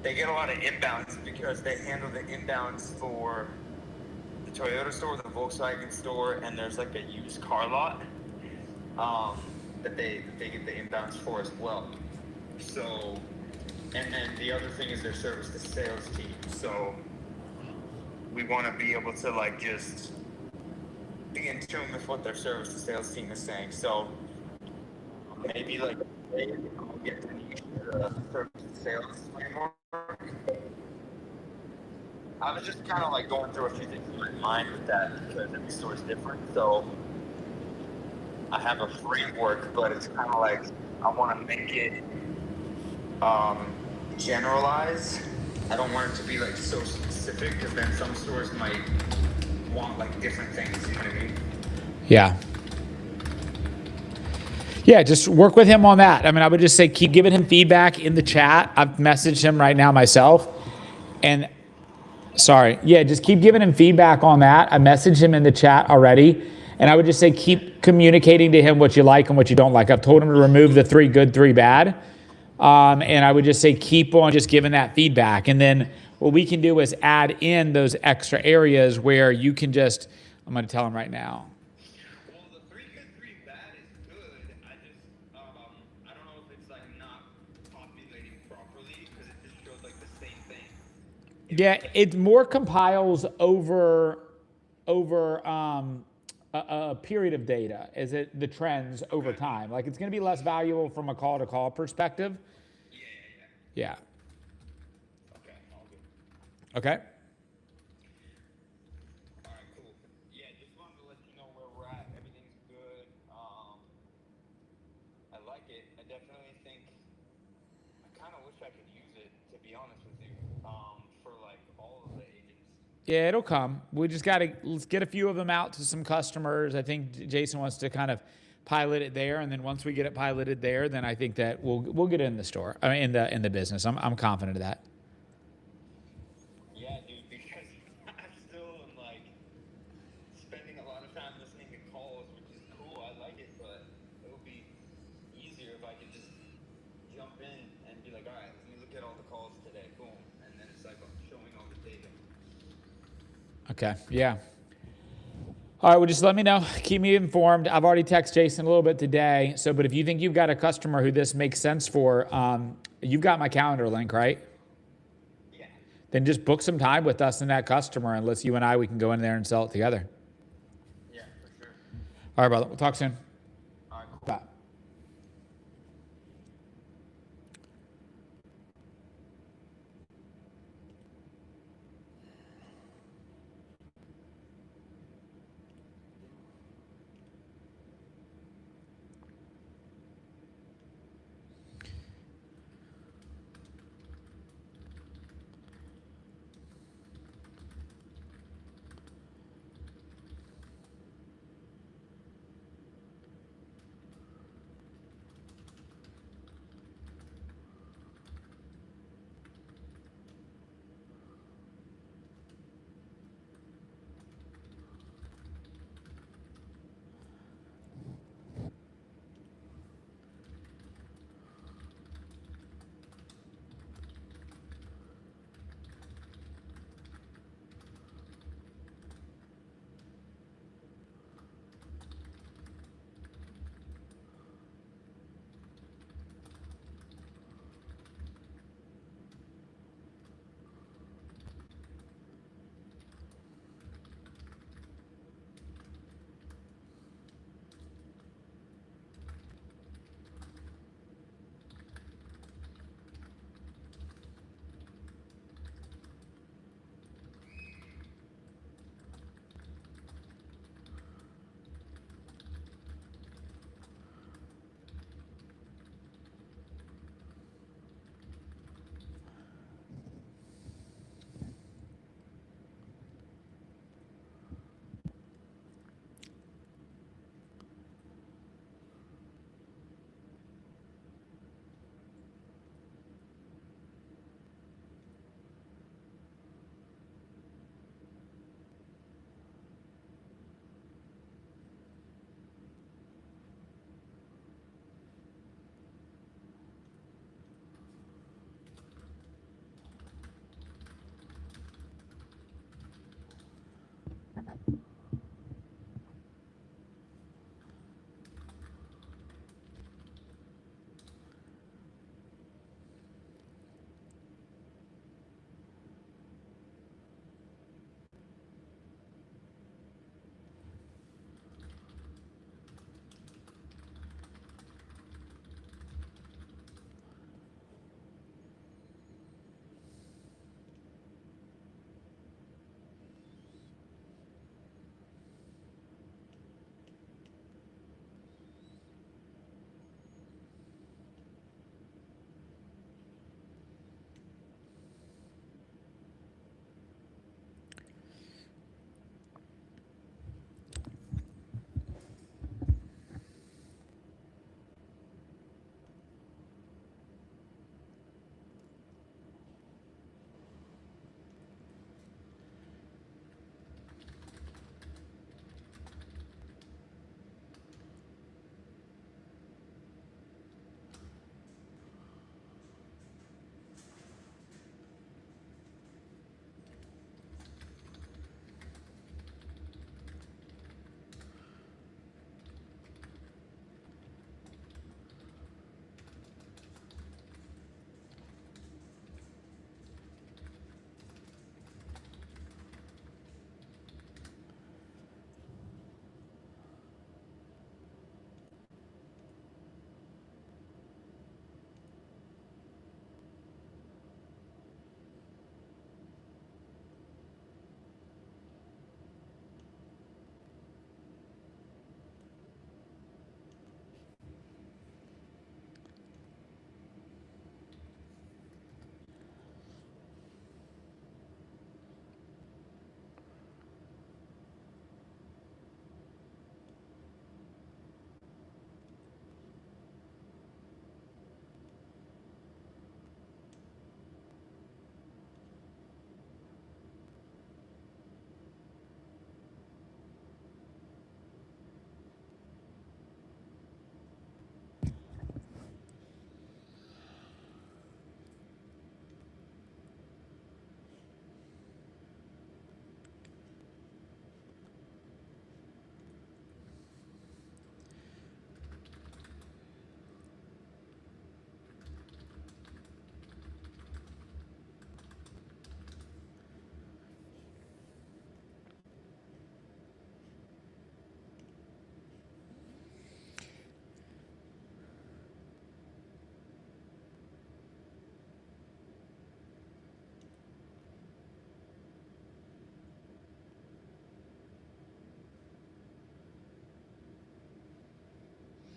they get a lot of inbounds because they handle the inbounds for the Toyota store, the Volkswagen store, and there's like a used car lot that they get the inbounds for as well. So, and then the other thing is their service to sales team. So we want to be able to like just be in tune with what their service to sales team is saying. So maybe like they get to the service to sales framework. I was just kind of like going through a few things in my mind with that because every store is different. So I have a framework, but it's kind of like I want to make it generalized. I don't want it to be like so specific because then some stores might want like different things. You know what I mean? Yeah. Yeah, just work with him on that. I mean, I would just say keep giving him feedback in the chat. I've messaged him right now myself. And just keep giving him feedback on that. I messaged him in the chat already. And I would just say keep communicating to him what you like and what you don't like. I've told him to remove the 3 good, 3 bad. And I would just say keep on just giving that feedback. And then what we can do is add in those extra areas where you can just, I'm going to tell him right now. Well, the 3 good, 3 bad is good. I just, I don't know if it's like not populating properly because it just shows like the same thing. Yeah, it more compiles over a period of data as the trends over time. Like it's going to be less valuable from a call to call perspective. Yeah. Okay, all good. Okay. All right, cool. Yeah, just wanted to let you know where we're at. Everything's good. I like it. I definitely think I kind of wish I could use it, to be honest with you, for like all of the agents. Yeah, it'll come. We just got to let's get a few of them out to some customers. I think Jason wants to kind of pilot it there, and then once we get it piloted there, then I think that we'll get it in the store. I mean, in the business. I'm confident of that. Yeah, dude, because I still am like spending a lot of time listening to calls, which is cool. I like it, but it would be easier if I could just jump in and be like, all right, let me look at all the calls today, boom, and then it's like showing all the data. Okay. Yeah. All right, well, just let me know. Keep me informed. I've already texted Jason a little bit today. So, but if you think you've got a customer who this makes sense for, you've got my calendar link, right? Yeah. Then just book some time with us and that customer, and we can go in there and sell it together. Yeah, for sure. All right, brother. We'll talk soon. All right, cool. Bye.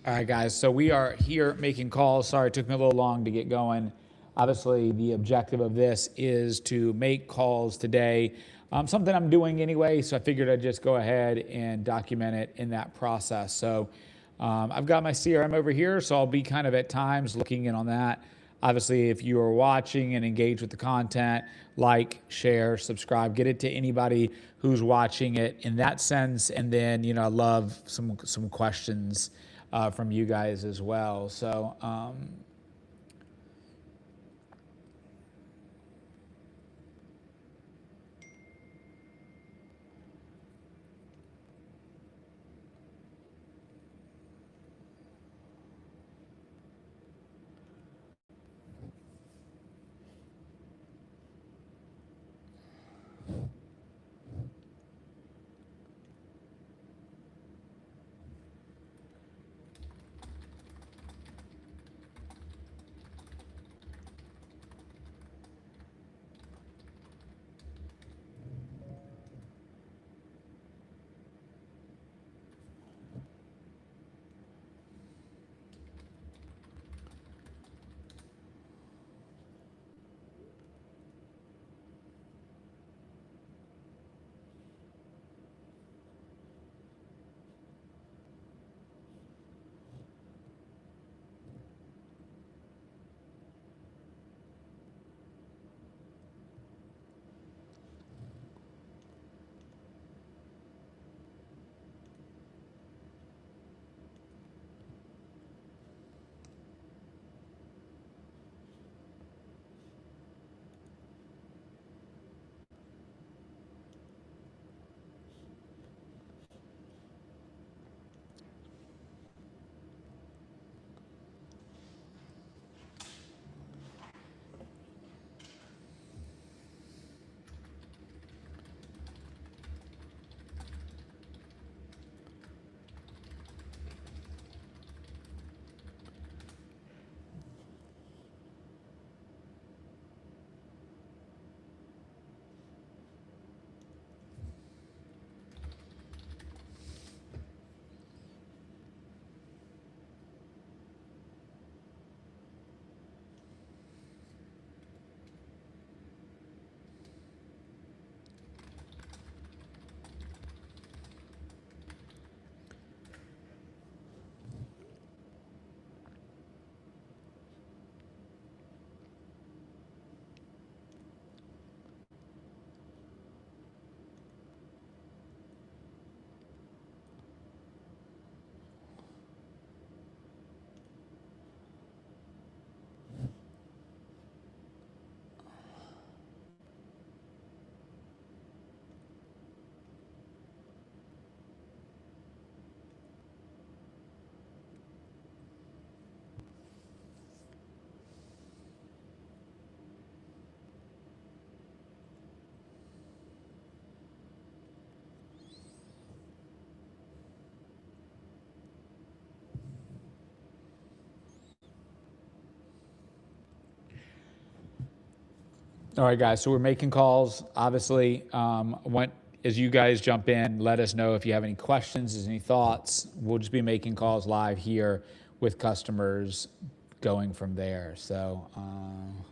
All right, guys. So we are here making calls. Sorry, it took me a little long to get going. Obviously, the objective of this is to make calls today. Something I'm doing anyway, so I figured I'd just go ahead and document it in that process. So I've got my CRM over here, so I'll be kind of at times looking in on that. Obviously, if you are watching and engage with the content, like, share, subscribe, get it to anybody who's watching it in that sense. And then, I love some questions from you guys as well. So, all right, guys. So we're making calls. Obviously, as you guys jump in, let us know if you have any questions, any thoughts. We'll just be making calls live here with customers, going from there. So, all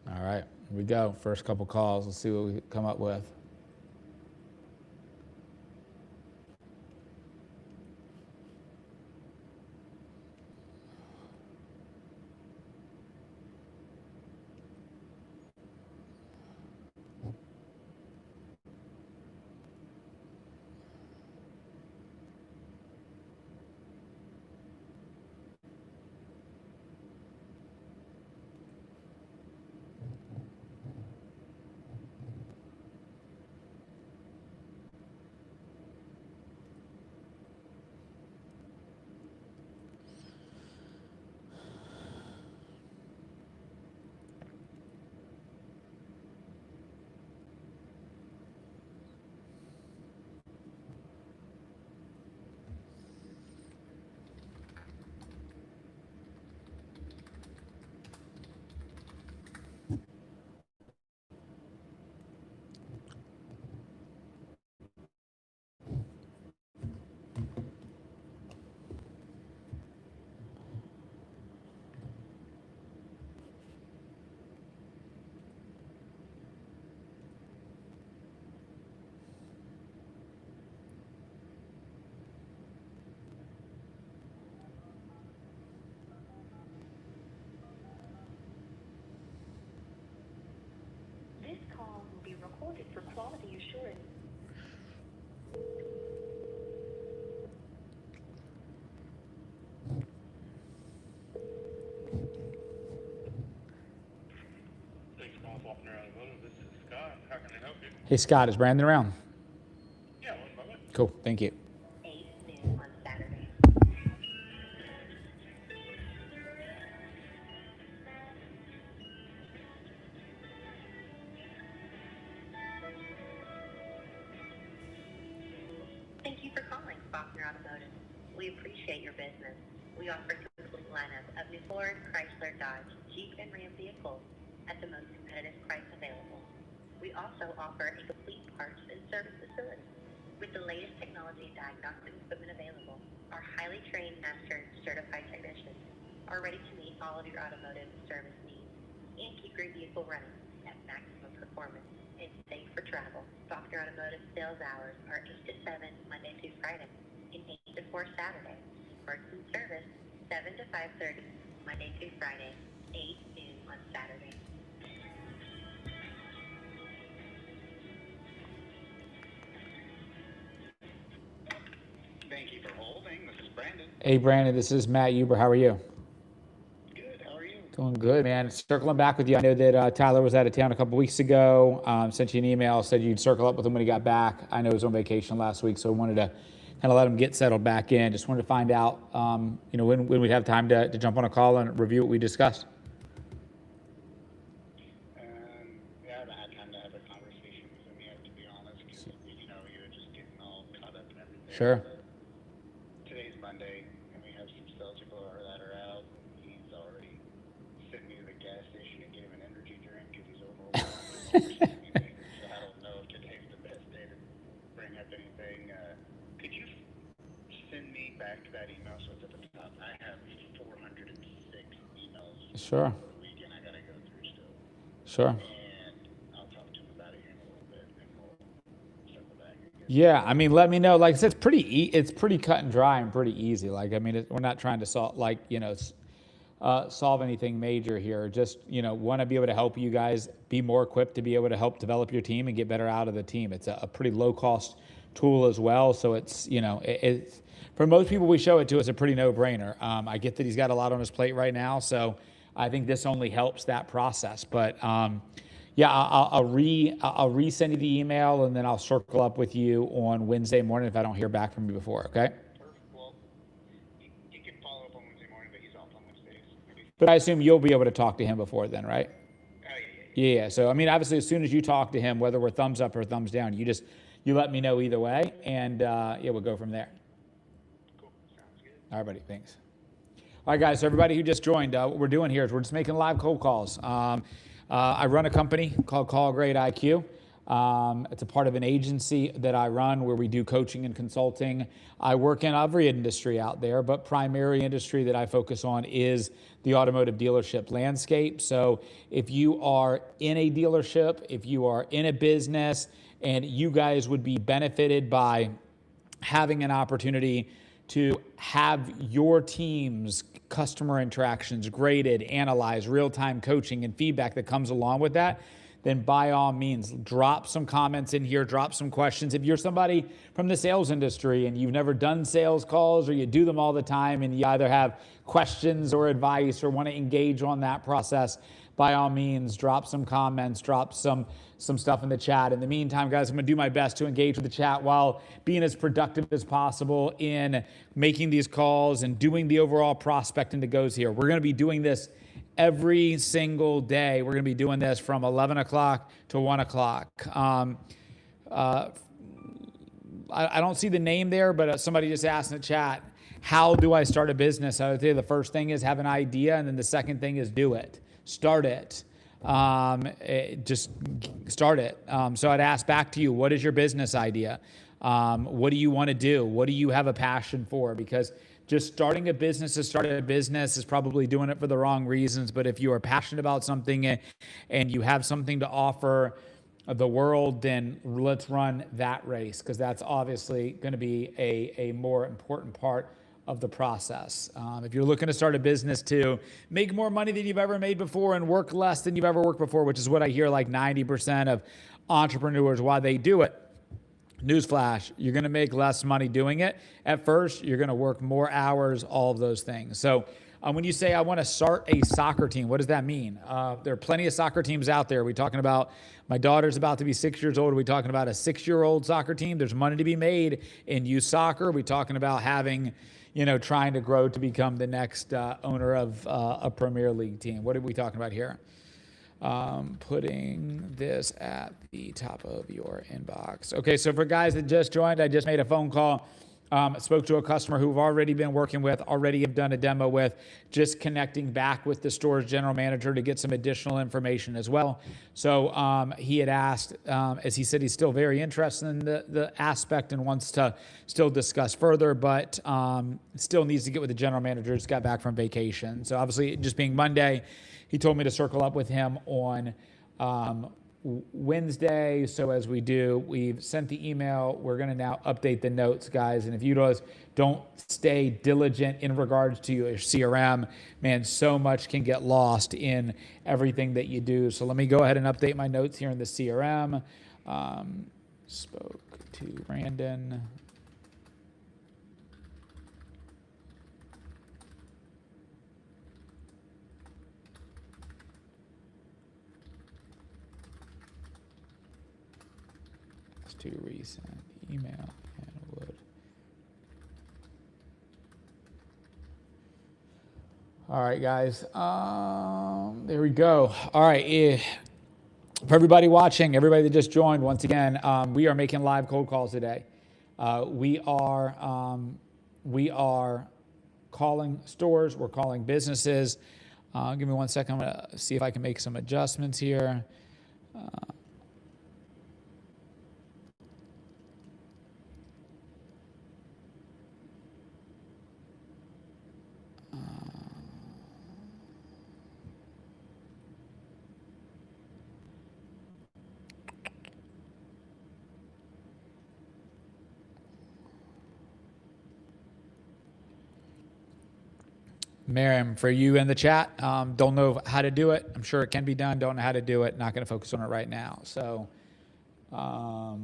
right, here we go. First couple calls. Let's see what we come up with. recorded for quality assurance. Thanks for calling Faulkner Automotive. This is Scott. How can I help you? Hey, Scott, is Brandon around? Yeah, one moment. Cool, thank you. 8 noon on Saturday. Thank you for calling Faulkner Automotive. We appreciate your business. We offer a complete lineup of new Ford, Chrysler, Dodge, Jeep, and Ram vehicles at the most competitive price available. We also offer a complete parts and service facility with the latest technology and diagnostic equipment available. Our highly trained, master certified technicians are ready to meet all of your automotive service needs and keep your vehicle running at maximum performance and safe for travel. Faulkner Automotive sales hours are 8 to 7 Monday through Friday and 8 to 4 Saturday. Parts and service 7 to 5:30 Monday through Friday, 8 noon on Saturday. Thank you for holding. This is Brandon. Hey, Brandon, this is Matt Huber. How are you? Good. How are you? Doing good, man. Circling back with you. I know that Tyler was out of town a couple weeks ago. Sent you an email, said you'd circle up with him when he got back. I know he was on vacation last week, so I wanted to kind of let him get settled back in. Just wanted to find out, when we'd have time to jump on a call and review what we discussed. We haven't had time to have a conversation with him yet, to be honest, because, you were just getting all caught up and everything. Sure. Today's Monday, and we have some sales people that are out. He's already sent me to the gas station to get him an energy drink because he's overwhelmed. So I don't know if today's the best day to bring up anything. Could you send me back to that email so it's at the top? I have 406 emails Sure. for the weekend I gotta go through still. Sure. And I'll talk to him about it here in a little bit, and we'll circle back. Yeah, I mean, let me know. Like I said, it's pretty cut and dry and pretty easy. Like, I mean, we're not trying to solve anything major here. Just, want to be able to help you guys be more equipped to be able to help develop your team and get better out of the team. It's a pretty low cost tool as well. So it's, it's for most people we show it to, it's a pretty no brainer. I get that he's got a lot on his plate right now. So I think this only helps that process. But yeah, I'll resend you the email, and then I'll circle up with you on Wednesday morning if I don't hear back from you before, okay? Perfect. Well, you can follow up on Wednesday morning, but he's off on Wednesdays. But I assume you'll be able to talk to him before then, right? Oh, yeah. Yeah. So, I mean, obviously, as soon as you talk to him, whether we're thumbs up or thumbs down, you let me know either way, and yeah, we'll go from there. Cool. Sounds good. All right, buddy. Thanks. All right, guys. So everybody who just joined, what we're doing here is we're just making live cold calls. I run a company called Call Grade IQ. It's a part of an agency that I run where we do coaching and consulting. I work in every industry out there, but primary industry that I focus on is the automotive dealership landscape. So if you are in a dealership, if you are in a business, and you guys would be benefited by having an opportunity to have your team's customer interactions graded, analyzed, real-time coaching and feedback that comes along with that, then by all means, drop some comments in here, drop some questions. If you're somebody from the sales industry and you've never done sales calls, or you do them all the time and you either have questions or advice or want to engage on that process, by all means, drop some comments, drop some stuff in the chat. In the meantime, guys, I'm going to do my best to engage with the chat while being as productive as possible in making these calls and doing the overall prospecting that goes here. We're going to be doing this every single day. We're going to be doing this from 11 o'clock to 1 o'clock. I don't see the name there, but somebody just asked in the chat, how do I start a business? I would say the first thing is have an idea, and then the second thing is do it. Start it. Just start it. So I'd ask back to you, what is your business idea? What do you want to do? What do you have a passion for? Because just starting a business to start a business is probably doing it for the wrong reasons. But if you are passionate about something and you have something to offer the world, then let's run that race, because that's obviously going to be a more important part of the process. If you're looking to start a business to make more money than you've ever made before and work less than you've ever worked before, which is what I hear like 90% of entrepreneurs why they do it. Newsflash, you're going to make less money doing it. At first, you're going to work more hours, all of those things. So when you say, I want to start a soccer team, what does that mean? There are plenty of soccer teams out there. Are we talking about, my daughter's about to be 6 years old. Are we talking about a 6-year-old soccer team? There's money to be made in youth soccer. Are we talking about having, trying to grow to become the next owner of a Premier League team? What are we talking about here? Putting this at the top of your inbox. Okay, so for guys that just joined, I just made a phone call. Spoke to a customer who we've already been working with, already have done a demo with, just connecting back with the store's general manager to get some additional information as well. So he had asked, as he said, he's still very interested in the aspect and wants to still discuss further, but still needs to get with the general manager. Just got back from vacation. So obviously, just being Monday, he told me to circle up with him on Wednesday. So as we do, we've sent the email. We're going to now update the notes, guys. And if you guys don't stay diligent in regards to your CRM, man, so much can get lost in everything that you do. So let me go ahead and update my notes here in the CRM. Spoke to Brandon. To resend email and would. All right, guys. There we go. All right. For everybody watching, everybody that just joined, once again, we are making live cold calls today. We are calling stores. We're calling businesses. Give me 1 second. I'm going to see if I can make some adjustments here. Miriam, for you in the chat, don't know how to do it. I'm sure it can be done. Don't know how to do it. Not going to focus on it right now. So, all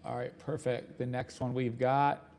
right, perfect. The next one we've got.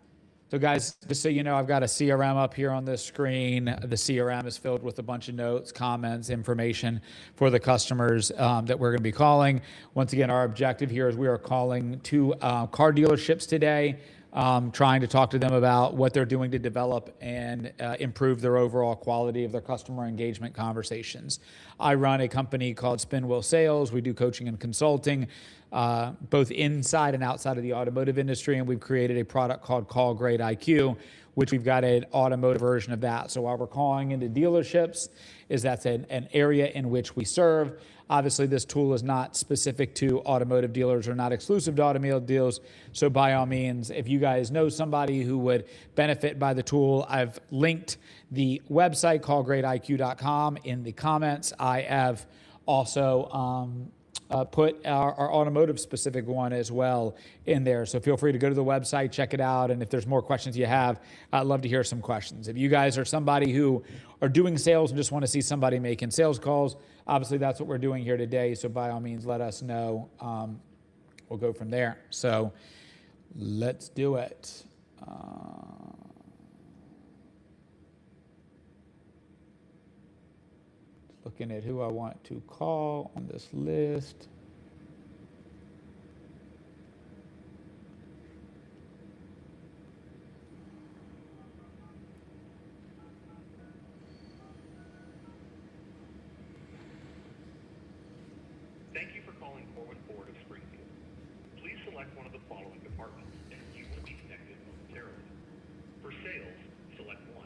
So guys, just so you know, I've got a CRM up here on this screen. The CRM is filled with a bunch of notes, comments, information for the customers that we're going to be calling. Once again, our objective here is we are calling 2 car dealerships today. Trying to talk to them about what they're doing to develop and improve their overall quality of their customer engagement conversations. I run a company called Spinwheel Sales. We do coaching and consulting, both inside and outside of the automotive industry, and we've created a product called Call Grade IQ, which we've got an automotive version of that. So while we're calling into dealerships, that's an area in which we serve. Obviously, this tool is not specific to automotive dealers or not exclusive to automotive dealers. So by all means, if you guys know somebody who would benefit by the tool, I've linked the website, callgradeiq.com, in the comments. I have also put our automotive specific one as well in there. So feel free to go to the website, check it out. And if there's more questions you have, I'd love to hear some questions. If you guys are somebody who are doing sales and just want to see somebody making sales calls, obviously that's what we're doing here today. So by all means, let us know. We'll go from there. So let's do it. Looking at who I want to call on this list. Thank you for calling Corwin Ford of Springfield. Please select one of the following departments and you will be connected momentarily. For sales, select 1.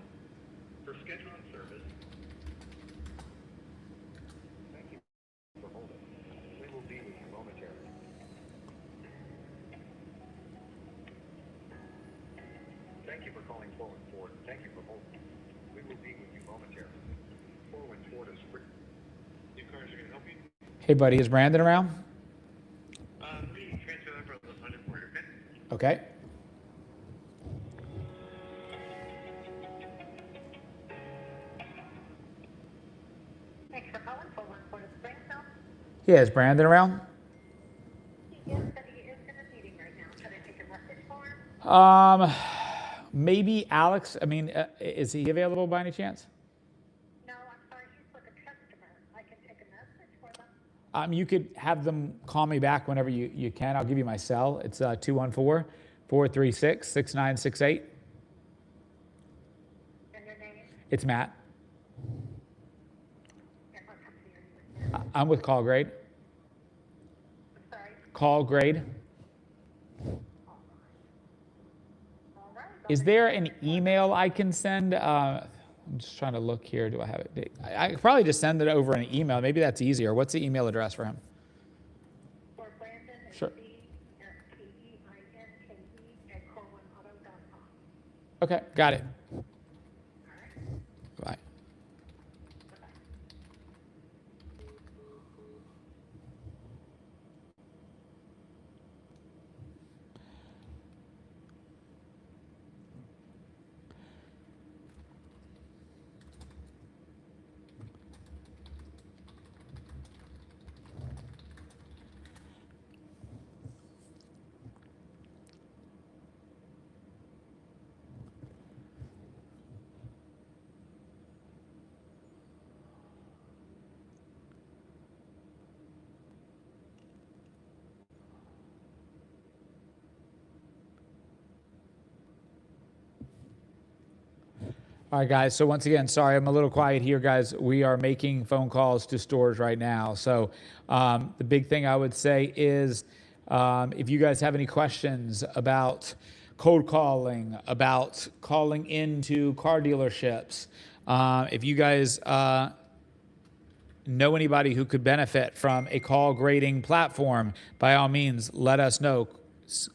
For scheduling service, thank you for holding. We will be with you momentarily. Thank you for calling Corwin Ford. Thank you for holding. We will be with you momentarily. Corwin Ford of Springfield. New cars are going to help you. Hey, buddy, is Brandon around? We transfer over the line for you, okay? Okay. Thanks for calling 414 to Springfield. Yeah, is Brandon around? He is, but he is in a meeting right now. Can I take a message for him? Maybe Alex. I mean, is he available by any chance? No, I'm sorry, he's with a customer. I can take a message for them. You could have them call me back whenever you can. I'll give you my cell. It's 214-436-6968. And your name It's Matt. and what company are you with? I'm with Call Grade. I'm sorry. Call Grade. All right. Is there an email I can send? I'm just trying to look here. Do I have it? I could probably just send it over an email. Maybe that's easier. What's the email address for him? For Brandon, it's Sure. BSTEINKE@corwinauto.com. Okay, got it. Bye. All right, guys. So once again, sorry, I'm a little quiet here, guys. We are making phone calls to stores right now. So the big thing I would say is if you guys have any questions about cold calling, about calling into car dealerships, if you guys know anybody who could benefit from a call grading platform, by all means, let us know.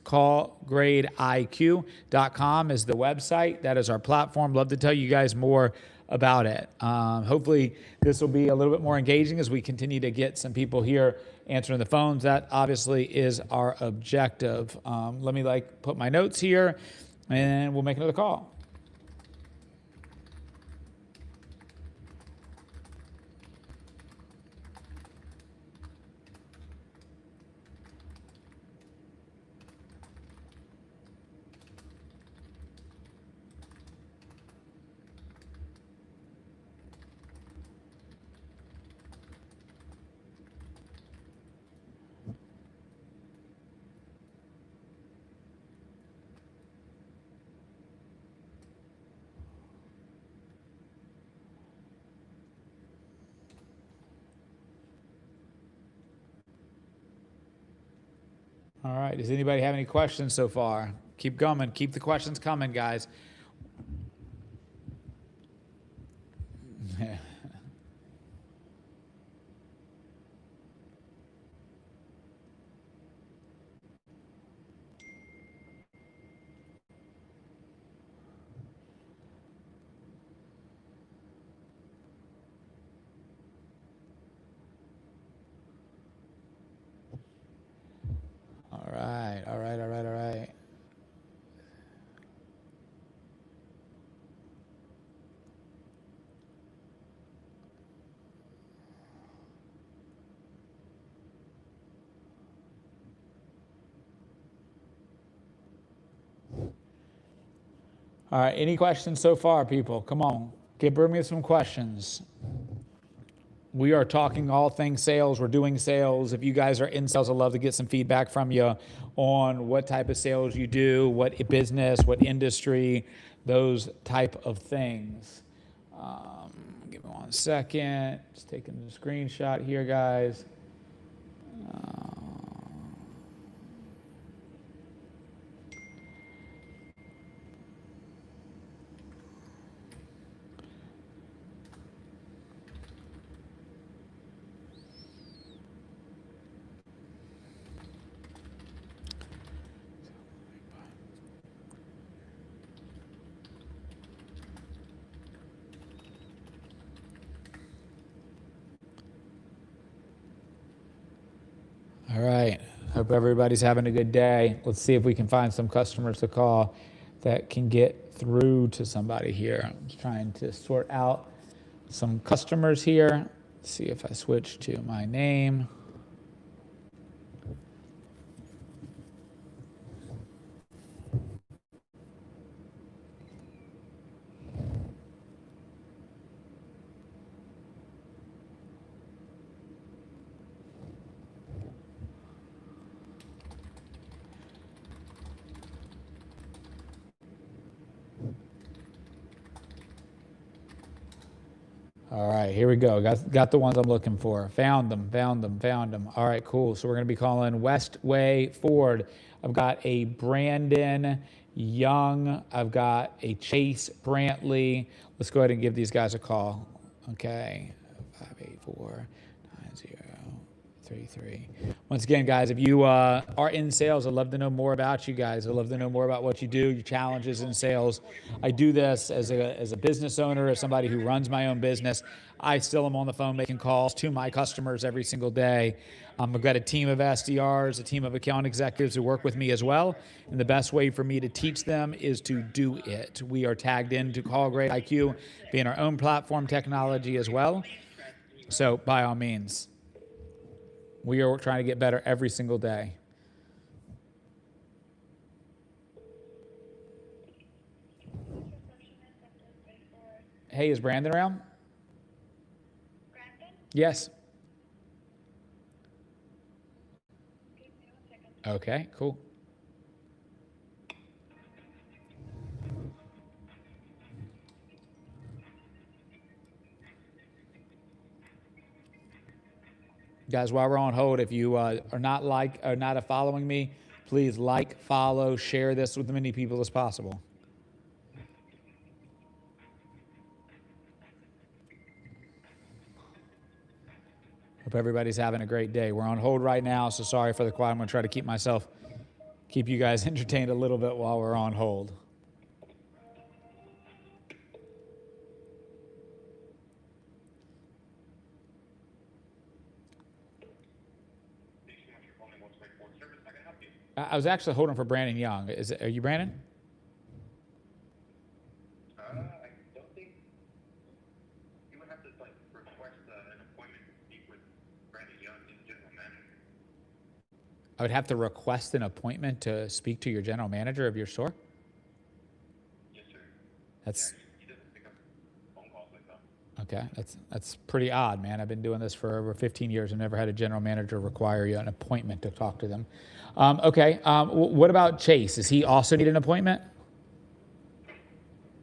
Callgradeiq.com is the website. That is our platform. Love to tell you guys more about it. Hopefully this will be a little bit more engaging as we continue to get some people here answering the phones. That obviously is our objective. Let me put my notes here and we'll make another call. All right. Does anybody have any questions so far? Keep coming. Keep the questions coming, guys. All right. All right. Any questions so far, people? Come on. Bring me some questions. We are talking all things sales. We're doing sales. If you guys are in sales, I'd love to get some feedback from you on what type of sales you do, what business, what industry, those type of things. Give me 1 second. Just taking a screenshot here, guys. All right. Hope everybody's having a good day. Let's see if we can find some customers to call that can get through to somebody here. I'm just trying to sort out some customers here. See if I switch to my name. All right, here we go. Got the ones I'm looking for. Found them. All right, cool. So we're going to be calling Westway Ford. I've got a Brandon Young. I've got a Chase Brantley. Let's go ahead and give these guys a call. Okay, 584-9033. Once again, guys, if you are in sales, I'd love to know more about you guys. I'd love to know more about what you do, your challenges in sales. I do this as a business owner, as somebody who runs my own business. I still am on the phone making calls to my customers every single day. I've got a team of SDRs, a team of account executives who work with me as well. And the best way for me to teach them is to do it. We are tagged into CallGrade IQ, being our own platform technology as well. So by all means, we are trying to get better every single day. Hey, is Brandon around? Brandon? Yes. Give me 1 second. Okay, cool. Guys, while we're on hold, if you are not following me, please like, follow, share this with as many people as possible. Hope everybody's having a great day. We're on hold right now, so sorry for the quiet. I'm going to try to keep you guys entertained a little bit while we're on hold. I was actually holding for Brandon Young. Are you Brandon? I don't think you would have to request an appointment to speak with Brandon Young, his general manager. I would have to request an appointment to speak to your general manager of your store? Yes, sir. That's He doesn't pick up phone calls like that. okay. That's pretty odd, man. I've been doing this for over 15 years and never had a general manager require you an appointment to talk to them. Okay. What about Chase? Does he also need an appointment?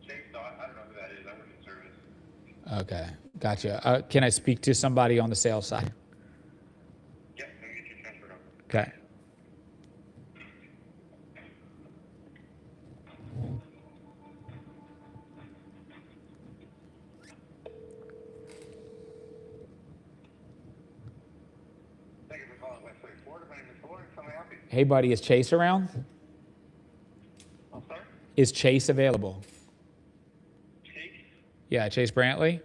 Chase, no, I don't know who that is. I work in service. Okay. Gotcha. Can I speak to somebody on the sales side? Yeah, let me get you transferred over. Okay. Thank you for calling Westway Ford. My name is Lawrence. How may I help you? Hey, buddy, is Chase around? I'm sorry? Is Chase available? Chase? Yeah, Chase Brantley.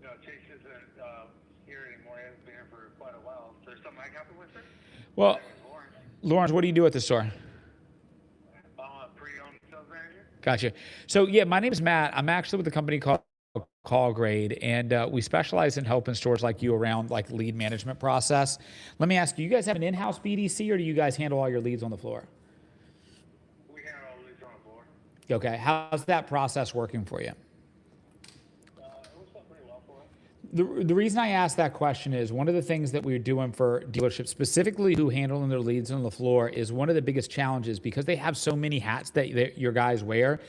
No, Chase isn't here anymore. He hasn't been here for quite a while. Is there something I can help you with, sir? Well, My name is Lawrence. Lawrence, what do you do at the store? I'm a pre-owned sales manager. Gotcha. So yeah, my name is Matt. I'm actually with a company called CallGrade, and we specialize in helping stores like you around like lead management process. Let me ask you, you guys have an in-house BDC, or do you guys handle all your leads on the floor? We handle all the leads on the floor. Okay. How's that process working for you? It works out pretty well for us. The reason I asked that question is one of the things that we're doing for dealerships, specifically who handling their leads on the floor, is one of the biggest challenges because they have so many hats that your guys wear,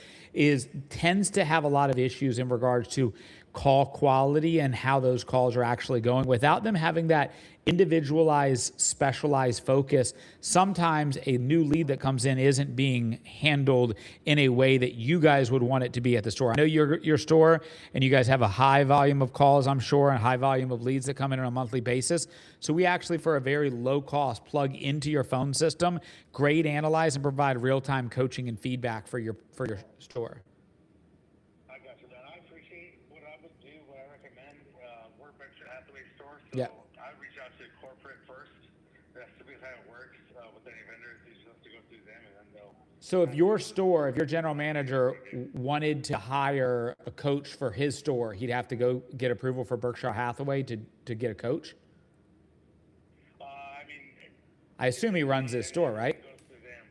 tends to have a lot of issues in regards to call quality and how those calls are actually going. Without them having that individualized, specialized focus, sometimes a new lead that comes in isn't being handled in a way that you guys would want it to be at the store. I know your store and you guys have a high volume of calls, I'm sure, and high volume of leads that come in on a monthly basis. So we actually, for a very low cost, plug into your phone system, grade, analyze, and provide real-time coaching and feedback for your store. I got you, man. I appreciate what I would do, what I recommend. We're Berkshire Hathaway store, so Yeah. I reach out to corporate first. That's typically how it works with any vendors. You just have to go through them, and then they'll So if your store, if your general manager wanted to hire a coach for his store, he'd have to go get approval for Berkshire Hathaway to get a coach? I mean, I assume he runs his store, right? it goes through them.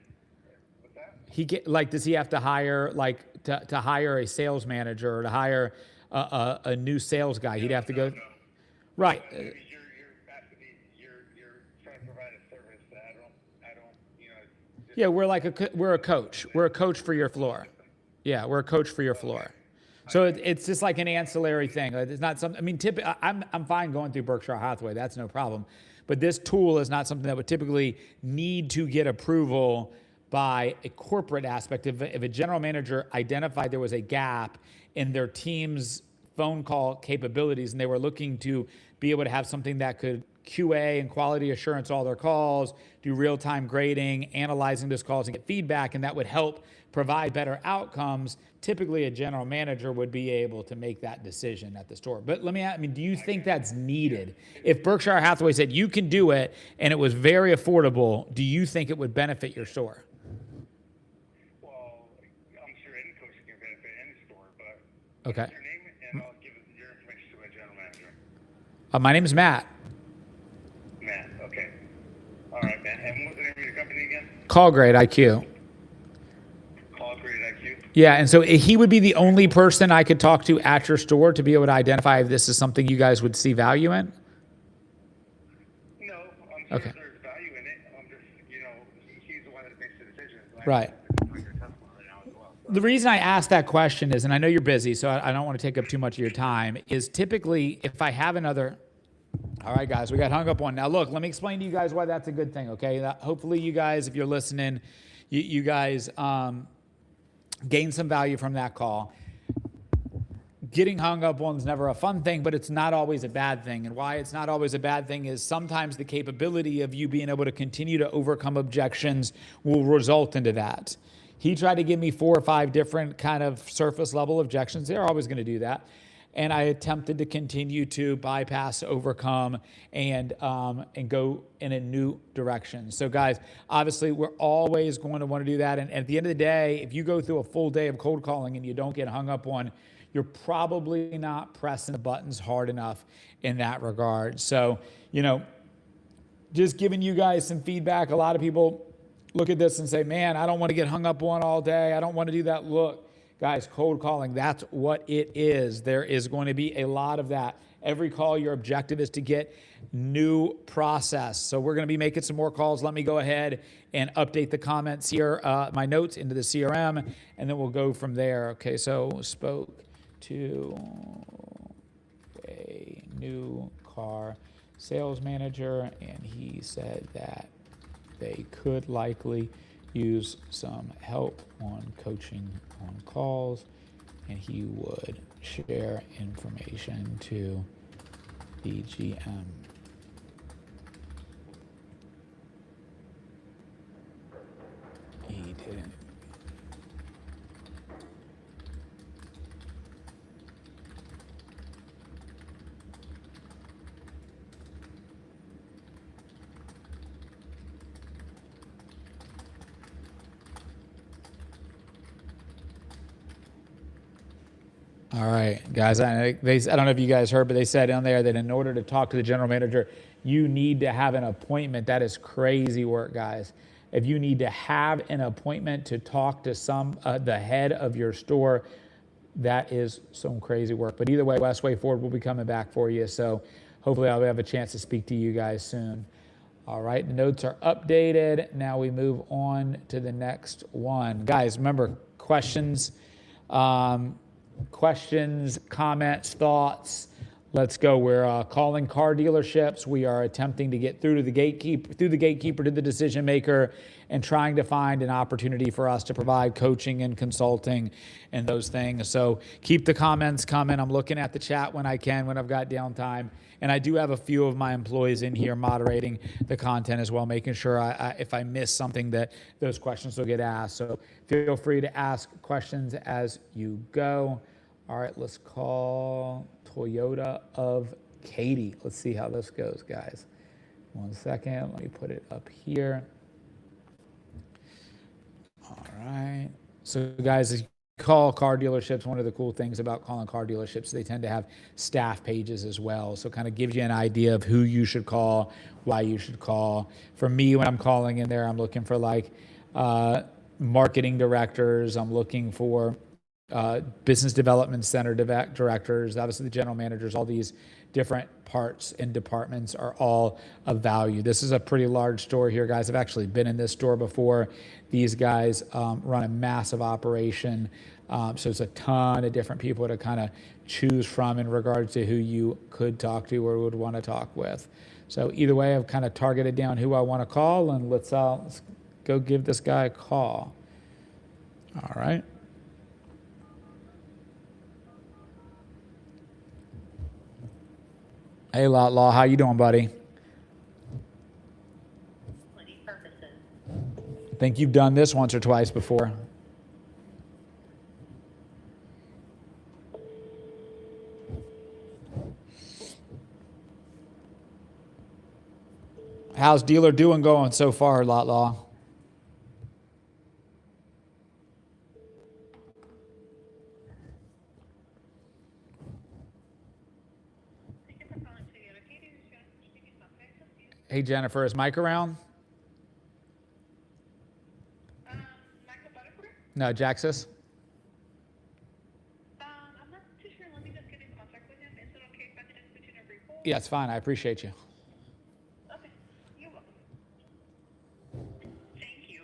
What's that? He get like, does he have to hire like to hire a sales manager or to hire a new sales guy? He'd have to go. No. Right. You're has to be, you're trying to provide a service that I don't, just, Yeah, we're a coach. We're a coach for your floor. Yeah, we're a coach for your floor. So it's just like an ancillary thing. It's not something. I mean, I'm fine going through Berkshire Hathaway. That's no problem. But this tool is not something that would typically need to get approval by a corporate aspect. If a general manager identified there was a gap in their team's phone call capabilities and they were looking to be able to have something that could QA and quality assurance all their calls, do real-time grading, analyzing those calls and get feedback, and that would help provide better outcomes, typically a general manager would be able to make that decision at the store. But let me ask, do you think that's needed? If Berkshire Hathaway said you can do it and it was very affordable, do you think it would benefit your store? well, I'm sure any coach can benefit any store, but Okay. what's your name, and I'll give your information to my general manager. My name is Matt. Matt, okay. All right, man. And what's the name of your company again? Call Grade IQ. Call Grade IQ. Yeah, and so he would be the only person I could talk to at your store to be able to identify if this is something you guys would see value in. No, I'm sure Okay. there's value in it. I'm just, he's the one that makes the decisions. Right. I'm your customer right now as well. The reason I asked that question is, and I know you're busy, so I don't want to take up too much of your time, is typically if I have another. All right, guys, we got hung up on. Now, look, let me explain to you guys why that's a good thing, okay? Hopefully you guys, if you're listening, you guys gain some value from that call. Getting hung up on is never a fun thing, but it's not always a bad thing. And why it's not always a bad thing is sometimes the capability of you being able to continue to overcome objections will result into that. He tried to give me 4 or 5 different kind of surface level objections. They're always going to do that. And I attempted to continue to bypass, overcome, and go in a new direction. So guys, obviously we're always going to want to do that. And at the end of the day, if you go through a full day of cold calling and you don't get hung up on, you're probably not pressing the buttons hard enough in that regard. So, just giving you guys some feedback. A lot of people look at this and say, man, I don't want to get hung up on all day. I don't want to do that. Look, guys, cold calling, that's what it is. There is going to be a lot of that. Every call, your objective is to get new process. So we're going to be making some more calls. Let me go ahead and update the comments here, my notes into the CRM, and then we'll go from there. Okay, so spoke to a new car sales manager, and he said that they could likely use some help on coaching on calls, and he would share information to the GM. He didn't. All right, guys, I don't know if you guys heard, but they said on there that in order to talk to the general manager, you need to have an appointment. That is crazy work, guys. If you need to have an appointment to talk to the head of your store, that is some crazy work. But either way, Westway Ford will be coming back for you. So hopefully I'll have a chance to speak to you guys soon. All right, the notes are updated. Now we move on to the next one. Guys, remember, questions, comments, thoughts. Let's go. We're calling car dealerships. We are attempting to get through the gatekeeper to the decision maker, and trying to find an opportunity for us to provide coaching and consulting and those things. So keep the comments coming. I'm looking at the chat when I can, when I've got downtime. And I do have a few of my employees in here moderating the content as well, making sure if I miss something that those questions will get asked. So feel free to ask questions as you go. All right, let's call Toyota of Katy. Let's see how this goes, guys. 1 second, let me put it up here. All right. So, guys, as you call car dealerships, one of the cool things about calling car dealerships, they tend to have staff pages as well. So, kind of gives you an idea of who you should call, why you should call. For me, when I'm calling in there, I'm looking for like marketing directors. I'm looking for business development center directors, obviously the general managers. All these different parts and departments are all of value. This is a pretty large store here, guys. I've actually been in this store before. These guys run a massive operation, so it's a ton of different people to kind of choose from in regards to who you could talk to or would want to talk with. So either way, I've kind of targeted down who I want to call, and let's go give this guy a call. All right. Hey, Lot Law, how you doing, buddy? Plenty purposes. Think you've done this once or twice before. How's dealer doing going so far, Lot Law? Thank you for calling Toyota Katie. This is Jennifer speaking. How can I assist you? Hey, Jennifer, is Mike around? Michael Butterford? No, Jaxus? I'm not too sure. Let me just get in contact with him. Is it okay if I could just put you in a brief hold? Yeah, it's fine. I appreciate you. Okay. You're welcome. Thank you.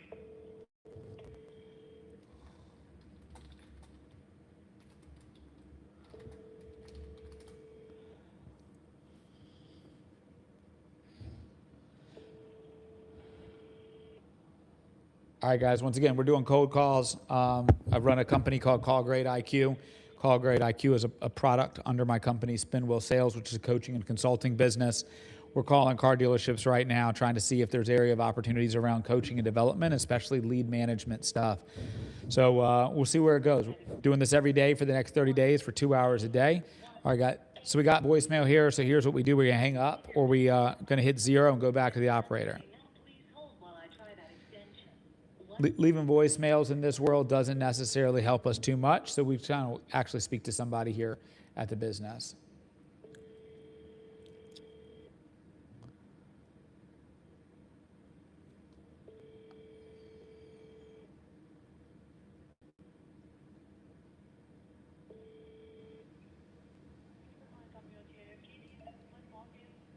All right, guys, once again, we're doing cold calls. I run a company called Call Grade IQ. Call Grade IQ is a product under my company, Spinwheel Sales, which is a coaching and consulting business. We're calling car dealerships right now, trying to see if there's area of opportunities around coaching and development, especially lead management stuff. So we'll see where it goes. We're doing this every day for the next 30 days for 2 hours a day. All right, so we got voicemail here. So here's what we do. We're going to hang up, or we going to hit 0 and go back to the operator. Leaving voicemails in this world doesn't necessarily help us too much, so we're trying to actually speak to somebody here at the business.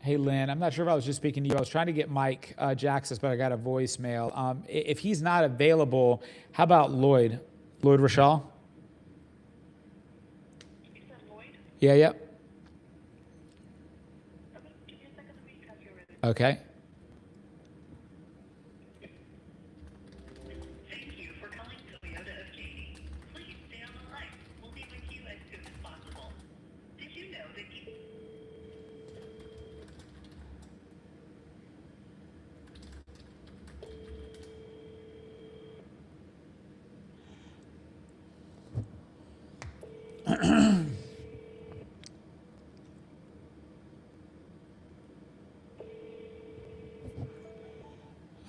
Hey, Lynn, I'm not sure if I was just speaking to you. I was trying to get Mike Jaxus, but I got a voicemail. If he's not available, how about Lloyd? Lloyd Rochelle? You said Lloyd? Yeah, yep. Okay. Give me a second. Let me transfer you over. Okay. Thank you for calling Toyota of Katy. Please stay on the line. We'll be with you as soon as possible. Did you know that you...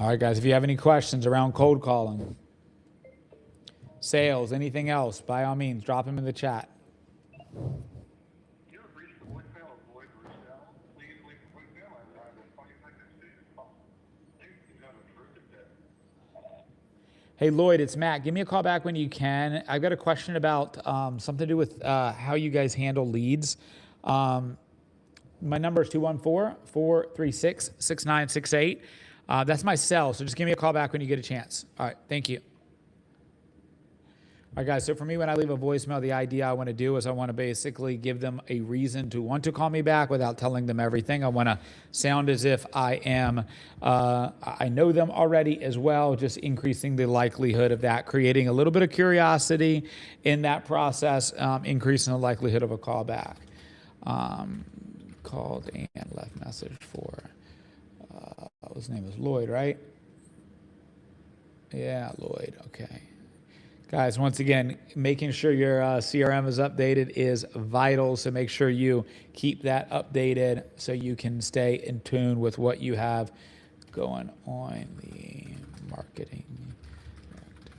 All right, guys, if you have any questions around cold calling, sales, anything else, by all means, drop them in the chat. You have reached the voicemail of Lloyd Rochelle. Please leave a voicemail and I will call you back as soon as possible. Thanks. You have a terrific day. Hey, Lloyd, it's Matt. Give me a call back when you can. I've got a question about something to do with how you guys handle leads. My number is 214-436-6968. That's my cell, so just give me a call back when you get a chance. All right, thank you. All right, guys, so for me, when I leave a voicemail, the idea I want to do is I want to basically give them a reason to want to call me back without telling them everything. I want to sound as if I know them already as well, just increasing the likelihood of that, creating a little bit of curiosity in that process, increasing the likelihood of a call back. Called and left message for, his name is Lloyd, right? Yeah, Lloyd, okay. Guys, once again, making sure your CRM is updated is vital, so make sure you keep that updated so you can stay in tune with what you have going on. The marketing director.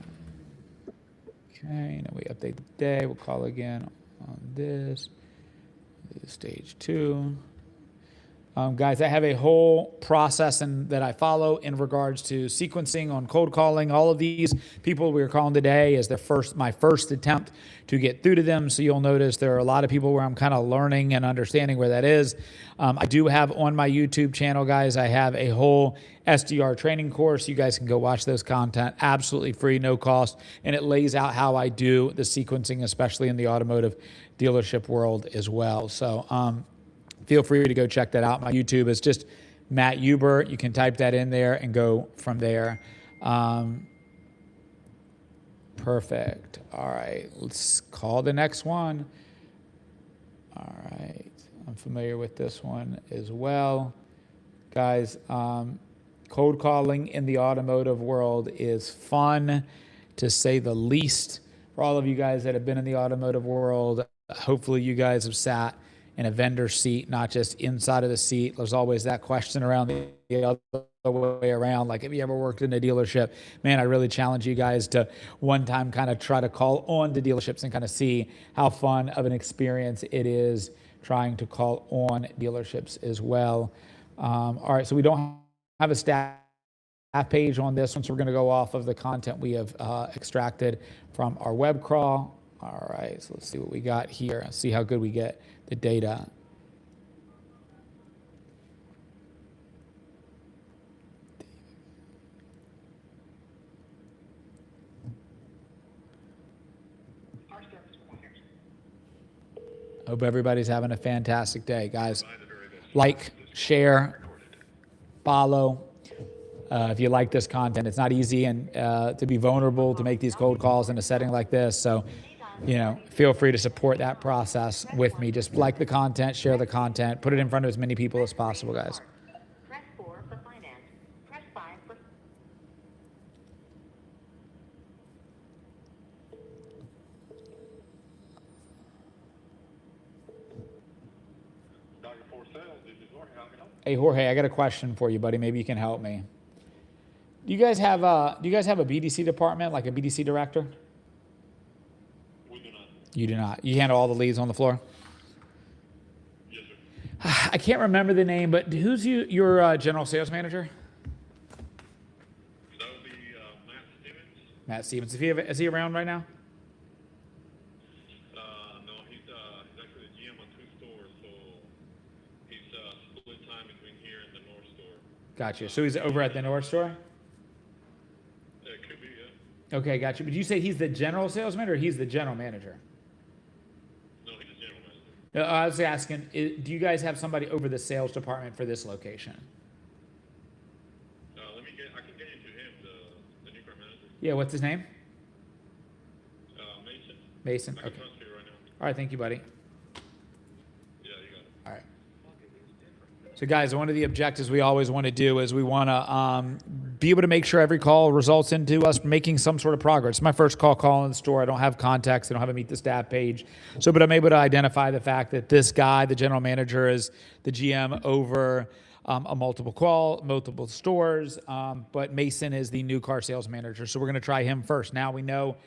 Okay, and then we update the day. We'll call again on this. Stage 2. Guys, I have a whole process that I follow in regards to sequencing on cold calling. All of these people we are calling today is my first attempt to get through to them. So you'll notice there are a lot of people where I'm kind of learning and understanding where that is. I do have on my YouTube channel, guys, I have a whole SDR training course. You guys can go watch those content absolutely free, no cost. And it lays out how I do the sequencing, especially in the automotive dealership world as well. So, feel free to go check that out. My YouTube is just Matt Huber. You can type that in there and go from there. Perfect. All right, let's call the next one. All right, I'm familiar with this one as well. Guys, cold calling in the automotive world is fun, to say the least. For all of you guys that have been in the automotive world, hopefully you guys have sat in a vendor seat, not just inside of the seat. There's always that question around the other way around. Like, have you ever worked in a dealership? Man, I really challenge you guys to one time kind of try to call on the dealerships and kind of see how fun of an experience it is trying to call on dealerships as well. All right, so we don't have a staff page on this one, so we're going to go off of the content we have extracted from our web crawl. All right, so let's see what we got here. See how good we get the data. Hope everybody's having a fantastic day, guys. Like, share, follow. If you like this content, it's not easy and to be vulnerable to make these cold calls in a setting like this. So, feel free to support that process with me. Just like the content, share the content, put it in front of as many people as possible, guys. Press 4 for finance. Press 5 for... Dr. Four Sales, this is Jorge. How can I help? Hey, Jorge, I got a question for you, buddy. Maybe you can help me. Do you guys have a BDC department, like a BDC director? We do not. You do not. You handle all the leads on the floor? Yes, sir. I can't remember the name, but who's your general sales manager? That would be Matt Stevens. Matt Stevens. Is he around right now? No, he's actually the GM on 2 stores, so he's split time between here and the North store. Gotcha. So he's over at the North store? It could be, yeah. Okay, gotcha. But you say he's the general salesman or he's the general manager? No, he's the general manager. No, I was asking, do you guys have somebody over the sales department for this location? I can get you to him, the new car manager. Yeah, what's his name? Mason. Mason. I can Okay. transfer you right now. All right, thank you, buddy. Yeah, you got it. All right. So, guys, one of the objectives we always want to do is we want to be able to make sure every call results into us making some sort of progress. It's my first call in the store. I don't have context. I don't have a meet the staff page. So, but I'm able to identify the fact that this guy, the general manager, is the GM over a multiple stores. But Mason is the new car sales manager. So we're going to try him first. Now we know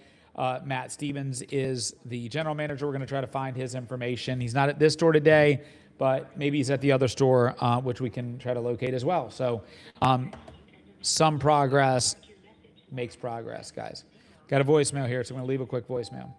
Matt Stevens is the general manager. We're going to try to find his information. He's not at this store today, but maybe he's at the other store, which we can try to locate as well. So some progress makes progress, guys. Got a voicemail here, so I'm going to leave a quick voicemail.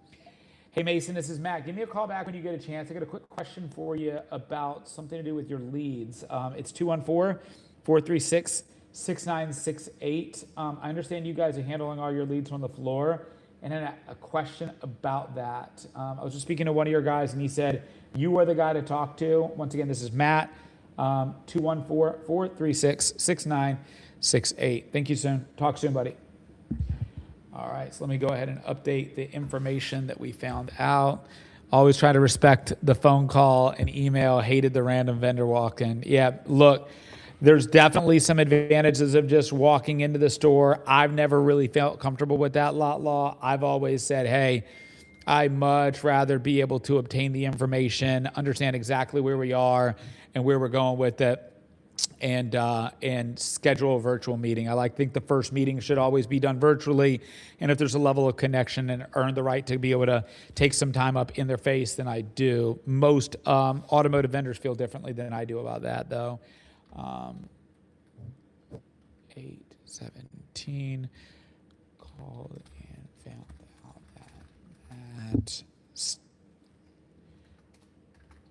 Hey, Mason, this is Matt. Give me a call back when you get a chance. I got a quick question for you about something to do with your leads. It's 214-436-6968. I understand you guys are handling all your leads on the floor. And then a question about that. I was just speaking to one of your guys, and he said, you are the guy to talk to. Once again, this is Matt, 214-436-6968. Thank you soon. Talk soon, buddy. All right, so let me go ahead and update the information that we found out. Always try to respect the phone call and email. Hated the random vendor walk-in. Yeah, look, there's definitely some advantages of just walking into the store. I've never really felt comfortable with that lot law. I've always said, hey, I'd much rather be able to obtain the information, understand exactly where we are and where we're going with it, and schedule a virtual meeting. I think the first meeting should always be done virtually, and if there's a level of connection and earn the right to be able to take some time up in their face, then I do. Most automotive vendors feel differently than I do about that, though. 817 called and found out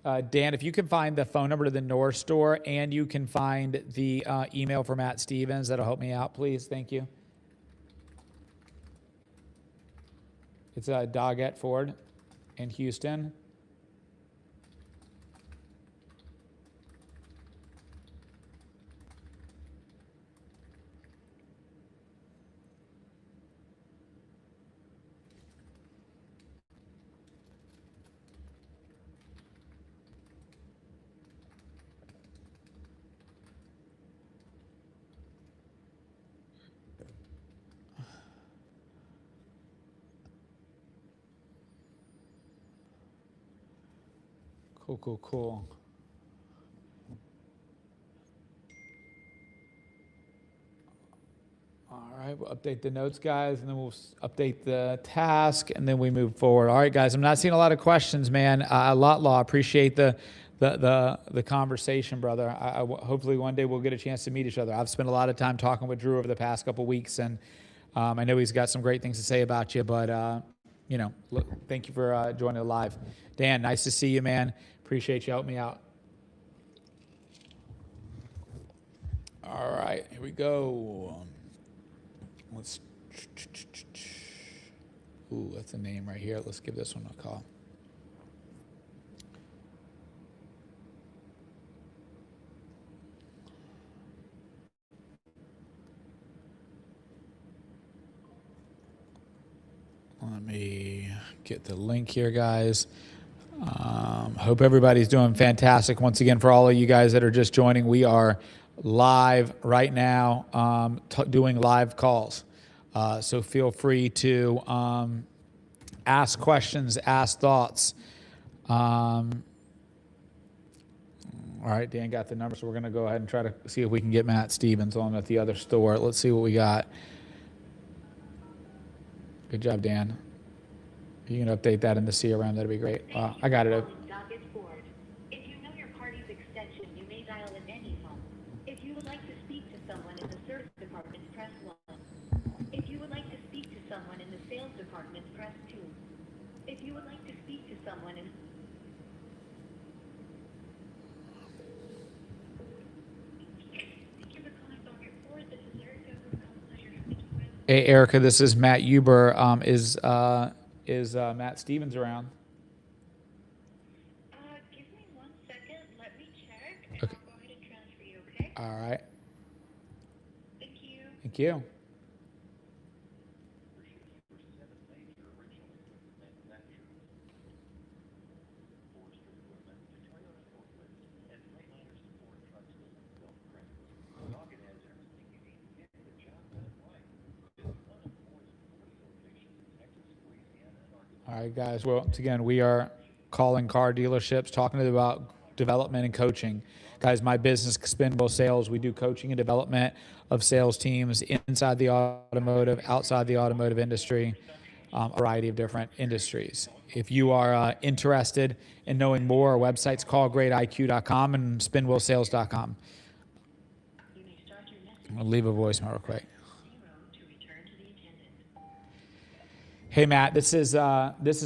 that Dan, if you can find the phone number to the North Store and you can find the email for Matt Stevens, that'll help me out, please. Thank you. It's Doggett Ford in Houston. Cool. All right, we'll update the notes, guys, and then we'll update the task, and then we move forward. All right, guys, I'm not seeing a lot of questions, man. Law, appreciate the conversation, brother. Hopefully one day we'll get a chance to meet each other. I've spent a lot of time talking with Drew over the past couple weeks, and I know he's got some great things to say about you, but look, thank you for joining the live. Dan, nice to see you, man. Appreciate you helping me out. All right, here we go. That's a name right here. Let's give this one a call. Let me get the link here, guys. Hope everybody's doing fantastic. Once again, for all of you guys that are just joining, we are live right now, doing live calls. So feel free to ask questions, ask thoughts. All right, Dan got the number, so we're going to go ahead and try to see if we can get Matt Stevens on at the other store. Let's see what we got. Good job, Dan. If you can update that in the CRM, that'd be great. I got it. Doggett Ford. If you know your party's extension, you may dial at any phone. If you would like to speak to someone in the service department, press 1. If you would like to speak to someone in the sales department, press 2. If you would like to speak to someone in... Thank you for calling Doggett Ford. This is Erica. Who pleasure speaking with? Hey, Erica, this is Matt Huber. Is Matt Stevens around? Give me 1 second. Let me check, and Okay. I'll go ahead and transfer you, okay? All right. Thank you. Thank you. All right, guys. Well, once again, we are calling car dealerships, talking to them about development and coaching. Guys, my business, Spinwheel Sales, we do coaching and development of sales teams inside the automotive, outside the automotive industry, a variety of different industries. If you are interested in knowing more, our website's callgreatiq.com and spinwheelsales.com. You may start your message I'm going to leave a voicemail real quick. 0 to return to the attendant. Hey, Matt, this is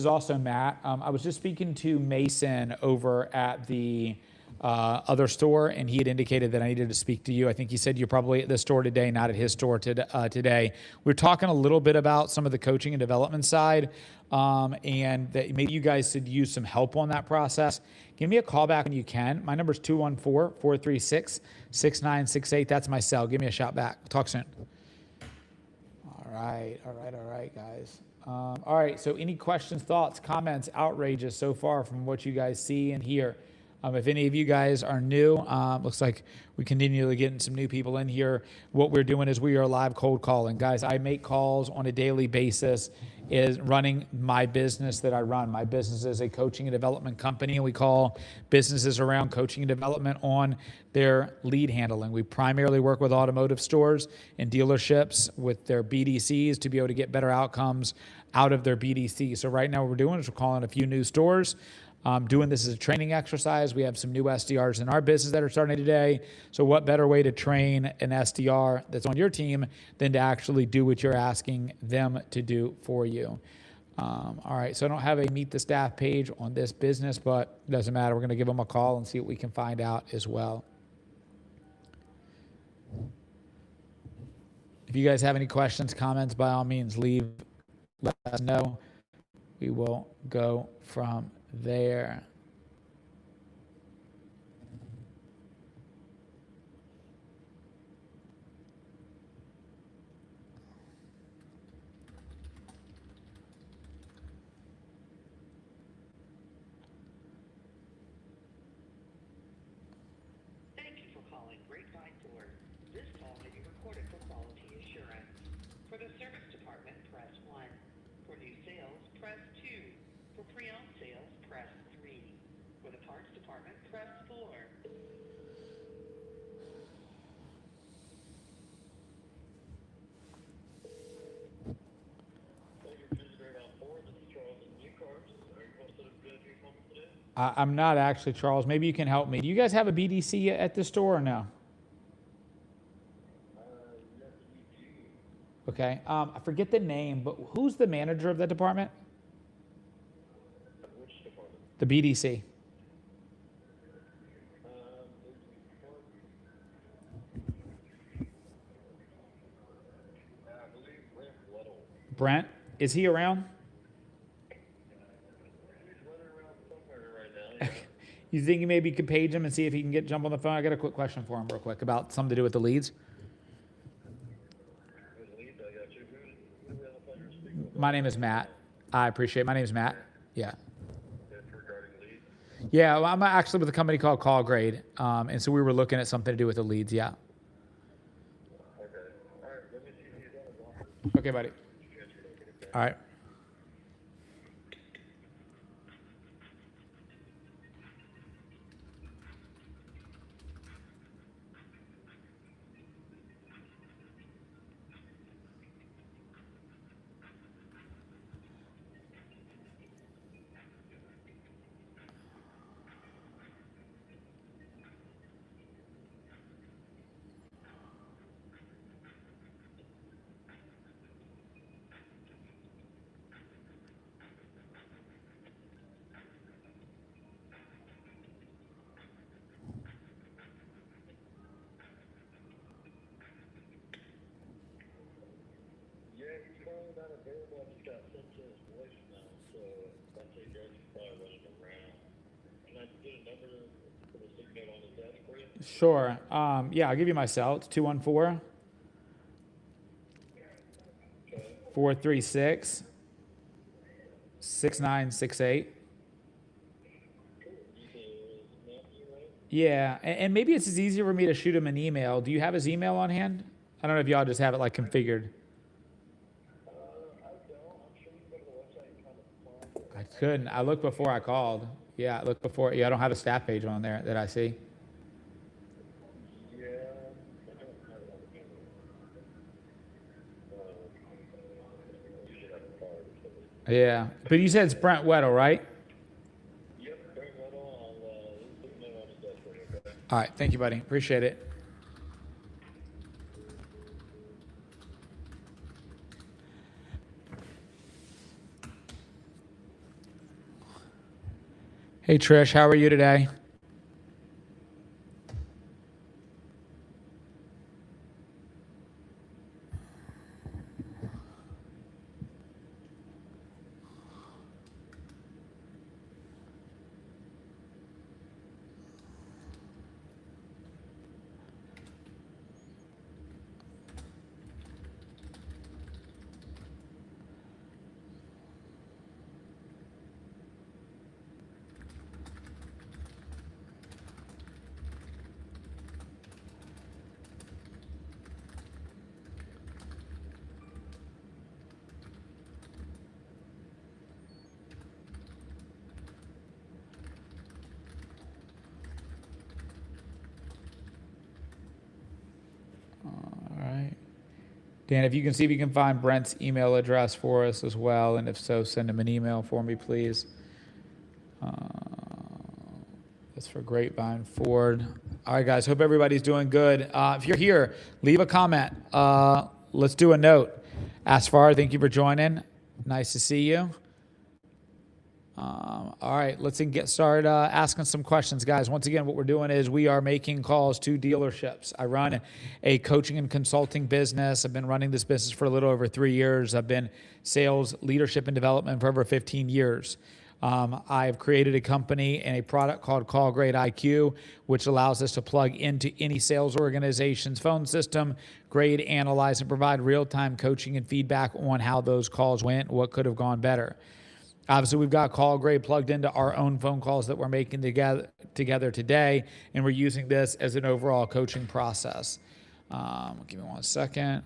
also Matt. I was just speaking to Mason over at the other store, and he had indicated that I needed to speak to you. I think he said you're probably at the store today, not at his store today. We're talking a little bit about some of the coaching and development side, and that maybe you guys should use some help on that process. Give me a call back when you can. My number is 214-436-6968. That's my cell. Give me a shout back. Talk soon. All right, guys. All right, so any questions, thoughts, comments, outrages so far from what you guys see and hear? If any of you guys are new, looks like we continually getting some new people in here. What we're doing is we are live cold calling. Guys, I make calls on a daily basis is running my business that I run. My business is a coaching and development company, and we call businesses around coaching and development on their lead handling. We primarily work with automotive stores and dealerships with their BDCs to be able to get better outcomes out of their BDC. So right now what we're doing is we're calling a few new stores. Doing this as a training exercise. We have some new SDRs in our business that are starting today. So what better way to train an SDR that's on your team than to actually do what you're asking them to do for you? All right, so I don't have a meet the staff page on this business, but it doesn't matter. We're going to give them a call and see what we can find out as well. If you guys have any questions, comments, by all means, let us know. We will go from there. Thank you for calling Grapevine Ford. This call may be recorded for quality assurance. For the service department, press 1. For new sales, press 2. For pre-owned sales, press 3. For the parts department, press 4. I'm not actually, Charles. Maybe you can help me. Do you guys have a BDC at the store or no? Okay. I forget the name, but who's the manager of that department? Which department? The BDC. I believe Brent Weddle. Brent, is he around? He's running around somewhere right now. Yeah. You think maybe you could page him and see if he can jump on the phone? I got a quick question for him real quick about something to do with the leads. Good lead, I got you. Who do we have a pleasure speaking with? My name is Matt. I appreciate it. My name is Matt. Yeah. It's regarding leads. Yeah, well, I'm actually with a company called Call Grade. And so we were looking at something to do with the leads. Yeah. Okay. All right, let me see if he's on his office. Okay, buddy. Transfer it over to All right. Yeah, he's calling not available. I just got sent to his voicemail, so I think that's probably running around. Can I get a number for the signal on his desk for you? Sure. Yeah, I'll give you my cell. It's 214 436 6968. Cool. You say it was Matthew, right? Yeah, and maybe it's just easier for me to shoot him an email. Do you have his email on hand? I don't know if y'all just have it like configured. I don't. I'm sure you can go to the website and kind of find it. I couldn't. I looked before I called. Yeah, I looked before. Yeah, I don't have a staff page on there that I see. Yeah, I don't have it on the camera. Usually have a card or something. Yeah, but you said it's Brent Weddle, right? Yep, very well. I'll leave a note on his desk for you, okay? All right, thank you, buddy. Appreciate it. Hey, Trish, how are you today? Dan, if you can see if you can find Brent's email address for us as well, and if so, send him an email for me, please. That's for Grapevine Ford. All right, guys. Hope everybody's doing good. If you're here, leave a comment. Let's do a note. Asfar, thank you for joining. Nice to see you. All right, let's get started asking some questions, guys. Once again, what we're doing is we are making calls to dealerships. I run a coaching and consulting business. I've been running this business for a little over 3 years. I've been sales, leadership, and development for over 15 years. I've created a company and a product called Call Grade IQ, which allows us to plug into any sales organization's phone system, grade, analyze, and provide real-time coaching and feedback on how those calls went, what could have gone better. Obviously, we've got Call Grade plugged into our own phone calls that we're making together today, and we're using this as an overall coaching process. Give me 1 second.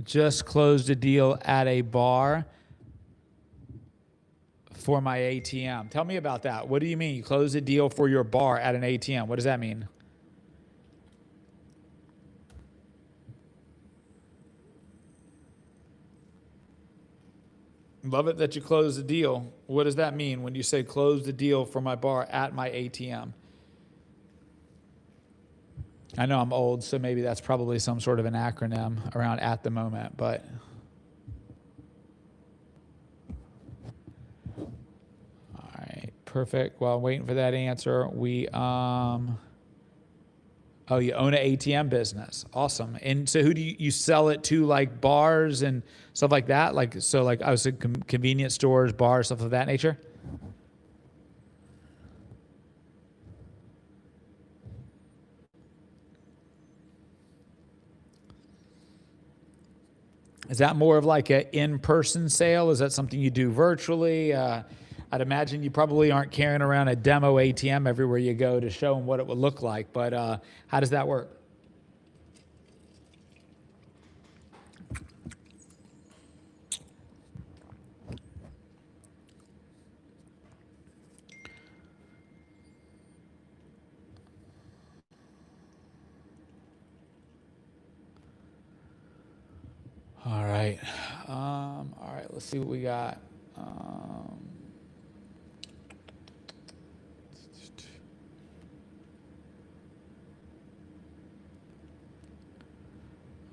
Just closed a deal at a bar for my ATM. Tell me about that. What do you mean? You closed a deal for your bar at an ATM. What does that mean? Love it that you closed the deal. What does that mean when you say close the deal for my bar at my ATM? I know I'm old, so maybe that's probably some sort of an acronym around at the moment, but all right, perfect. While waiting for that answer, we oh, you own an ATM business. Awesome. And so who do you sell it to, like bars and stuff like that? Like, so like I was at convenience stores, bars, stuff of that nature? Is that more of like an in-person sale? Is that something you do virtually? I'd imagine you probably aren't carrying around a demo ATM everywhere you go to show them what it would look like, but how does that work? All right. All right, let's see what we got. All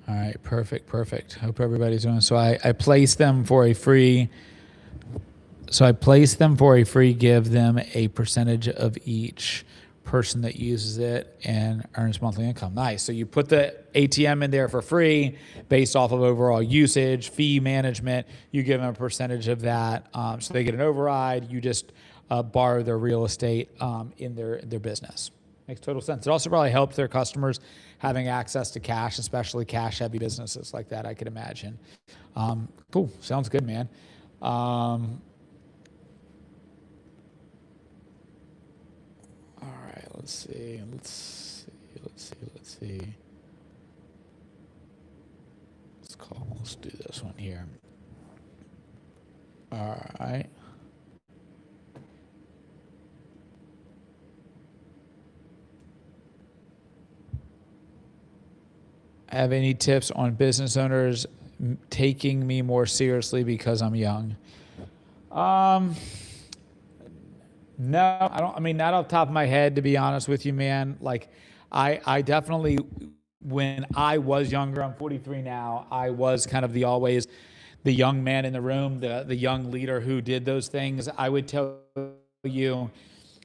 right, perfect. Hope everybody's doing. So I placed them for a free. So I place them for a free, give them a percentage of each person that uses it and earns monthly income. Nice. So you put the ATM in there for free based off of overall usage, fee management. You give them a percentage of that. So they get an override. You just borrow their real estate in their business. Makes total sense. It also probably helps their customers having access to cash, especially cash-heavy businesses like that, I could imagine. Cool. Sounds good, man. All right, let's see. Let's do this one here. All right. Have any tips on business owners taking me more seriously because I'm young? No, I don't. I mean, not off the top of my head, to be honest with you, man. Like, I definitely, when I was younger, I'm 43 now, I was kind of always the young man in the room, the young leader who did those things. I would tell you,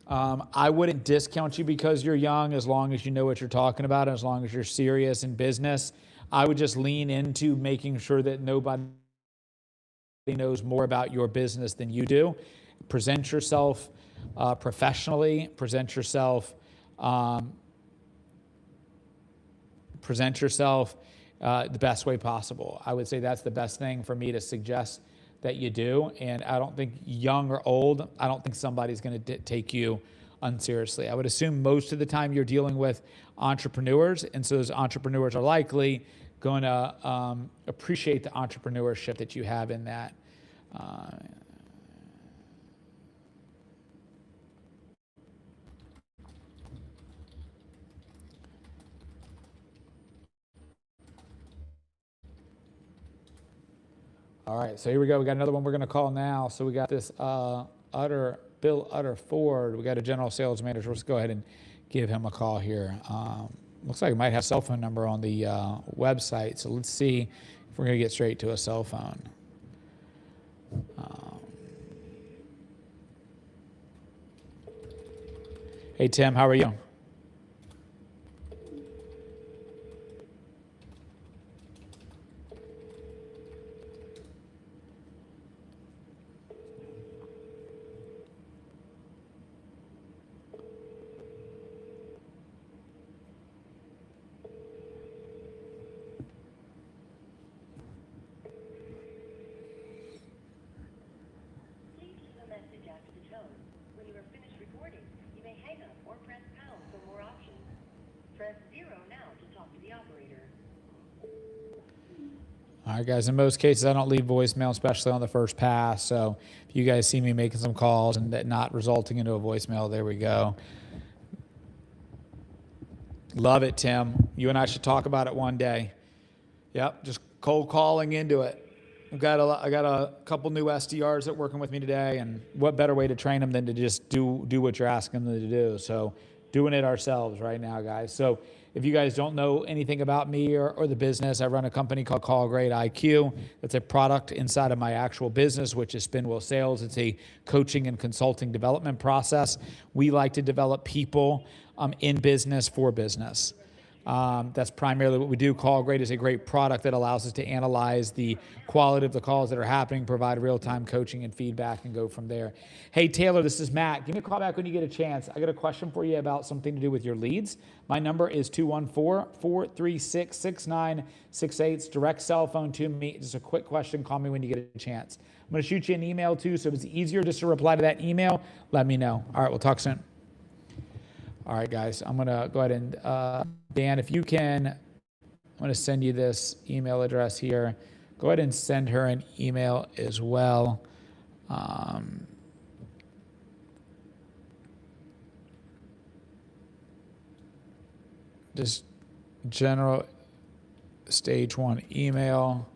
I wouldn't discount you because you're young, as long as you know what you're talking about, and as long as you're serious in business. I would just lean into making sure that nobody knows more about your business than you do. Present yourself professionally, present yourself present yourself the best way possible. I would say that's the best thing for me to suggest that you do. And I don't think young or old, I don't think somebody's going to take you unseriously. I would assume most of the time you're dealing with entrepreneurs, and so those entrepreneurs are likely going to appreciate the entrepreneurship that you have in that. All right, so here we go. We got another one we're going to call now. So we got this Bill Utter Ford. We got a general sales manager. Let's go ahead and give him a call here. Looks like it might have a cell phone number on the website. So let's see if we're going to get straight to a cell phone. Hey, Tim, how are you? Please leave a message after the tone. When you are finished recording, you may hang up or press pound for more options. Press 0 now to talk to the operator. All right, guys, in most cases, I don't leave voicemail, especially on the first pass. So if you guys see me making some calls and that not resulting into a voicemail, there we go. Love it, Tim. You and I should talk about it one day. Yep, just cold calling into it. I got a couple new SDRs that are working with me today, and what better way to train them than to just do what you're asking them to do. So doing it ourselves right now, guys. So if you guys don't know anything about me or the business, I run a company called Call Grade IQ. It's a product inside of my actual business, which is Spinwheel Sales. It's a coaching and consulting development process. We like to develop people in business for business. That's primarily what we do. Call Grade is a great product that allows us to analyze the quality of the calls that are happening, provide real-time coaching and feedback, and go from there. Hey, Taylor, this is Matt. Give me a call back when you get a chance. I got a question for you about something to do with your leads. My number is 214-436-6968. It's direct cell phone to me. Just a quick question. Call me when you get a chance. I'm going to shoot you an email, too, so if it's easier just to reply to that email, let me know. All right, we'll talk soon. All right, guys, I'm going to go ahead and, Dan, if you can, I'm going to send you this email address here. Go ahead and send her an email as well. Just general stage 1 email.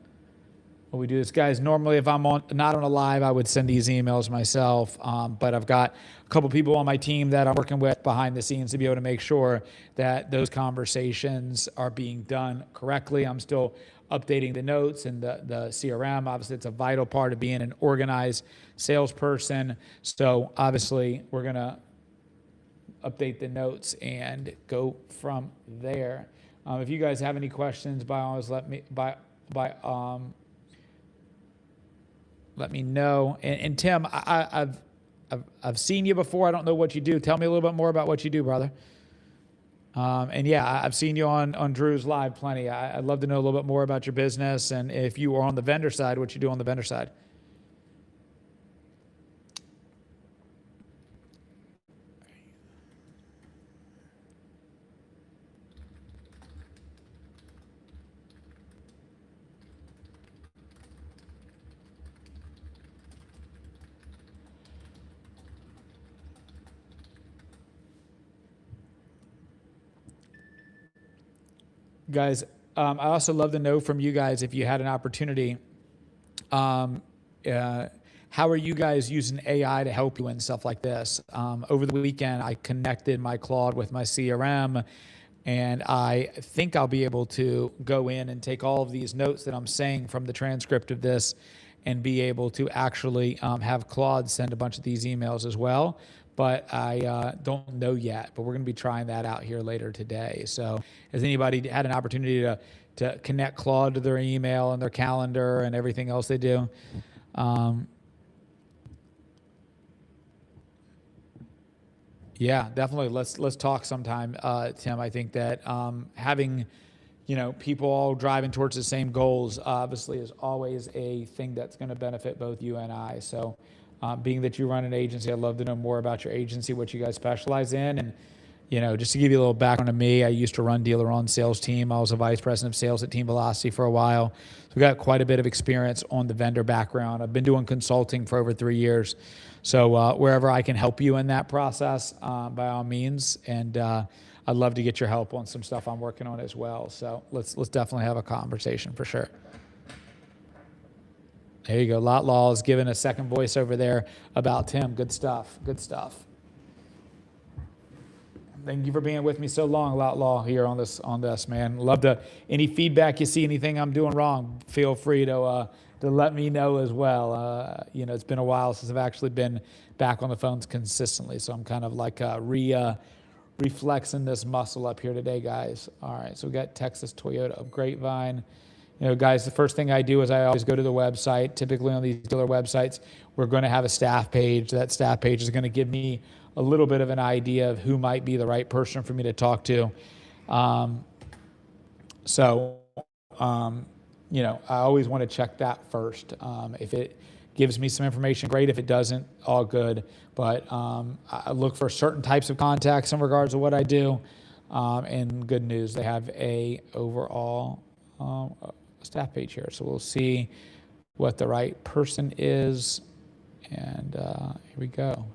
What we do is, guys, normally if I'm not on a live, I would send these emails myself, but I've got a couple people on my team that I'm working with behind the scenes to be able to make sure that those conversations are being done correctly. I'm still updating the notes and the CRM. Obviously, it's a vital part of being an organized salesperson. So obviously, we're going to update the notes and go from there. If you guys have any questions, by all means, let me know. And Tim, I've seen you before. I don't know what you do. Tell me a little bit more about what you do, brother. And yeah, I've seen you on Drew's Live plenty. I'd love to know a little bit more about your business, and if you are on the vendor side, what you do on the vendor side. Guys, I also love to know from you guys, if you had an opportunity, how are you guys using AI to help you and stuff like this? Over the weekend, I connected my Claude with my CRM, and I think I'll be able to go in and take all of these notes that I'm saying from the transcript of this and be able to actually have Claude send a bunch of these emails as well. But I don't know yet, but we're going to be trying that out here later today. So has anybody had an opportunity to connect Claude to their email and their calendar and everything else they do? Yeah, definitely. Let's talk sometime, Tim. I think that having people all driving towards the same goals, obviously, is always a thing that's going to benefit both you and I. So, being that you run an agency, I'd love to know more about your agency, what you guys specialize in. And, just to give you a little background on me, I used to run Dealer On sales team. I was a vice president of sales at Team Velocity for a while. So we got quite a bit of experience on the vendor background. I've been doing consulting for over 3 years. So wherever I can help you in that process, by all means. And I'd love to get your help on some stuff I'm working on as well. So let's definitely have a conversation for sure. There you go. Lot Law is giving a second voice over there about Tim. Good stuff. Good stuff. Thank you for being with me so long, Lot Law, here on this, man. Love to, any feedback you see, anything I'm doing wrong, feel free to let me know as well. It's been a while since I've actually been back on the phones consistently, so I'm kind of like reflexing this muscle up here today, guys. All right, so we got Texas Toyota of Grapevine. Guys, the first thing I do is I always go to the website. Typically on these dealer websites, we're going to have a staff page. That staff page is going to give me a little bit of an idea of who might be the right person for me to talk to. I always want to check that first. If it gives me some information, great. If it doesn't, all good. But I look for certain types of contacts in regards to what I do. And good news, they have a overall staff page here. So we'll see what the right person is. And here we go.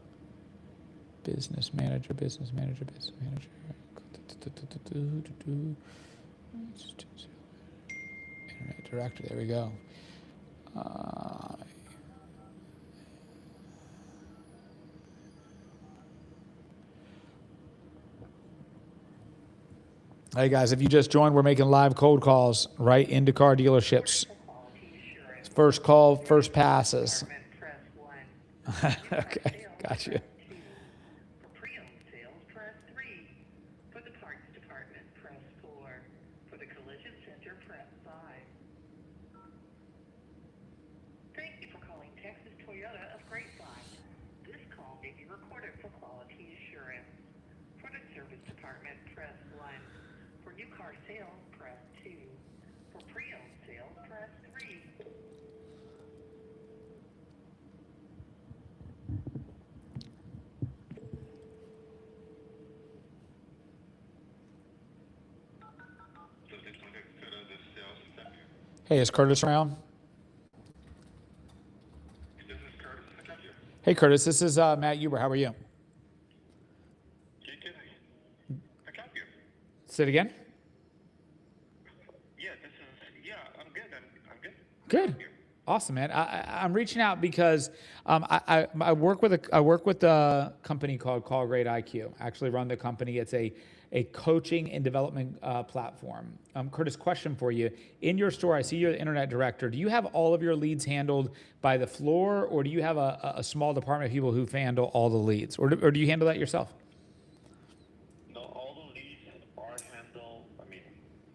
Business manager. Internet director, there we go. Hey guys, if you just joined, we're making live cold calls right into car dealerships. First call, first passes. Okay, gotcha. For pre-owned sales, press 3. For the parts department, press 4. For the collision center, press 5. Thank you for calling Texas Toyota of Grapevine. This call may be recorded for quality assurance. For the service department, press 1. For new car sales, press 2. For pre-owned sales, press 3. Hey, is Curtis around? This is Curtis. I got you. Hey, Curtis, this is Matt Huber. How are you? Good. I got you. Say it again. I'm good. I'm good. Good. Awesome, man. I'm reaching out because I work with a company called Call Grade IQ. I actually run the company. It's a coaching and development platform. Curtis, question for you. In your store, I see you're the internet director. Do you have all of your leads handled by the floor, or do you have a small department of people who handle all the leads, or do you handle that yourself? No, all the leads are handled.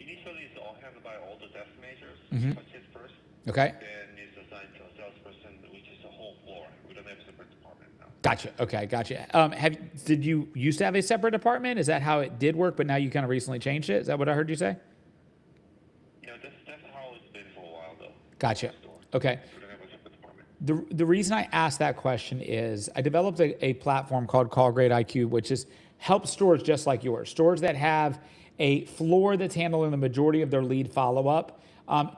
Initially it's all handled by all the desk managers. Purchase first. Okay. Then it's assigned to a salesperson, which is the whole floor. We don't have a separate department now. Gotcha. Okay, gotcha. Did you used to have a separate department? Is that how it did work, but now you kind of recently changed it? Is that what I heard you say? That's how it's been for a while, though. Gotcha. Okay. We don't have a separate department. The reason I asked that question is I developed a platform called Call Grade IQ, which is helps stores just like yours, stores that have a floor that's handling the majority of their lead follow-up.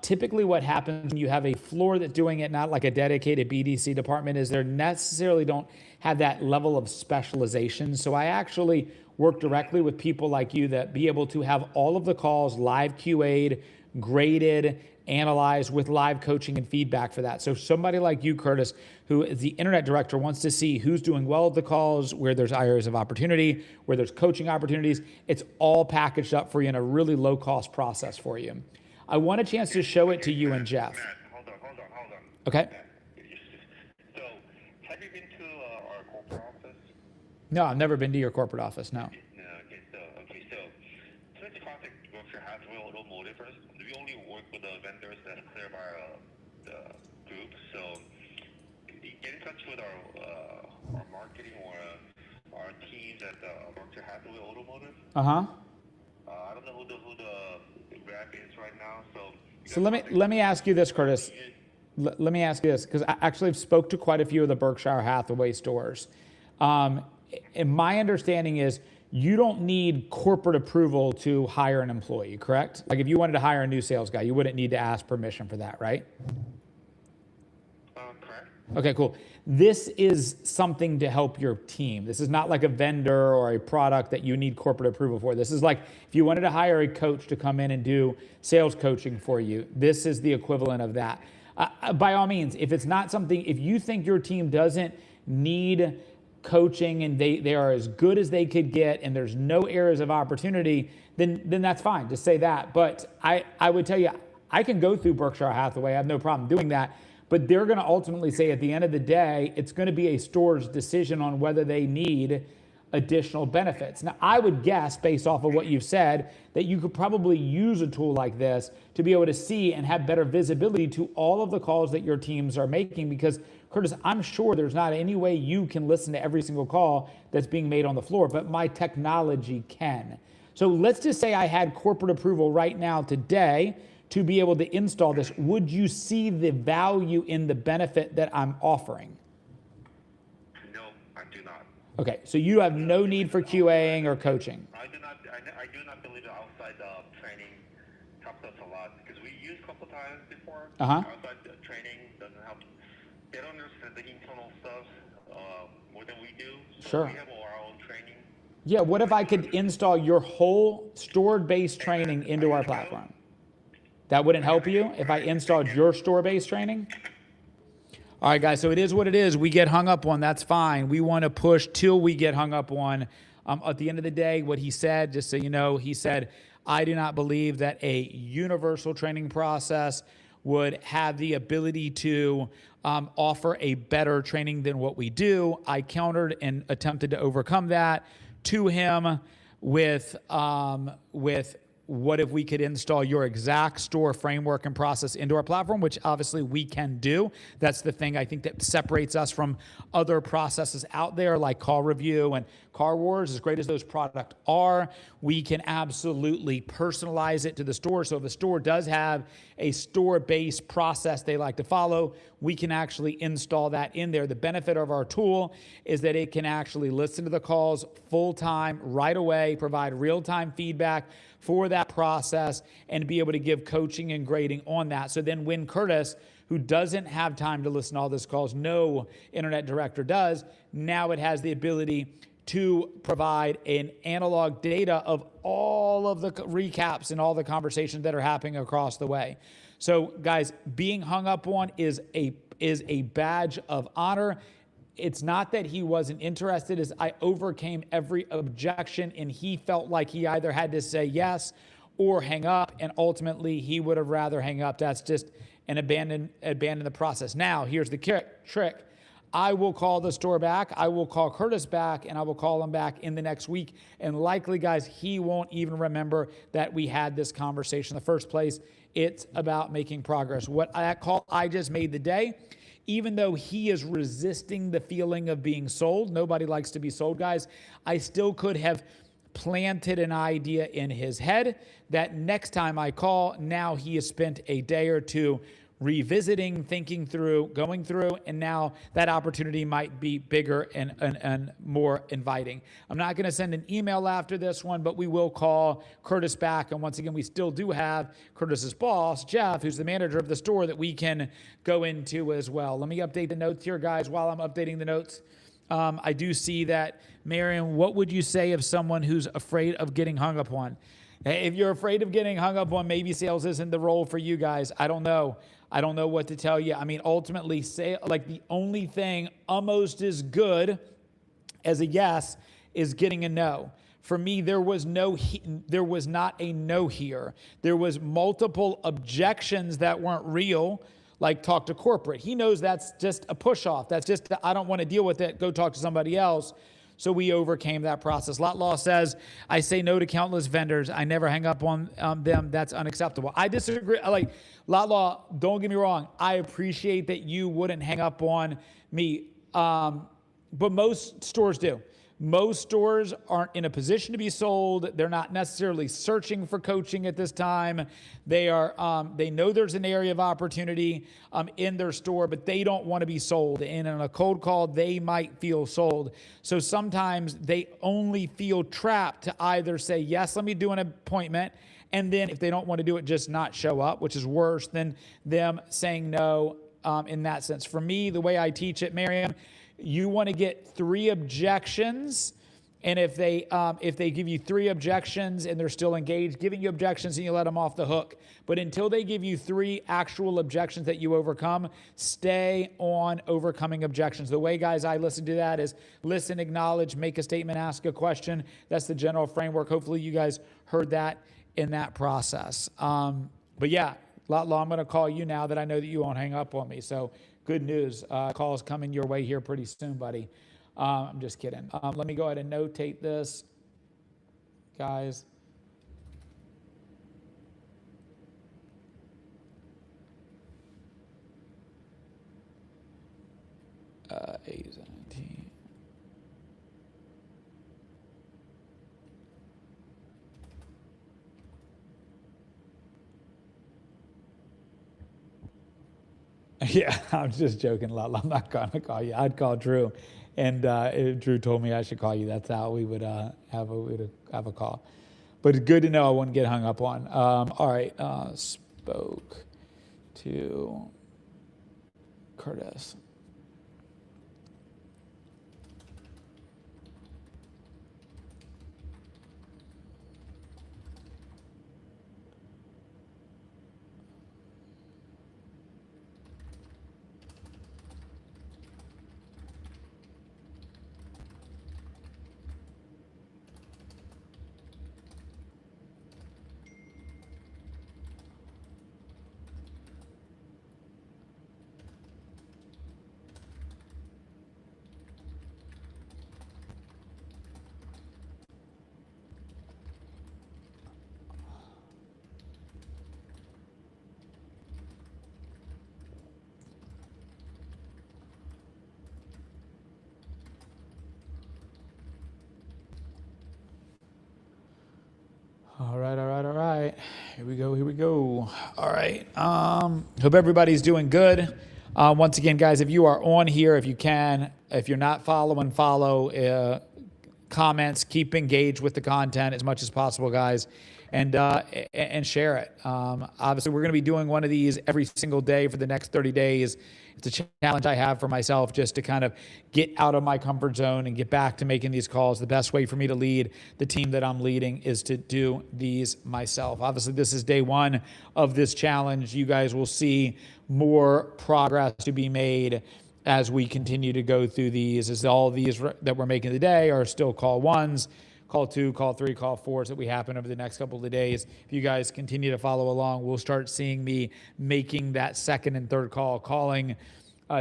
Typically what happens when you have a floor that's doing it, not like a dedicated BDC department, is they necessarily don't have that level of specialization. So I actually work directly with people like you that be able to have all of the calls live QA'd, graded, analyzed with live coaching and feedback for that. So somebody like you, Curtis, who is the internet director, wants to see who's doing well at the calls, where there's areas of opportunity, where there's coaching opportunities. It's all packaged up for you in a really low-cost process for you. I want a chance to show it to you and Jeff. Matt, hold on. Okay. So, have you been to our corporate office? No, I've never been to your corporate office, no. No. So the contact Berkshire Hathaway Automotive first. We only work with the vendors that are cleared by the group. So, get in touch with our marketing or our teams at Berkshire Hathaway Automotive. Uh-huh. I don't know who the rep is right now. So let me ask you this, Curtis. Let me ask you this, because I actually spoke to quite a few of the Berkshire Hathaway stores. And my understanding is you don't need corporate approval to hire an employee, correct? Like if you wanted to hire a new sales guy, you wouldn't need to ask permission for that, right? Correct. Okay, cool. This is something to help your team. This is not like a vendor or a product that you need corporate approval for. This is like if you wanted to hire a coach to come in and do sales coaching for you, this is the equivalent of that. By all means, if it's not something, if you think your team doesn't need coaching and they are as good as they could get and there's no areas of opportunity, then that's fine. Just say that. But I would tell you, I can go through Berkshire Hathaway. I have no problem doing that. But they're going to ultimately say at the end of the day, it's going to be a store's decision on whether they need additional benefits. Now, I would guess, based off of what you've said, that you could probably use a tool like this to be able to see and have better visibility to all of the calls that your teams are making. Because, Curtis, I'm sure there's not any way you can listen to every single call that's being made on the floor, but my technology can. So let's just say I had corporate approval right now today to be able to install this. Would you see the value in the benefit that I'm offering? No, I do not. Okay, so you have no need for QAing or coaching. I do not believe that outside training helps us a lot because we used a couple times before. Outside training doesn't help. They don't understand the internal stuff more than we do. So Sure. We have our own training. Yeah, what if I could install your whole store-based training into our platform? That wouldn't help you if I installed your store-based training? All right, guys, so it is what it is. We get hung up on, that's fine. We want to push till we get hung up on. At the end of the day, what he said, just so you know, he said, I do not believe that a universal training process would have the ability to offer a better training than what we do. I countered and attempted to overcome that to him with what if we could install your exact store framework and process into our platform, which obviously we can do. That's the thing I think that separates us from other processes out there like Call Review and Car Wars. As great as those products are, we can absolutely personalize it to the store. So if a store does have a store-based process they like to follow, we can actually install that in there. The benefit of our tool is that it can actually listen to the calls full-time, right away, provide real-time feedback for that process, and be able to give coaching and grading on that. So then when Curtis, who doesn't have time to listen to all those calls, no internet director does, now it has the ability to provide an analog data of all of the recaps and all the conversations that are happening across the way. So guys, being hung up on is a badge of honor. It's not that he wasn't interested, as I overcame every objection and he felt like he either had to say yes or hang up, and ultimately he would have rather hang up. That's just an abandon the process. Now, here's the trick. I will call the store back, I will call Curtis back, and I will call him back in the next week. And likely, guys, he won't even remember that we had this conversation in the first place. It's about making progress. That call I just made the day, even though he is resisting the feeling of being sold, nobody likes to be sold, guys, I still could have planted an idea in his head that next time I call, now he has spent a day or two revisiting, thinking through, going through, and now that opportunity might be bigger and more inviting. I'm not going to send an email after this one, but we will call Curtis back. And once again, we still do have Curtis's boss, Jeff, who's the manager of the store, that we can go into as well. Let me update the notes here, guys. While I'm updating the notes, I do see that, Marion, what would you say of someone who's afraid of getting hung up on? If you're afraid of getting hung up on, maybe sales isn't the role for you guys. I don't know. I don't know what to tell you. I mean, ultimately, the only thing almost as good as a yes is getting a no. For me, there was not a no here. There was multiple objections that weren't real, like talk to corporate. He knows that's just a push off. That's just, I don't want to deal with it. Go talk to somebody else. So we overcame that process. Lot Law says, I say no to countless vendors. I never hang up on them. That's unacceptable. I disagree. Lot Law, don't get me wrong. I appreciate that you wouldn't hang up on me. But most stores do. Most stores aren't in a position to be sold. They're not necessarily searching for coaching at this time. They know there's an area of opportunity in their store, but they don't want to be sold. And in a cold call, they might feel sold. So sometimes they only feel trapped to either say, yes, let me do an appointment, and then if they don't want to do it, just not show up, which is worse than them saying no in that sense. For me, the way I teach it, Miriam, you want to get 3 objections, and if they give you 3 objections and they're still engaged, giving you objections, and you let them off the hook. But until they give you 3 actual objections that you overcome, stay on overcoming objections. The way, guys, I listen to that is listen, acknowledge, make a statement, ask a question. That's the general framework. Hopefully you guys heard that in that process. But yeah, Lotlaw, I'm going to call you now that I know that you won't hang up on me. So good news. Call's coming your way here pretty soon, buddy. I'm just kidding. Let me go ahead and notate this, guys. A17. Yeah, I'm just joking, Lala. I'm not going to call you. I'd call Drew, and Drew told me I should call you. That's how we would have a call. But good to know I wouldn't get hung up on. All right, spoke to Curtis. All right. Here we go. All right. Hope everybody's doing good. Once again, guys, if you are on here, if you can, if you're not following, follow, comments, keep engaged with the content as much as possible, guys, and share it. Obviously, we're going to be doing one of these every single day for the next 30 days. It's a challenge I have for myself just to kind of get out of my comfort zone and get back to making these calls. The best way for me to lead the team that I'm leading is to do these myself. Obviously, this is day 1 of this challenge. You guys will see more progress to be made as we continue to go through these, as all these that we're making today are still call 1s. Call 2, call 3, call 4s that we happen over the next couple of days. If you guys continue to follow along, we'll start seeing me making that second and third call, calling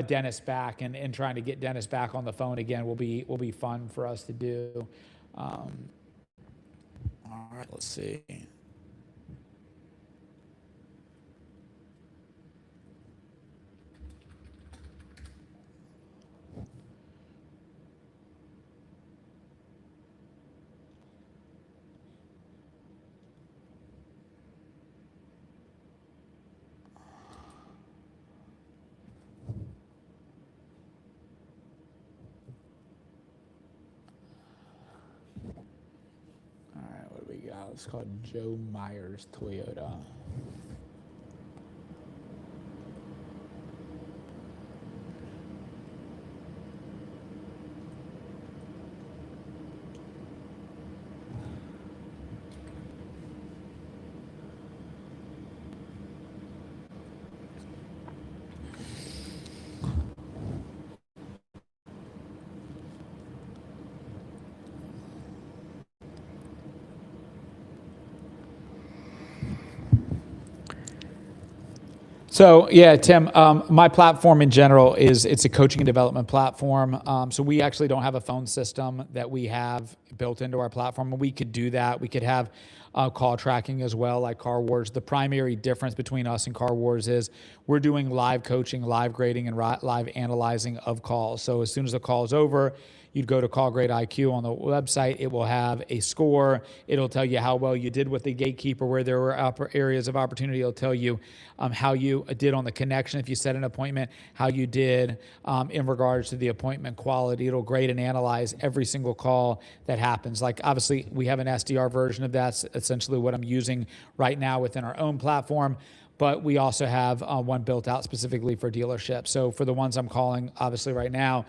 Dennis back and trying to get Dennis back on the phone again will be fun for us to do. All right, let's see. It's called Joe Myers Toyota. So yeah, Tim, my platform in general it's a coaching and development platform. So we actually don't have a phone system that we have built into our platform. We could do that. We could have call tracking as well, like Car Wars. The primary difference between us and Car Wars is we're doing live coaching, live grading, and live analyzing of calls. So as soon as the call is over, you'd go to Call Grade IQ on the website. It will have a score. It'll tell you how well you did with the gatekeeper, where there were areas of opportunity. It'll tell you how you did on the connection if you set an appointment, how you did in regards to the appointment quality. It'll grade and analyze every single call that happens. Like, obviously, we have an SDR version of that. That's essentially what I'm using right now within our own platform. But we also have one built out specifically for dealerships. So for the ones I'm calling, obviously right now,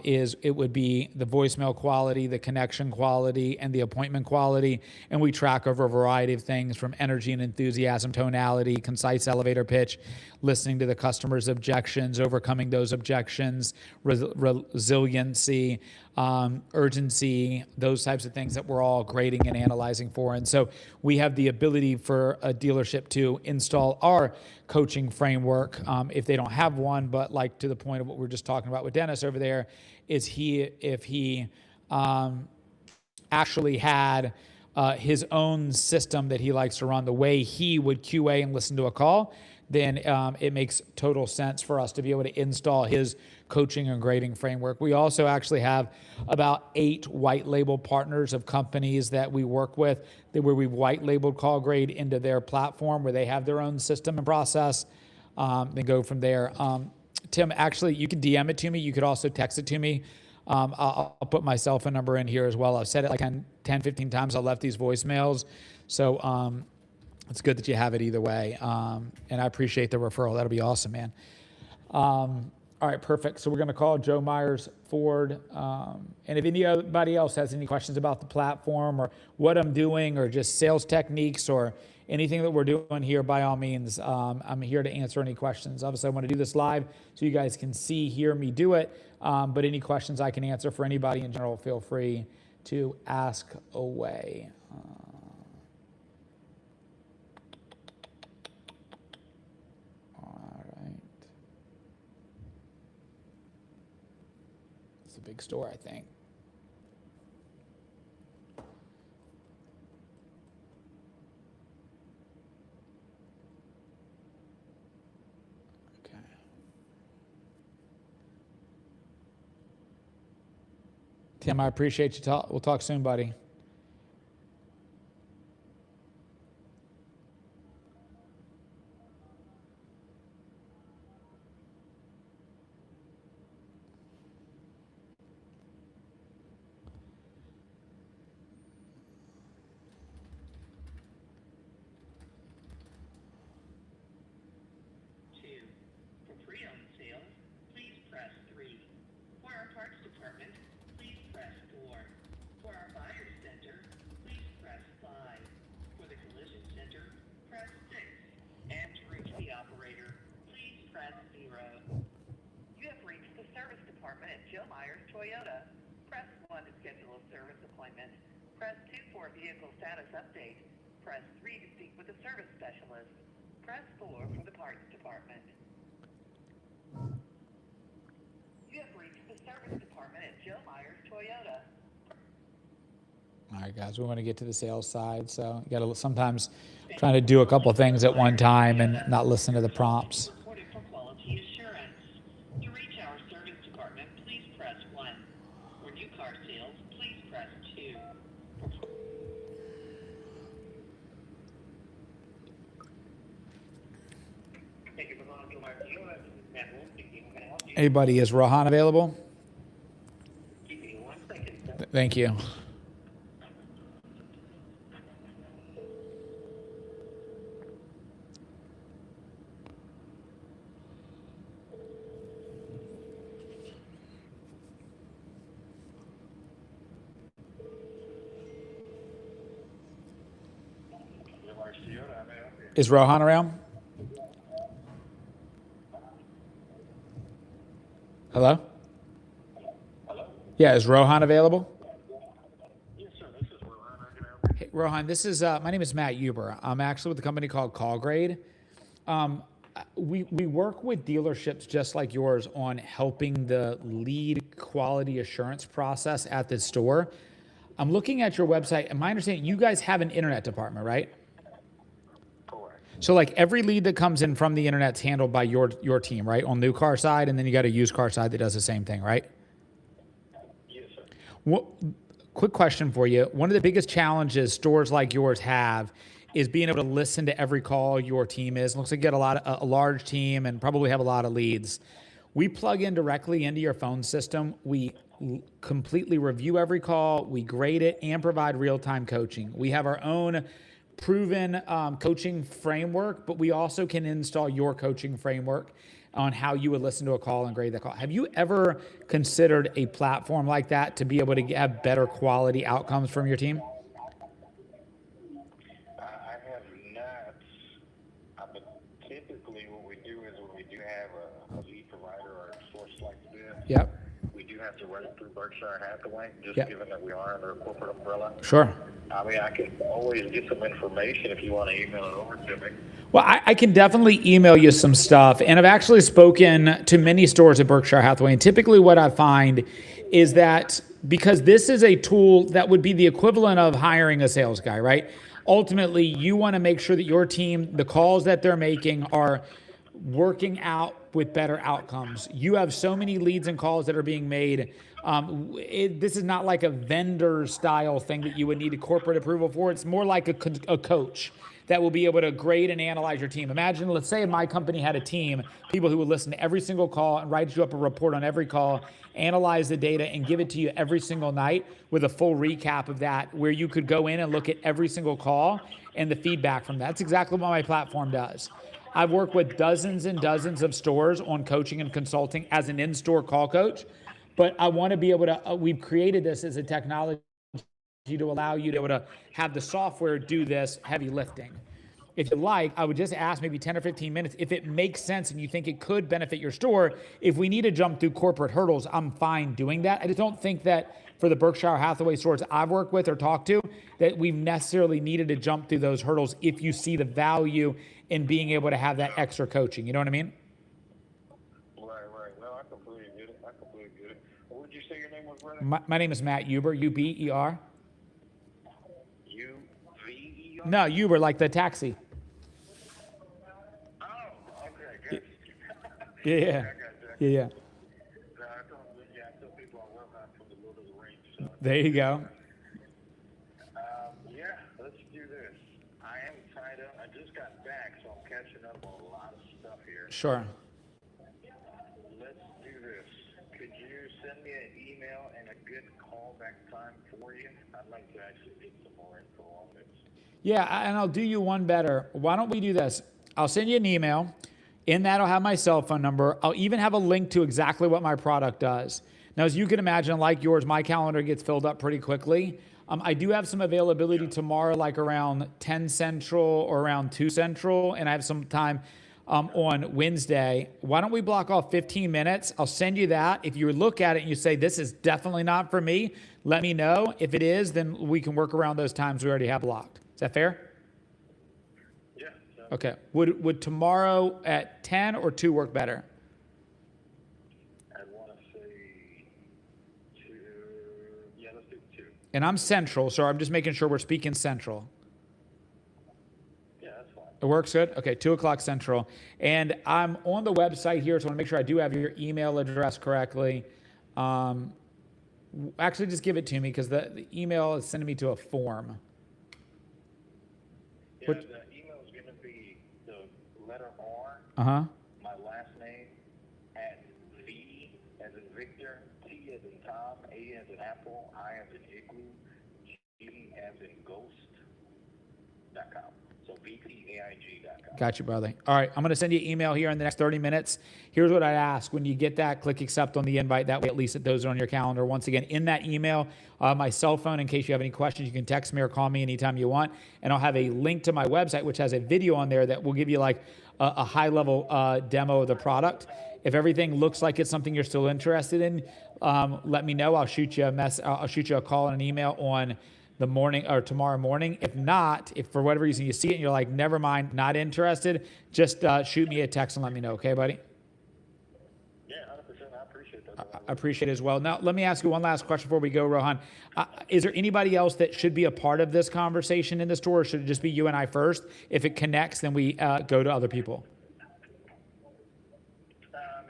it would be the voicemail quality, the connection quality, and the appointment quality. And we track over a variety of things from energy and enthusiasm, tonality, concise elevator pitch, listening to the customer's objections, overcoming those objections, resiliency, urgency, those types of things that we're all grading and analyzing for. And so we have the ability for a dealership to install our coaching framework if they don't have one. But like, to the point of what we were just talking about with Dennis over there, is if he actually had his own system that he likes to run, the way he would QA and listen to a call, then it makes total sense for us to be able to install his coaching and grading framework. We also actually have about 8 white label partners of companies that we work with, where we've white labeled Call Grade into their platform, where they have their own system and process, then go from there. Tim, actually, you can DM it to me. You could also text it to me. I'll put my cell phone number in here as well. I've said it like 10, 15 times. I left these voicemails. So it's good that you have it either way. And I appreciate the referral. That'll be awesome, man. All right, perfect. So we're going to call Joe Myers Ford. And if anybody else has any questions about the platform or what I'm doing or just sales techniques or anything that we're doing here, by all means, I'm here to answer any questions. Obviously, I want to do this live so you guys can hear me do it. But any questions I can answer for anybody in general, feel free to ask away. All right. It's a big store, I think. Tim, I appreciate you. We'll talk soon, buddy. For pre-owned sales, please press 3. For our parts department, please press 4. For our buyer's center, please press 5. For the collision center, press 6. And to reach the operator, please press 0. You have reached the service department at Joe Myers Toyota. Press 1 to schedule a service appointment. Press 2 for a vehicle status update. Press 3 to speak with a service specialist. Press 4 for the parts department. You have reached the service department at Joe Myers Toyota. All right, guys, we want to get to the sales side. So you got to sometimes trying to do a couple of things at one time and not listen to the prompts. Recorded for quality assurance. To reach our service department, please press 1. For new car sales, please press 2. Thank you for calling Joe Myers Toyota. This is Matt Wolf speaking. Can I help you? Hey, buddy, is Rohan available? Give me 1 second, sir. Thank you. Joe Myers Toyota, how may I help you? Is Rohan around? Hello? Hello? Yeah, is Rohan available? Yes, sir. This is Rohan. How can I help you? Hey, Rohan, this is my name is Matt Huber. I'm actually with a company called Call Grade. We work with dealerships just like yours on helping the lead quality assurance process at the store. I'm looking at your website, and my understanding, you guys have an internet department, right? Correct. So like every lead that comes in from the internet's handled by your team, right? On new car side, and then you got a used car side that does the same thing, right? Yes, sir. What, quick question for you. One of the biggest challenges stores like yours have is being able to listen to every call your team is. It looks like you get a large team and probably have a lot of leads. We plug in directly into your phone system. We completely review every call. We grade it and provide real-time coaching. We have our own proven coaching framework, but we also can install your coaching framework on how you would listen to a call and grade that call. Have you ever considered a platform like that to be able to have better quality outcomes from your team? I have not. But typically, what we do is when we do have a lead provider or a source like this, Yep. we do have to run it through Berkshire Hathaway, just Yep. given that we are under a corporate umbrella. Sure. I mean, I can always get some information if you want to email it over to me. Well, I can definitely email you some stuff. And I've actually spoken to many stores at Berkshire Hathaway. And typically what I find is that because this is a tool that would be the equivalent of hiring a sales guy, right? Ultimately, you want to make sure that your team, the calls that they're making are working out with better outcomes. You have so many leads and calls that are being made. This is not like a vendor style thing that you would need a corporate approval for. It's more like a coach that will be able to grade and analyze your team. Imagine, let's say my company had a team, people who would listen to every single call and write you up a report on every call, analyze the data and give it to you every single night with a full recap of that, where you could go in and look at every single call and the feedback from that. That's exactly what my platform does. I've worked with dozens and dozens of stores on coaching and consulting as an in-store call coach, but I want to be able to, we've created this as a technology to allow you to be able to have the software do this heavy lifting. If you like, I would just ask maybe 10 or 15 minutes. If it makes sense and you think it could benefit your store, if we need to jump through corporate hurdles, I'm fine doing that. I just don't think that for the Berkshire Hathaway stores I've worked with or talked to, that we've necessarily needed to jump through those hurdles if you see the value in being able to have that extra coaching. You know what I mean? Right. No, I completely get it. What would you say your name was, brother? My name is Matt Uber, U-B-E-R. U-V-E-R? No, Uber, like the taxi. Oh, okay, good. Yeah. I got you. Yeah. No, I tell people I work out from the Lord of the Rings. So. There you go. Yeah, let's do this. I am tied up. I just got back, so I'm catching up on a lot of stuff here. Sure. Let's do this. Could you send me an email and a good callback time for you? I'd like to actually get some more info on this. Yeah, and I'll do you one better. Why don't we do this? I'll send you an email. In that, I'll have my cell phone number. I'll even have a link to exactly what my product does. Now, as you can imagine, like yours, my calendar gets filled up pretty quickly. I do have some availability tomorrow, like around 10 Central or around 2 Central, and I have some time on Wednesday. Why don't we block off 15 minutes? I'll send you that. If you look at it and you say, this is definitely not for me, let me know. If it is, then we can work around those times we already have blocked. Is that fair? Yeah. Okay. Would tomorrow at 10 or 2 work better? I'd want to say 2. Yeah, let's do 2. And I'm Central, so I'm just making sure we're speaking Central. Yeah, that's fine. It works good? Okay, 2 o'clock Central. And I'm on the website here, so I want to make sure I do have your email address correctly. Actually, just give it to me because the email is sending me to a form. Yeah, What- the email is going to be the letter R, Uh-huh. my last name, at V as in Victor, T as in Tom, A as in Apple, I as in Igloo, G as in Ghost.com. So VTAIG.com. Got you, brother. All right, I'm going to send you an email here in the next 30 minutes. Here's what I ask. When you get that, click accept on the invite. That way, at least those are on your calendar. Once again, in that email, my cell phone, in case you have any questions, you can text me or call me anytime you want. And I'll have a link to my website, which has a video on there that will give you like a high-level demo of the product. If everything looks like it's something you're still interested in, let me know. I'll shoot you I'll shoot you a call and an email on the morning or tomorrow morning. If not, if for whatever reason you see it and you're like, never mind, not interested, just shoot me a text and let me know. Okay, buddy? Yeah, 100%. I appreciate that. I appreciate it as well. Now, let me ask you one last question before we go, Rohan. Is there anybody else that should be a part of this conversation in the store, or should it just be you and I first? If it connects, then we go to other people.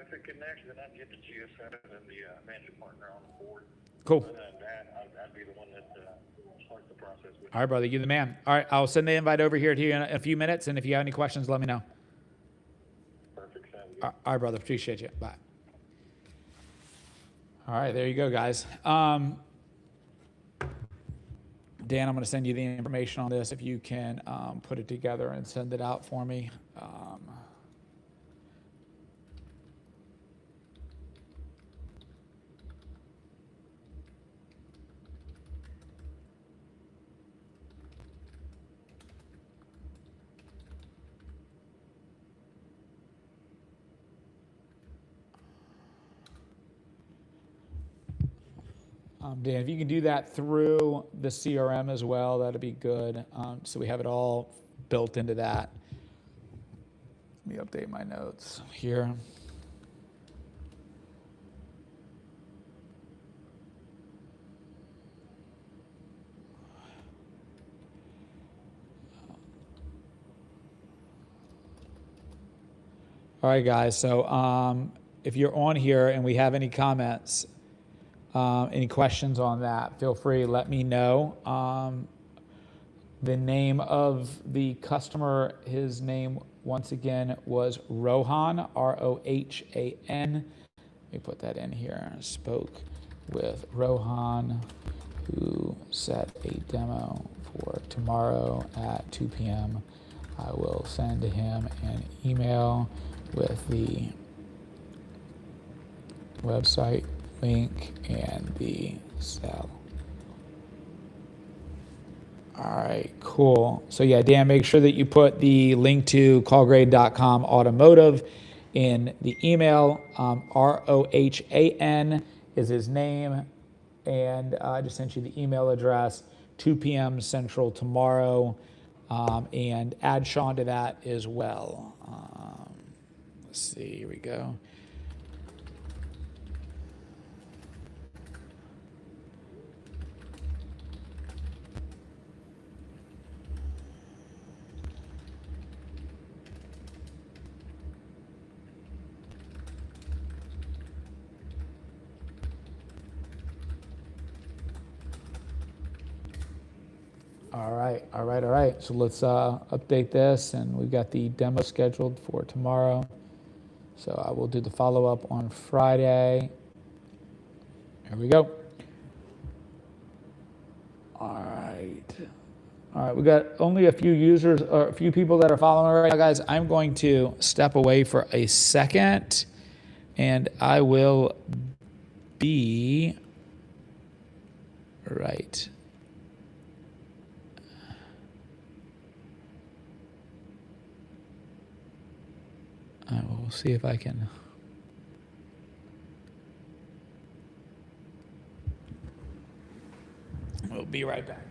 If it connects, then I can get the GSM and the managing partner on the board. Cool. Other than that, process with All right, brother, you're the man. All right, I'll send the invite over here to you in a few minutes, and if you have any questions, let me know. perfect. Sounds good. All right, brother, appreciate you. Bye. All right, there you go, guys. Dan, I'm going to send you the information on this if you can put it together and send it out for me. Dan, if you can do that through the CRM as well, that'd be good. So we have it all built into that. Let me update my notes here. All right, guys. So if you're on here and we have any comments, any questions on that, feel free, let me know. The name of the customer, his name once again was Rohan, Rohan. Let me put that in here. Spoke with Rohan, who set a demo for tomorrow at 2 p.m. I will send him an email with the website link and the cell. All right, cool. So yeah, Dan, make sure that you put the link to callgrade.com automotive in the email. Rohan is his name. And I just sent you the email address, 2 p.m. Central tomorrow. And add Sean to that as well. Let's see, here we go. All right. So let's update this, and we've got the demo scheduled for tomorrow. So I will do the follow-up on Friday. Here we go. All right, we got only a few users, or a few people that are following right now, guys. I'm going to step away for a second, and I will be right. I will see if I can. We'll be right back, guys.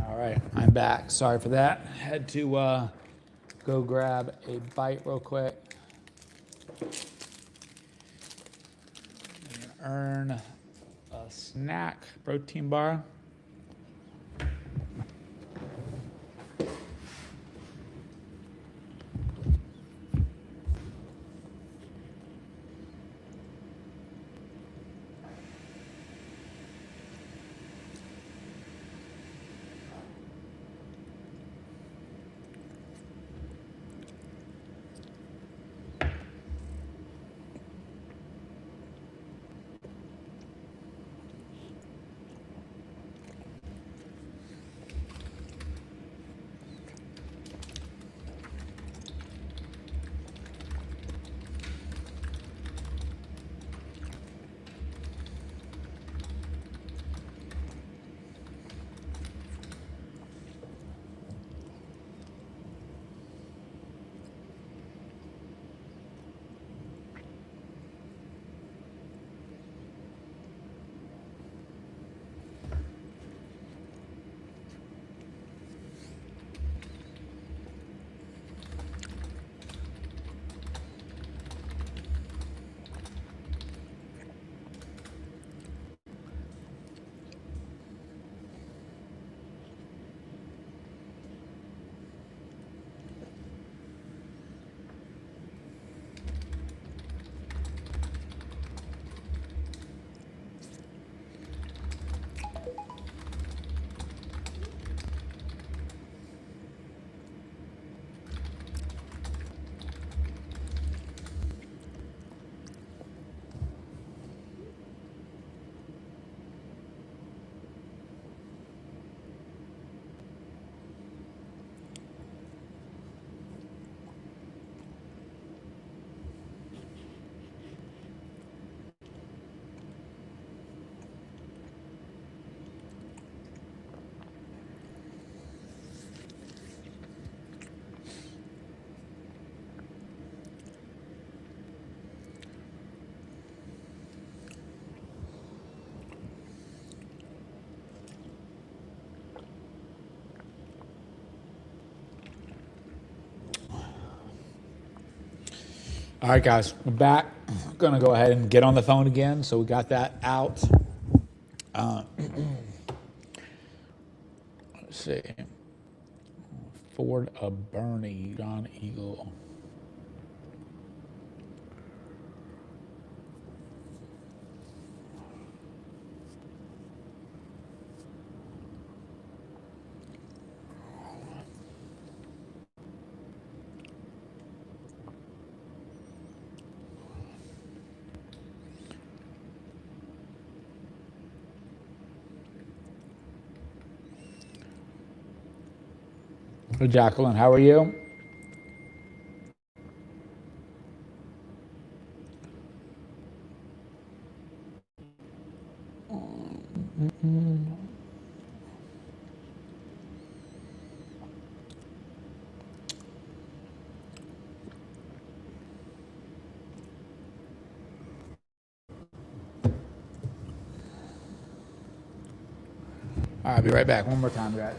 All right, I'm back. Sorry for that. Had to go grab a bite real quick. And earn a snack, protein bar. All right, guys, we're back. Gonna go ahead and get on the phone again. So we got that out. Let's see. Ford of Bernie, John Eagle. Hey, Jacqueline, how are you? All right, I'll be right back. One more time, guys.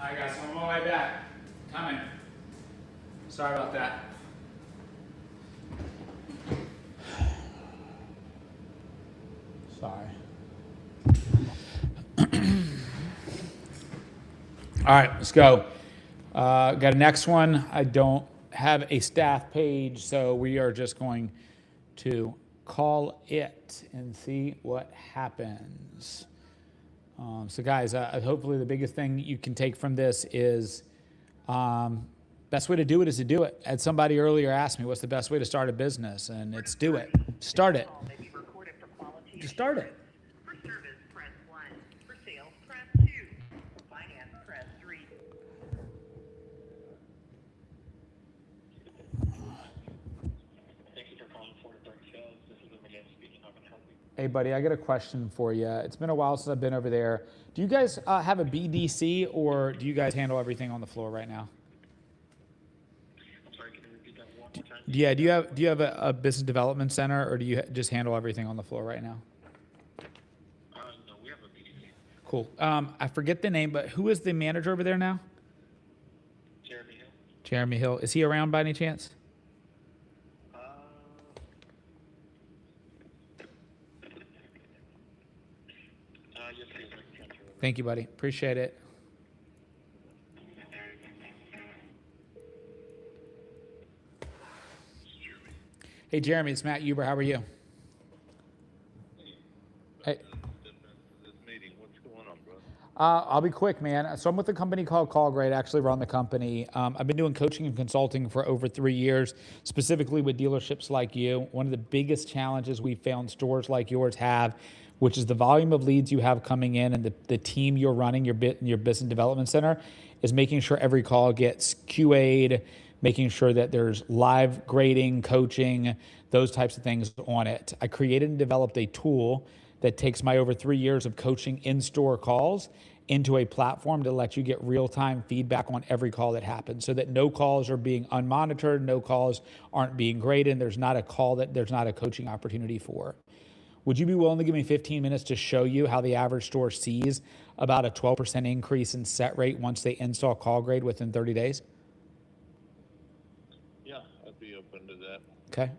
All right, guys, so I'm on my way back. Coming. Sorry about that. Sorry. All right, let's go. Got a next one. I don't have a staff page, so we are just going to call it and see what happens. So guys, hopefully the biggest thing you can take from this is best way to do it is to do it. Had somebody earlier asked me what's the best way to start a business, and it's do it. Start it. Call may be recorded for quality Just start it. For service, press 1. For sales, press 2. For finance, press 3. Thank you for calling Ford of Bernie Sales. This is Miguel speaking. How can I help you? Hey, buddy, I got a question for you. It's been a while since I've been over there. Do you guys have a BDC, or do you guys handle everything on the floor right now? I'm sorry, can you repeat that one more time? Yeah, do you have a business development center, or do you just handle everything on the floor right now? No, we have a BDC. Cool. I forget the name, but who is the manager over there now? Jeremy Hill. Jeremy Hill. Is he around by any chance? Yes, please. I can transfer over. Thank you, buddy. Appreciate it. Hey, Jeremy, it's Matt Huber. How are you? Hey. This meeting, what's going on, bro? I'll be quick, man. So I'm with a company called CallGrade. I actually run the company. I've been doing coaching and consulting for over 3 years, specifically with dealerships like you. One of the biggest challenges we found stores like yours have, which is the volume of leads you have coming in and the team you're running, your business development center, is making sure every call gets QA'd, making sure that there's live grading, coaching, those types of things on it. I created and developed a tool that takes my over 3 years of coaching in-store calls into a platform to let you get real-time feedback on every call that happens, so that no calls are being unmonitored, no calls aren't being graded, and there's not a call that there's not a coaching opportunity for. Would you be willing to give me 15 minutes to show you how the average store sees about a 12% increase in set rate once they install call grade within 30 days? Yeah, I'd be open to that. Okay.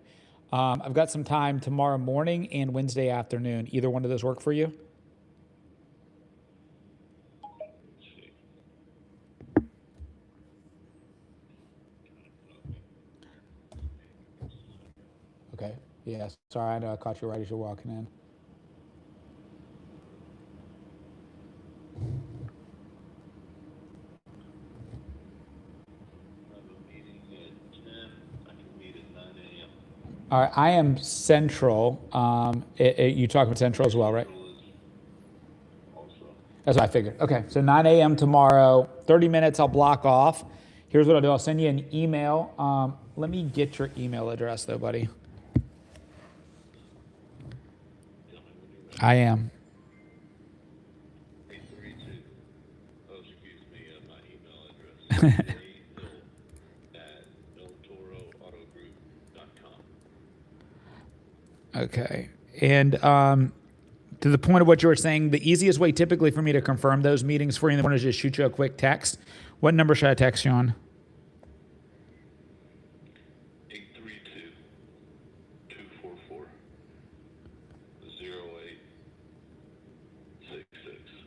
I've got some time tomorrow morning and Wednesday afternoon. Either one of those work for you? Let's see. Okay. Yeah. Sorry, I know I caught you right as you're walking in. I have a meeting at 10. I can meet at 9 a.m. All right. I am Central. You talking about Central as well, right? Also, That's what I figured. Okay, so 9 a.m. tomorrow, 30 minutes I'll block off. Here's what I'll do. I'll send you an email. Let me get your email address though, buddy. I am. 832. Oh, excuse me, my email address. jhill@eltoroautogroup.com. Okay. And to the point of what you were saying, the easiest way typically for me to confirm those meetings for you in the morning is just shoot you a quick text. What number should I text you on? 832-244-0866.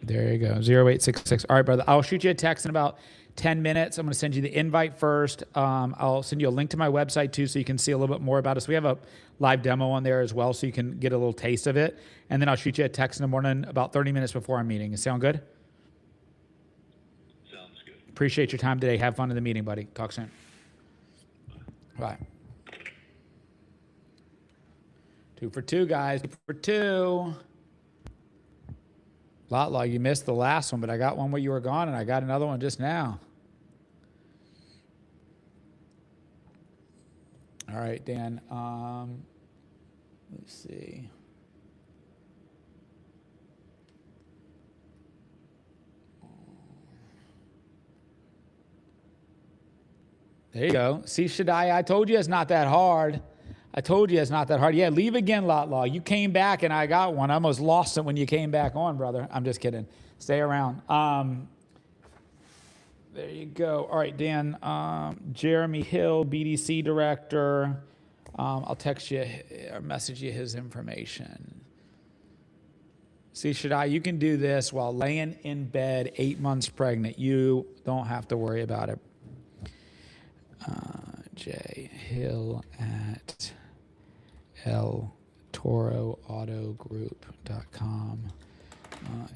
There you go, 0866. All right, brother. I'll shoot you a text in about 10 minutes. I'm going to send you the invite first. I'll send you a link to my website too, so you can see a little bit more about us. We have a live demo on there as well, so you can get a little taste of it. And then I'll shoot you a text in the morning about 30 minutes before our meeting. Does that sound good? Sounds good. Appreciate your time today. Have fun in the meeting, buddy. Talk soon. Bye. 2 for 2, guys. 2 for 2. Lotlaw, you missed the last one, but I got one where you were gone, and I got another one just now. All right, Dan. Let's see. There you go. See, Shaddai, I told you it's not that hard. I told you it's not that hard. Yeah, leave again, Lotlaw. You came back and I got one. I almost lost it when you came back on, brother. I'm just kidding. Stay around. There you go. All right, Dan. Jeremy Hill, BDC director. I'll text you or message you his information. See, Shaddai, you can do this while laying in bed 8 months pregnant. You don't have to worry about it. J Hill at eltoroautogroup.com.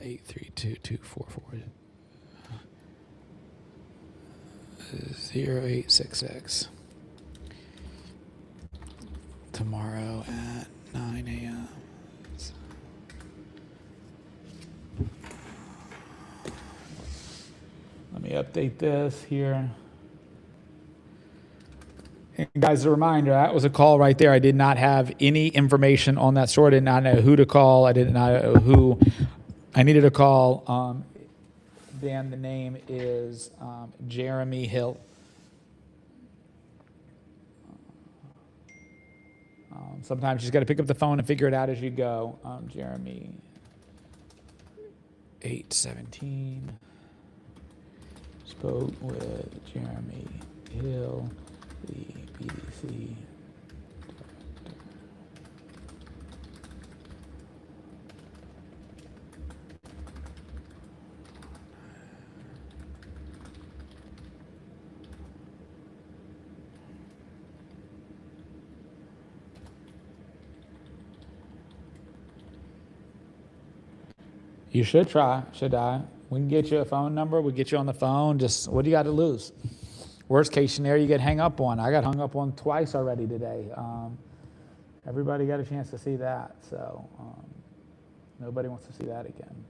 832-244-0866. Tomorrow at 9 a.m. Let me update this here. And guys, a reminder, that was a call right there. I did not have any information on that store. I did not know who to call. I did not know who I needed to call. Dan, the name is Jeremy Hill. Sometimes you just got to pick up the phone and figure it out as you go. Jeremy, 817. Spoke with Jeremy Hill, the BDC director. You should try, should I? We can get you a phone number. We'll get you on the phone. Just, what do you got to lose? Worst case scenario, you get hung up on. I got hung up on twice already today. Everybody got a chance to see that, so nobody wants to see that again.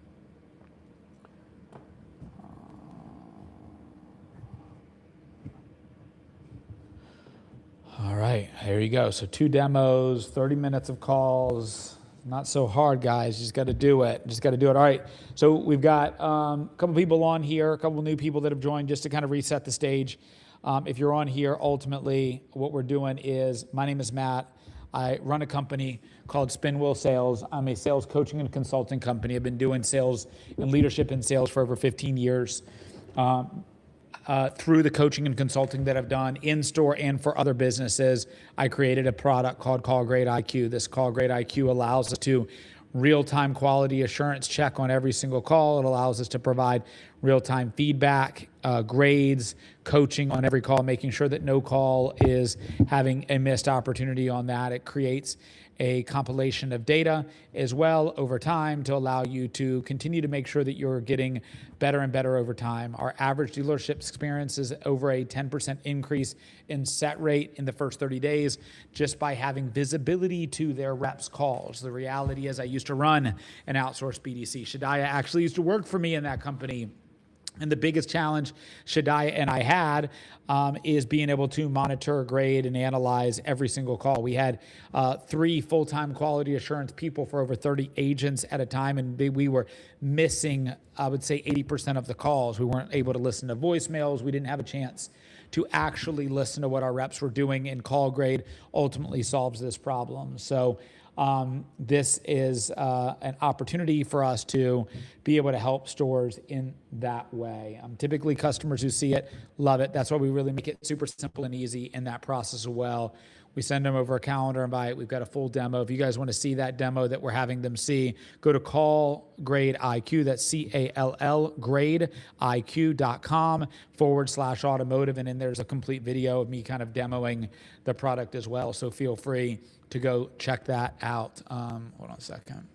All right, there you go. So 2 demos, 30 minutes of calls. Not so hard, guys. You just got to do it. Just got to do it. All right. So we've got a couple people on here, a couple new people that have joined just to kind of reset the stage. If you're on here, ultimately, what we're doing is, my name is Matt. I run a company called Spinwheel Sales. I'm a sales coaching and consulting company. I've been doing sales and leadership in sales for over 15 years. Through the coaching and consulting that I've done in store and for other businesses, I created a product called Call Grade IQ. This Call Grade IQ allows us to real-time quality assurance check on every single call. It allows us to provide real-time feedback, grades, coaching on every call, making sure that no call is having a missed opportunity on that. It creates a compilation of data as well over time to allow you to continue to make sure that you're getting better and better over time. Our average dealership experience is over a 10% increase in set rate in the first 30 days just by having visibility to their reps' calls. The reality is I used to run an outsourced BDC. Shadiah actually used to work for me in that company. And the biggest challenge Shadiah and I had is being able to monitor, grade, and analyze every single call. We had 3 full-time quality assurance people for over 30 agents at a time, and we were missing, I would say, 80% of the calls. We weren't able to listen to voicemails. We didn't have a chance to actually listen to what our reps were doing, and Call Grade ultimately solves this problem. So this is an opportunity for us to be able to help stores in that way. Typically, customers who see it love it. That's why we really make it super simple and easy in that process as well. We send them over a calendar invite. We've got a full demo. If you guys want to see that demo that we're having them see, go to Call Grade IQ. That's CALL Grade IQ.com/automotive. And then there's a complete video of me kind of demoing the product as well. So feel free to go check that out. Hold on a second.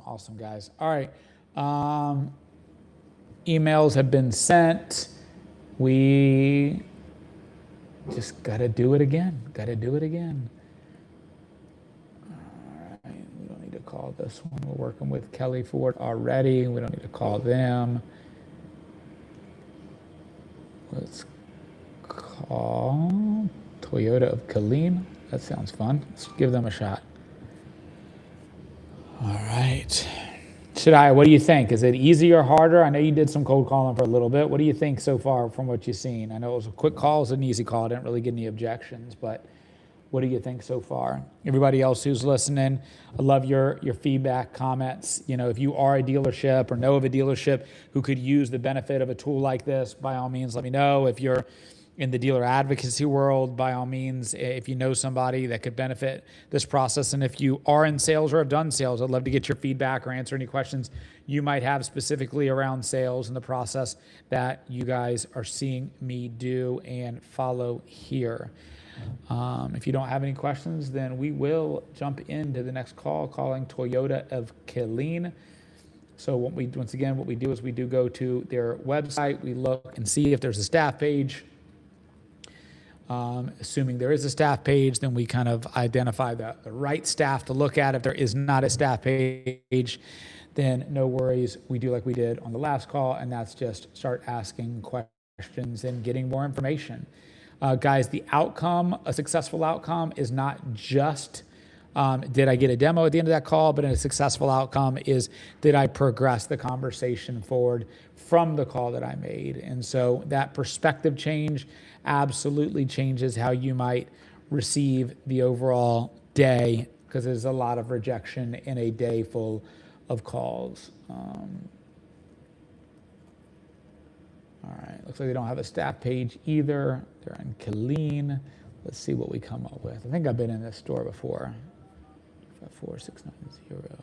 Awesome, guys. All right. Emails have been sent. We just got to do it again. All right. We don't need to call this one. We're working with Kelly Ford already. We don't need to call them. Let's call Toyota of Killeen. That sounds fun. Let's give them a shot. All right. Shadiah, what do you think? Is it easier or harder? I know you did some cold calling for a little bit. What do you think so far from what you've seen? I know it was a quick call, it was an easy call. I didn't really get any objections, but what do you think so far? Everybody else who's listening, I love your feedback, comments. You know, if you are a dealership or know of a dealership who could use the benefit of a tool like this, by all means, let me know. If you're in the dealer advocacy world, by all means, if you know somebody that could benefit this process. And if you are in sales or have done sales, I'd love to get your feedback or answer any questions you might have specifically around sales and the process that you guys are seeing me do and follow here. If you don't have any questions, then we will jump into the next call, calling Toyota of Killeen. So once again, what we do is we do go to their website. We look and see if there's a staff page. Assuming there is a staff page, then we kind of identify the right staff to look at. If there is not a staff page, then no worries. We do like we did on the last call, and that's just start asking questions and getting more information. Guys, the outcome, a successful outcome, is not just did I get a demo at the end of that call, but a successful outcome is did I progress the conversation forward from the call that I made. And so that perspective change absolutely changes how you might receive the overall day, because there's a lot of rejection in a day full of calls. All right, looks like they don't have a staff page either. They're in Killeen. Let's see what we come up with. I think I've been in this store before. 5469058.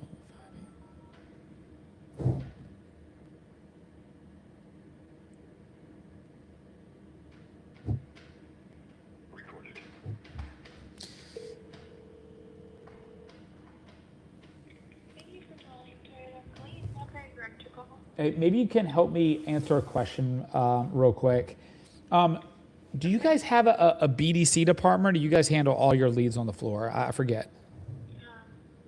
Recorded. Thank you for calling Toyota Clean. How can I direct your call? maybe you can help me answer a question real quick. Do you guys have a BDC department, or do you guys handle all your leads on the floor? I forget.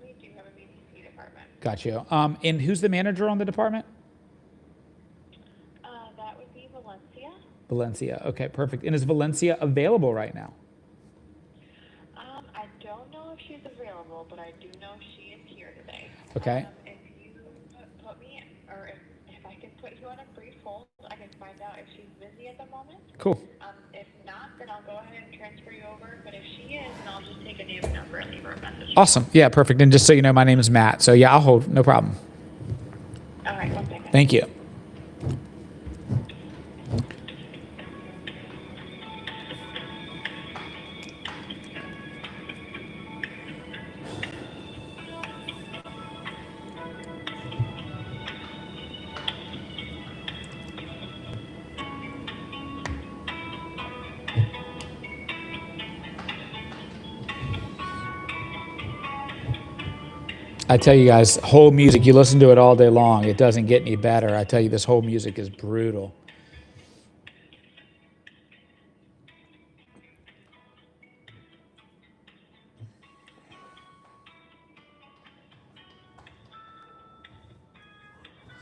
We do have a BDC department. Got you. And who's the manager on the department? That would be Valencia. Valencia. Okay, perfect. And is Valencia available right now? I don't know if she's available, but I do know she is here today. Okay. If you put me, or if I can put you on a brief hold, I can find out if she's busy at the moment. Cool. If not, then I'll go ahead and transfer you over. But if she is, then I'll just take a name and number and leave her a message. Awesome. Yeah, perfect. And just so you know, my name is Matt. So yeah, I'll hold. No problem. All right, 1 second. Thank you. I tell you guys, whole music, you listen to it all day long. It doesn't get any better. I tell you, this whole music is brutal.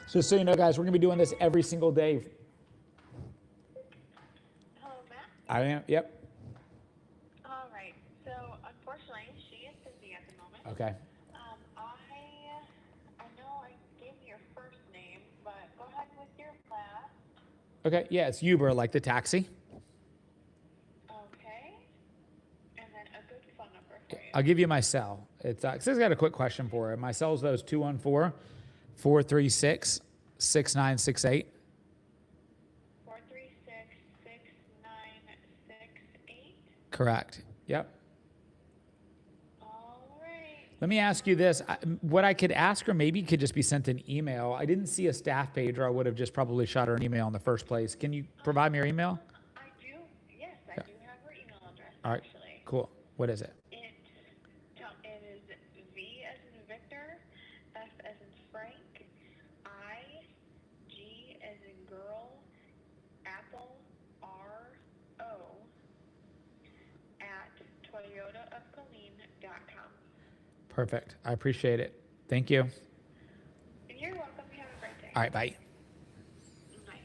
So you know, guys, we're going to be doing this every single day. Hello, Matt. I am, yep. All right. So unfortunately, she is busy at the moment. Okay. I know I gave you your first name, but go ahead with your last. Okay, yeah, it's Uber, like the taxi. Okay. And then a good phone number for you. I'll give you my cell. It's, 'cause I've got a quick question for her. My cell is those 214-436-6968. 436-6968. Correct. Yep. All right. Let me ask you this. What I could ask her maybe could just be sent an email. I didn't see a staff page, or I would have just probably shot her an email in the first place. Can you provide me your email? I do. Yes, I do have her email address, All right. actually. Cool. What is it? It is V as in Victor, F as in Frank, I, G as in girl, Apple, R, O, at toyotaofcolleen.com. Perfect. I appreciate it. Thank you. You're welcome. You have a great day. All right. Bye. Bye.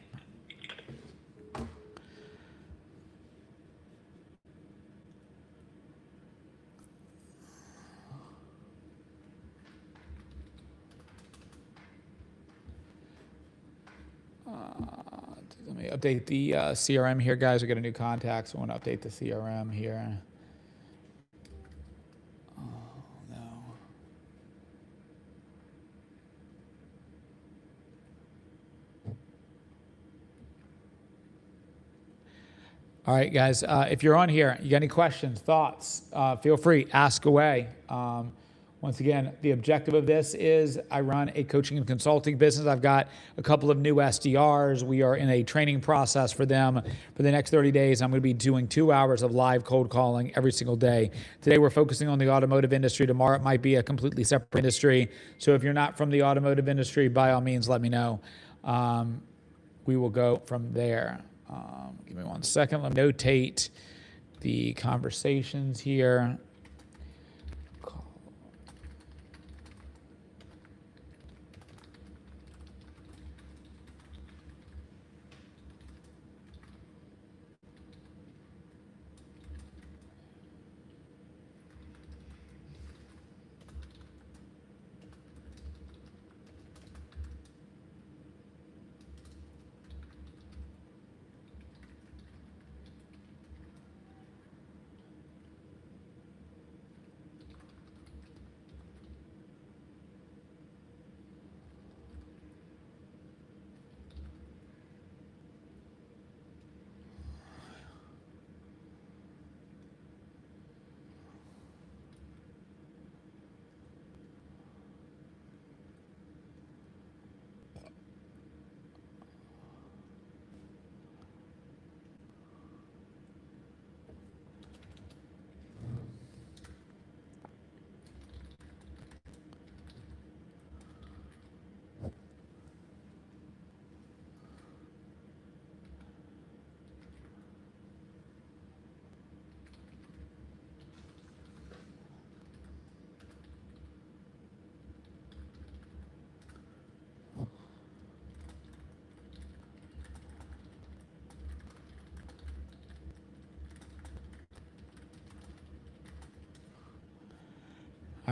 Let me update the CRM here, guys. We got a new contact, so I want to update the CRM here. Oh, no. All right, guys, if you're on here, you got any questions, thoughts, feel free, ask away. Once again, the objective of this is I run a coaching and consulting business. I've got a couple of new SDRs. We are in a training process for them for the next 30 days. I'm going to be doing 2 hours of live cold calling every single day. Today, we're focusing on the automotive industry. Tomorrow, it might be a completely separate industry. So if you're not from the automotive industry, by all means, let me know. We will go from there. Give me 1 second. Let me notate the conversations here.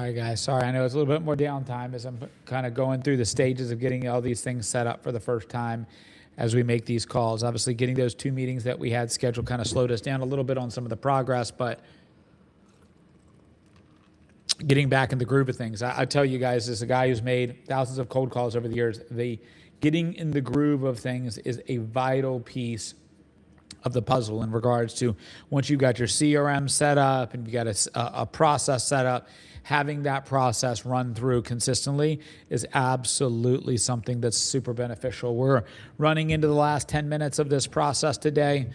All right, guys. Sorry, I know it's a little bit more downtime as I'm kind of going through the stages of getting all these things set up for the first time as we make these calls. Obviously, getting those 2 meetings that we had scheduled kind of slowed us down a little bit on some of the progress, but getting back in the groove of things. I tell you guys, as a guy who's made thousands of cold calls over the years, the getting in the groove of things is a vital piece of the puzzle in regards to once you've got your CRM set up and you got a process set up, having that process run through consistently is absolutely something that's super beneficial. We're running into the last 10 minutes of this process today.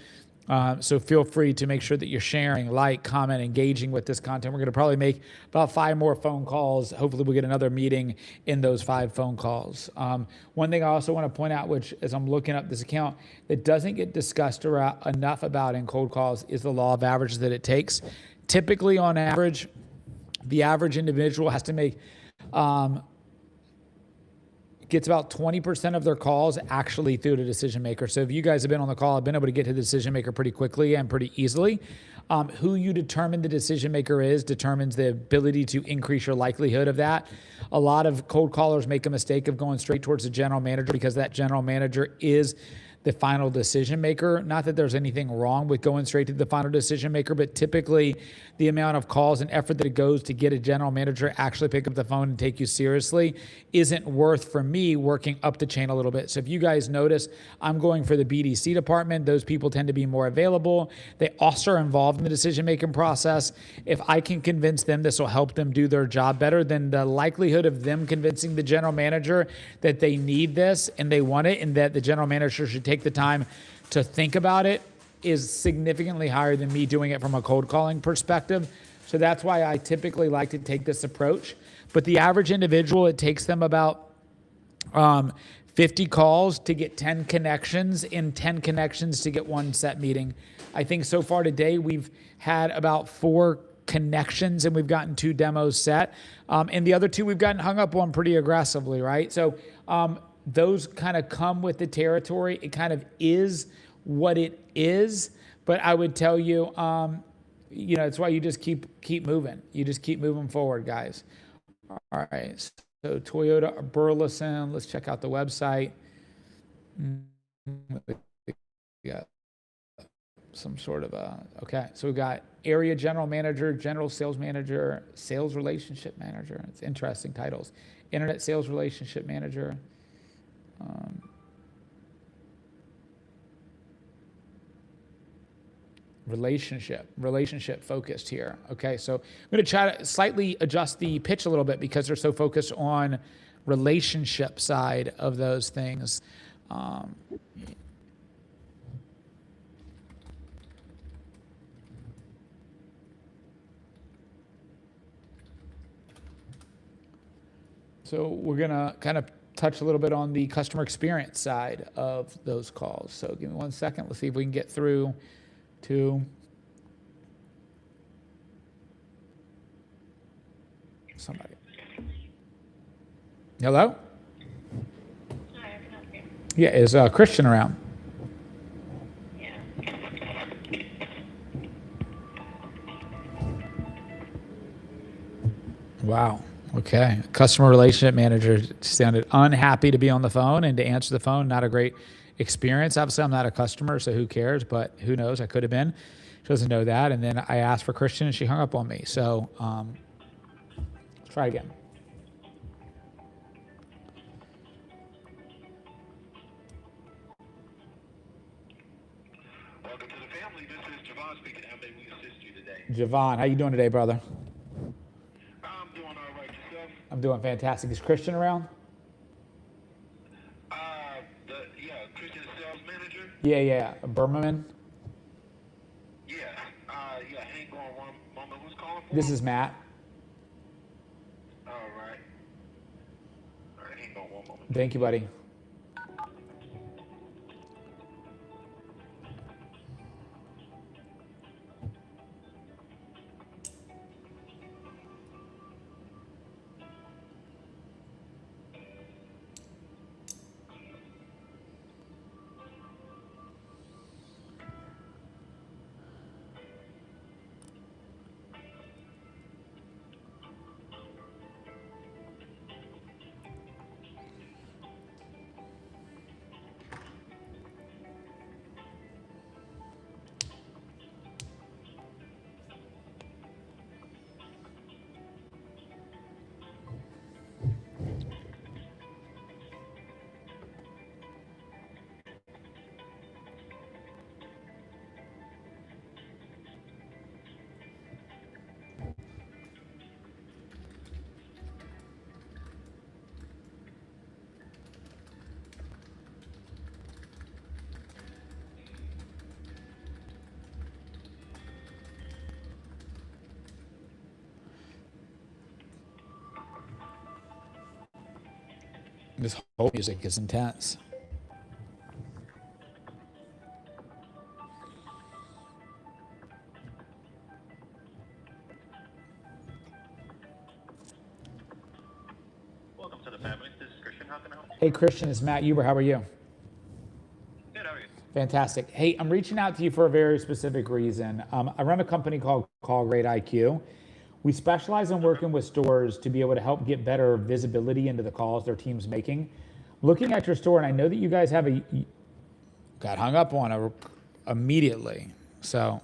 So feel free to make sure that you're sharing, comment, engaging with this content. We're going to probably make about 5 more phone calls. Hopefully we'll get another meeting in those 5 phone calls. One thing I also want to point out, which as I'm looking up this account, that doesn't get discussed enough about in cold calls is the law of averages that it takes. Typically on average, the average individual has to make, gets about 20% of their calls actually through to the decision maker. So if you guys have been on the call, I've been able to get to the decision maker pretty quickly and pretty easily. Who you determine the decision maker is determines the ability to increase your likelihood of that. A lot of cold callers make a mistake of going straight towards the general manager because that general manager is the final decision maker. Not that there's anything wrong with going straight to the final decision maker, but typically the amount of calls and effort that it goes to get a general manager actually pick up the phone and take you seriously isn't worth for me working up the chain a little bit. So if you guys notice, I'm going for the BDC department. Those people tend to be more available. They also are involved in the decision-making process. If I can convince them this will help them do their job better, then the likelihood of them convincing the general manager that they need this and they want it and that the general manager should take the time to think about it is significantly higher than me doing it from a cold calling perspective. So that's why I typically like to take this approach. But the average individual, it takes them about 50 calls to get 10 connections and 10 connections to get 1 set meeting. I think so far today we've had about 4 connections and we've gotten 2 demos set. And the other 2 we've gotten hung up on pretty aggressively, right? So those kind of come with the territory. It kind of is what it is. But I would tell you, it's why you just keep moving. You just keep moving forward, guys. All right. So Toyota Burleson, let's check out the website. Yeah. Some sort of okay. So we've got area general manager, general sales manager, sales relationship manager. It's interesting titles. Internet sales relationship manager. Relationship focused here. Okay, so I'm going to try to slightly adjust the pitch a little bit because they're so focused on relationship side of those things. So we're going to kind of touch a little bit on the customer experience side of those calls. So give me 1 second. Let's see if we can get through to somebody. Hello? Hi, I can help you. Yeah, is Christian around? Yeah. Wow. Okay. Customer relationship manager sounded unhappy to be on the phone and to answer the phone. Not a great experience. Obviously, I'm not a customer, so who cares? But who knows? I could have been. She doesn't know that. And then I asked for Christian, and she hung up on me. So let's try again. Welcome to the family. This is Javon speaking. How may we assist you today? Javon, how you doing today, brother? I'm doing all right. Yourself? I'm doing fantastic. Is Christian around? Christian sales manager? Yeah. Berman? Yeah. Hang on one moment. Who's calling for? This is Matt. All right. All right, hang on one moment. Thank you, buddy. This whole music is intense. Welcome to the family. This is Christian. How can I help? Hey, Christian, it's Matt Huber. How are you? Good, how are you? Fantastic. Hey, I'm reaching out to you for a very specific reason. I run a company called Call Grade IQ. We specialize in working with stores to be able to help get better visibility into the calls their team's making. Looking at your store, and I know that you guys have got hung up on immediately. So,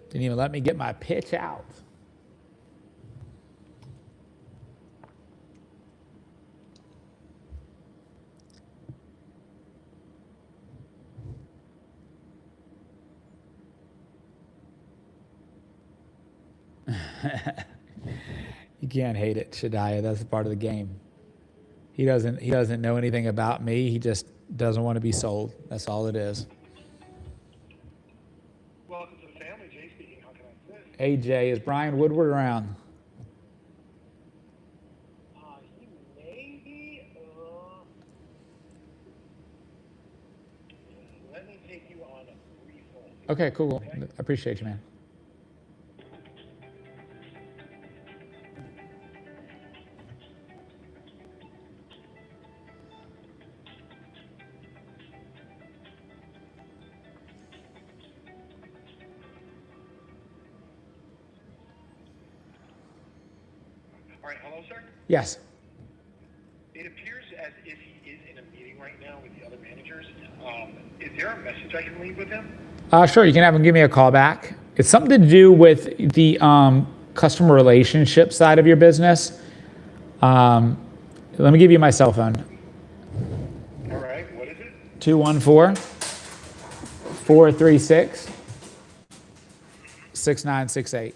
didn't even let me get my pitch out. You can't hate it, Shadiah. That's part of the game. He doesn't know anything about me. He just doesn't want to be sold. That's all it is. Welcome to the family. Jay speaking. How can I assist? Hey, Jay, is Brian Woodward around? He may be. Let me take you on a brief hold. Okay, cool. I appreciate you, man. All right, hello, sir. Yes. It appears as if he is in a meeting right now with the other managers. Is there a message I can leave with him? Sure, you can have him give me a call back. It's something to do with the customer relationship side of your business. Let me give you my cell phone. All right, what is it? 214-436-6968. 6968.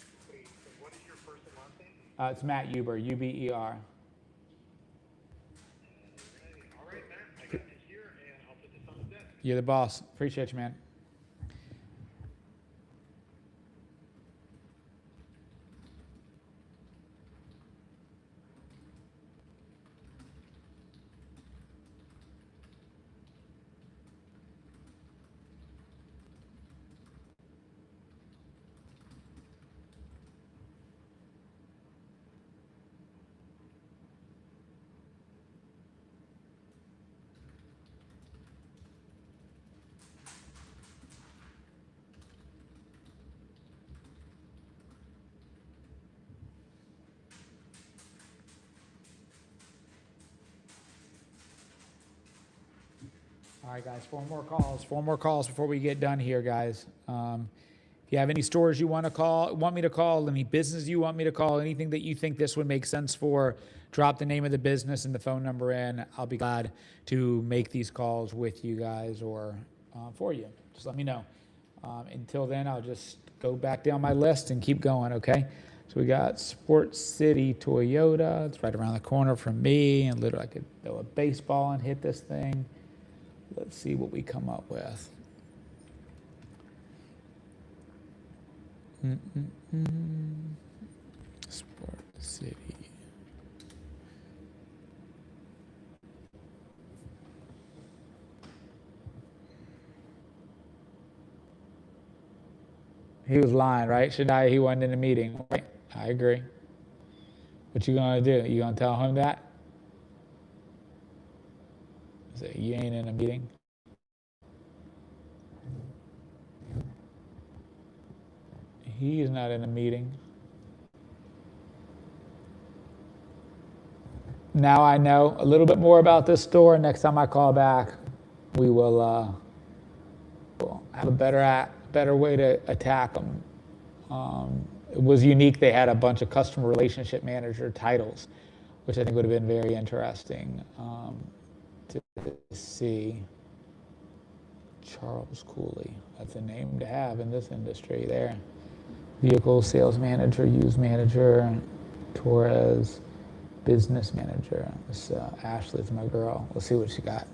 And what is your first and last name? It's Matt Huber, Uber. All right, Matt. I got this here, and I'll put this on the desk. You're the boss. Appreciate you, man. All right, guys, four more calls before we get done here, guys. If you have any stores you want me to call, any business you want me to call, anything that you think this would make sense for, drop the name of the business and the phone number in. I'll be glad to make these calls with you guys or for you. Just let me know. Until then, I'll just go back down my list and keep going, okay? So we got Sports City Toyota. It's right around the corner from me, and literally I could throw a baseball and hit this thing. Let's see what we come up with. Sport City. He was lying, right? Shadiah, he wasn't in a meeting, right? I agree. What you gonna do? You gonna tell him that? Say you ain't in a meeting? He's not in a meeting. Now I know a little bit more about this store. Next time I call back, we will we'll have a better way to attack them. It was unique. They had a bunch of customer relationship manager titles, which I think would have been very interesting to see. Charles Cooley, that's a name to have in this industry there. Vehicle sales manager, used manager, Torres, business manager. This Ashley's my girl. Let's see what she got.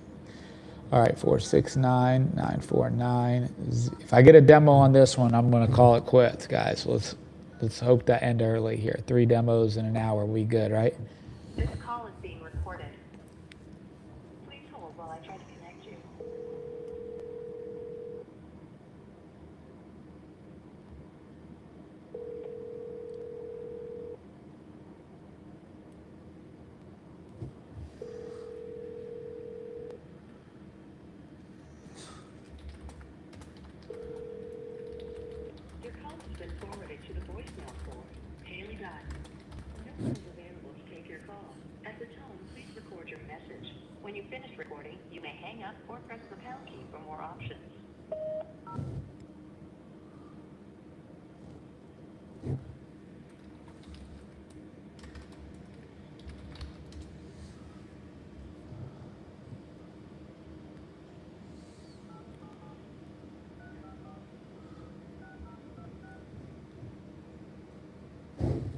All right, 469-949. If I get a demo on this one, I'm going to call it quits, guys. Let's Let's hope that end early here. 3 demos in an hour. We good, right? This call is being recorded. Please hold while I try to connect you. Your call has been forwarded to the voicemail for Haley Dunn. No one is available to take your call. At the tone, please record your message. When you finish recording, you may hang up or press the pound key for more options.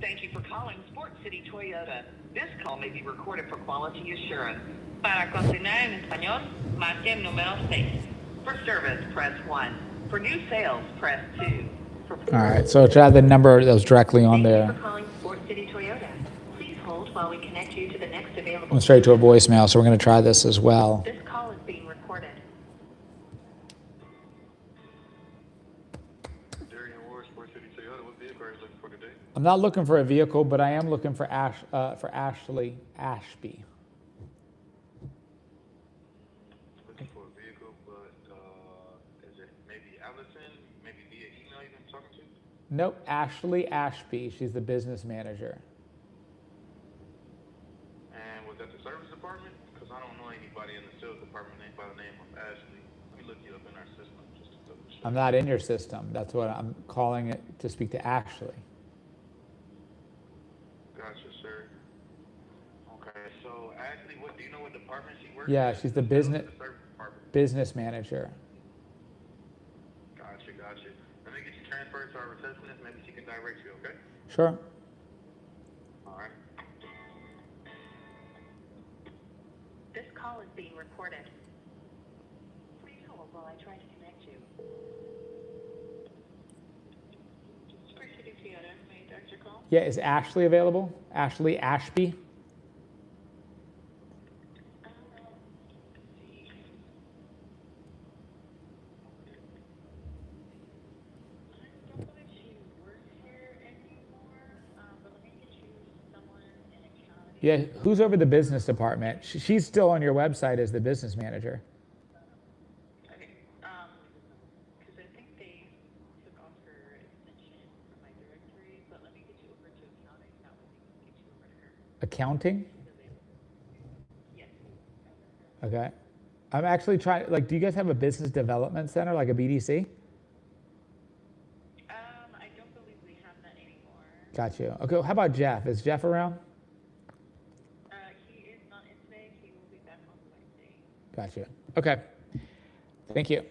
Thank you for calling Sport City Toyota. This call may be recorded for quality assurance. Para continuar en español, marque el número 6. For service, press 1. For new sales, press 2. For All right, so try the number that was directly on Thank you there. for calling Sport City Toyota. Please hold while we connect you to the next available. Went straight to a voicemail, so we're going to try this as well. This call is being recorded. Darian Ward, Sport City Toyota. What vehicle are you looking for today? I'm not looking for a vehicle, but I am looking for Ashley Ashby. Looking for a vehicle, but is it maybe Allison? Maybe via email you've been talking to? Nope, Ashley Ashby. She's the business manager. And was that the service department? Because I don't know anybody in the sales department named by the name of Ashley. Let me look you up in our system just to double check. I'm not in your system. That's what I'm calling it to speak to Ashley. Gotcha, sir. Okay, so Ashley, what do you know what department she works Yeah, in? she's the business The service department. business manager. Gotcha, gotcha. Let me get you transferred to our receptionist. Maybe she can direct you, okay? Sure. All right. This call is being recorded. Please hold while I try to connect you. Sport City Toyota, may I direct your call? Yeah, is Ashley available? Ashley Ashby? I don't know if she works here anymore, but let me get you someone in accounting. Yeah, who's over the business department? She's still on your website as the business manager. Okay, because I think they took off her extension from my directory, but let me get you over to accounting, that way we can get you over to her. Accounting? Yes. Okay. I'm actually trying, like, do you guys have a business development center, like a BDC? I don't believe we have that anymore. Got you. Okay, how about Jeff? Is Jeff around? He is not in today, he will be back on Wednesday. Got you. Okay. Thank you.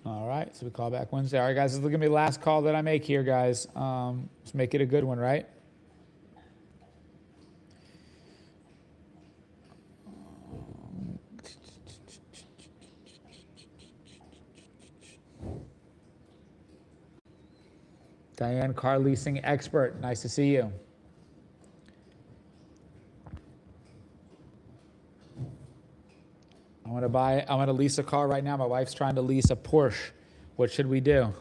All right, so we call back Wednesday. All right, guys, this is going to be the last call that I make here, guys. Let's make it a good one, right? Diane, car leasing expert. Nice to see you. I'm gonna lease a car right now. My wife's trying to lease a Porsche. What should we do?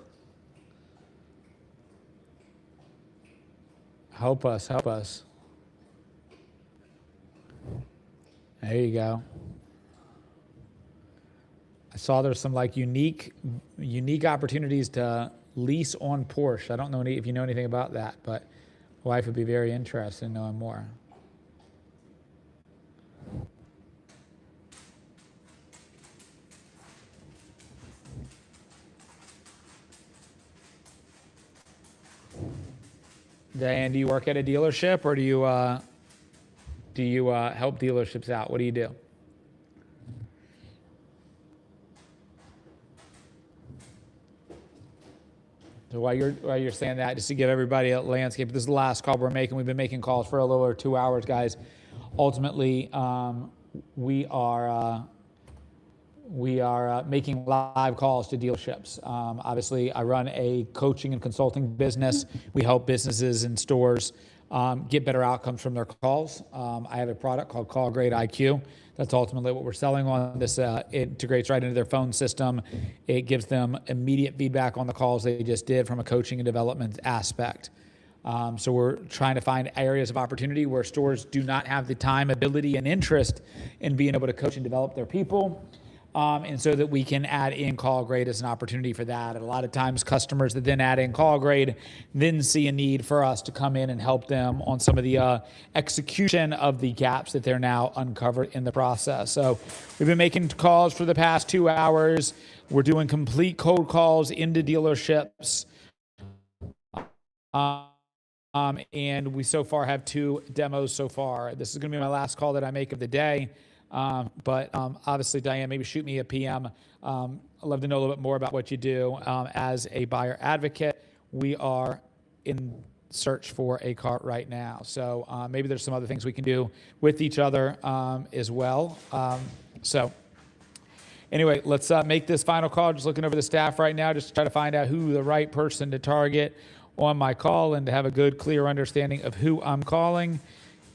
Help us, help us. There you go. I saw there's some like unique opportunities to lease on Porsche. I don't know if you know anything about that, but my wife would be very interested in knowing more. Diane, do you work at a dealership, or do you help dealerships out? What do you do? So while you're saying that, just to give everybody a landscape, this is the last call we're making. We've been making calls for a little over 2 hours, guys. Ultimately, we are making live calls to dealerships. Obviously, I run a coaching and consulting business. We help businesses and stores get better outcomes from their calls. I have a product called Call Grade IQ. That's ultimately what we're selling on. This integrates right into their phone system. It gives them immediate feedback on the calls they just did from a coaching and development aspect. So we're trying to find areas of opportunity where stores do not have the time, ability, and interest in being able to coach and develop their people. And so that we can add in Call Grade as an opportunity for that. And a lot of times customers that then add in Call Grade then see a need for us to come in and help them on some of the execution of the gaps that they're now uncovered in the process. So we've been making calls for the past 2 hours. We're doing complete cold calls into dealerships. And we so far have 2 demos so far. This is going to be my last call that I make of the day. But obviously, Diane, maybe shoot me a PM. I'd love to know a little bit more about what you do. As a buyer advocate, we are in search for a car right now. So maybe there's some other things we can do with each other as well. So anyway, let's make this final call. Just looking over the staff right now, just to try to find out who the right person to target on my call and to have a good, clear understanding of who I'm calling.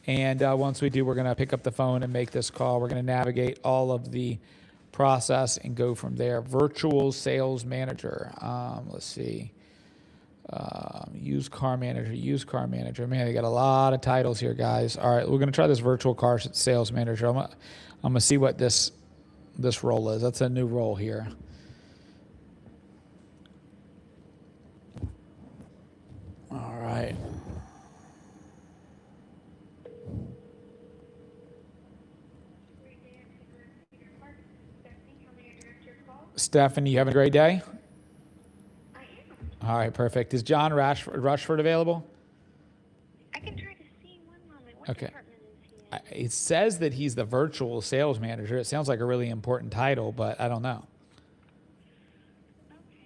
And once we do, we're going to pick up the phone and make this call. We're going to navigate all of the process and go from there. Virtual sales manager. Let's see. Used car manager. Man, they got a lot of titles here, guys. All right, we're going to try this virtual car sales manager. I'm going to see what this role is. That's a new role here. All right. Stephanie, you having a great day? I am. All right, perfect. Is John Rushford available? I can try to see one moment. What Okay. department is he in? It says that he's the virtual sales manager. It sounds like a really important title, but I don't know. Okay.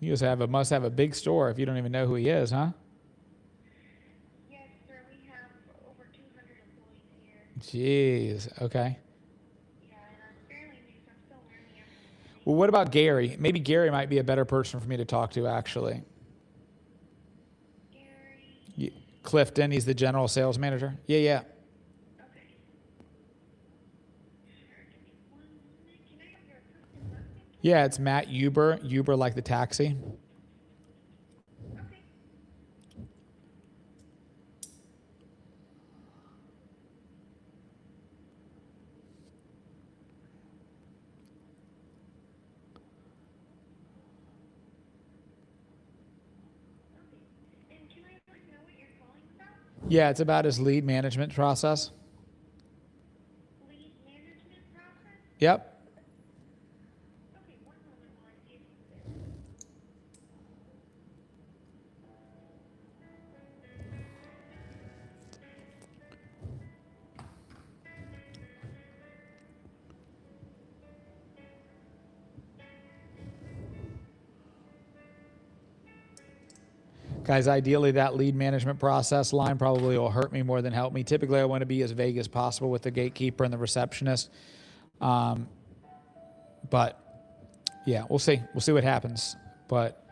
You must have a big store if you don't even know who he is, huh? Yes, sir. We have over 200 employees here. Jeez. Okay. Yeah, and I'm fairly new, so I'm still learning everything. Well, what about Gary? Maybe Gary might be a better person for me to talk to, actually. Gary. Clifton, he's the general sales manager. Yeah. Okay. Sure. Give me 1 minute. Can I have your first and last name? Yeah, it's Matt Uber. Uber like the taxi. Okay. And can I know what you're calling about? Yeah, it's about his lead management process. Lead management process? Yep. Okay, 1 moment while I see if he's there. Guys, ideally that lead management process line probably will hurt me more than help me. Typically, I want to be as vague as possible with the gatekeeper and the receptionist. But yeah, we'll see. We'll see what happens. But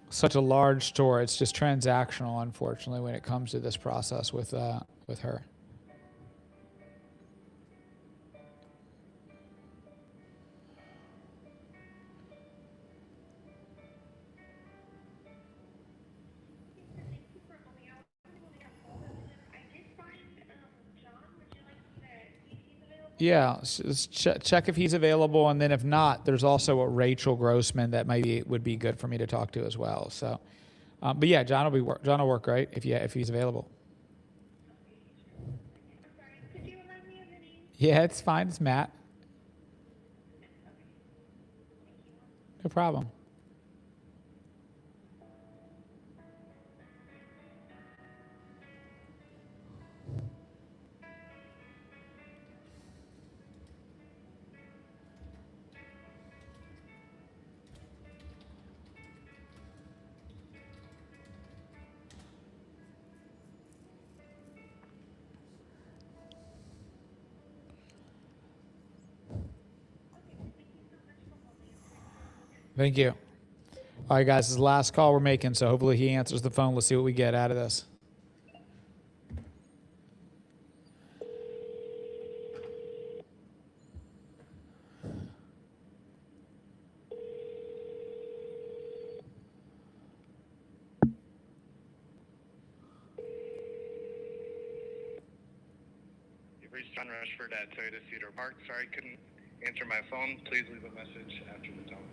such a large store, it's just transactional, unfortunately, when it comes to this process with her. Thank you for calling out. I did find John. Would you like me to see if he's available? Yeah, check if he's available, and then if not, there's also a Rachel Grossman that maybe would be good for me to talk to as well. So, but yeah, John will work great if he's available. Yeah, it's fine. It's Matt. No problem. Thank you. All right, guys, this is the last call we're making, so hopefully he answers the phone. Let's see what we get out of this. You've reached John Rushford at Toyota Cedar Park. Sorry, couldn't answer my phone. Please leave a message after the tone.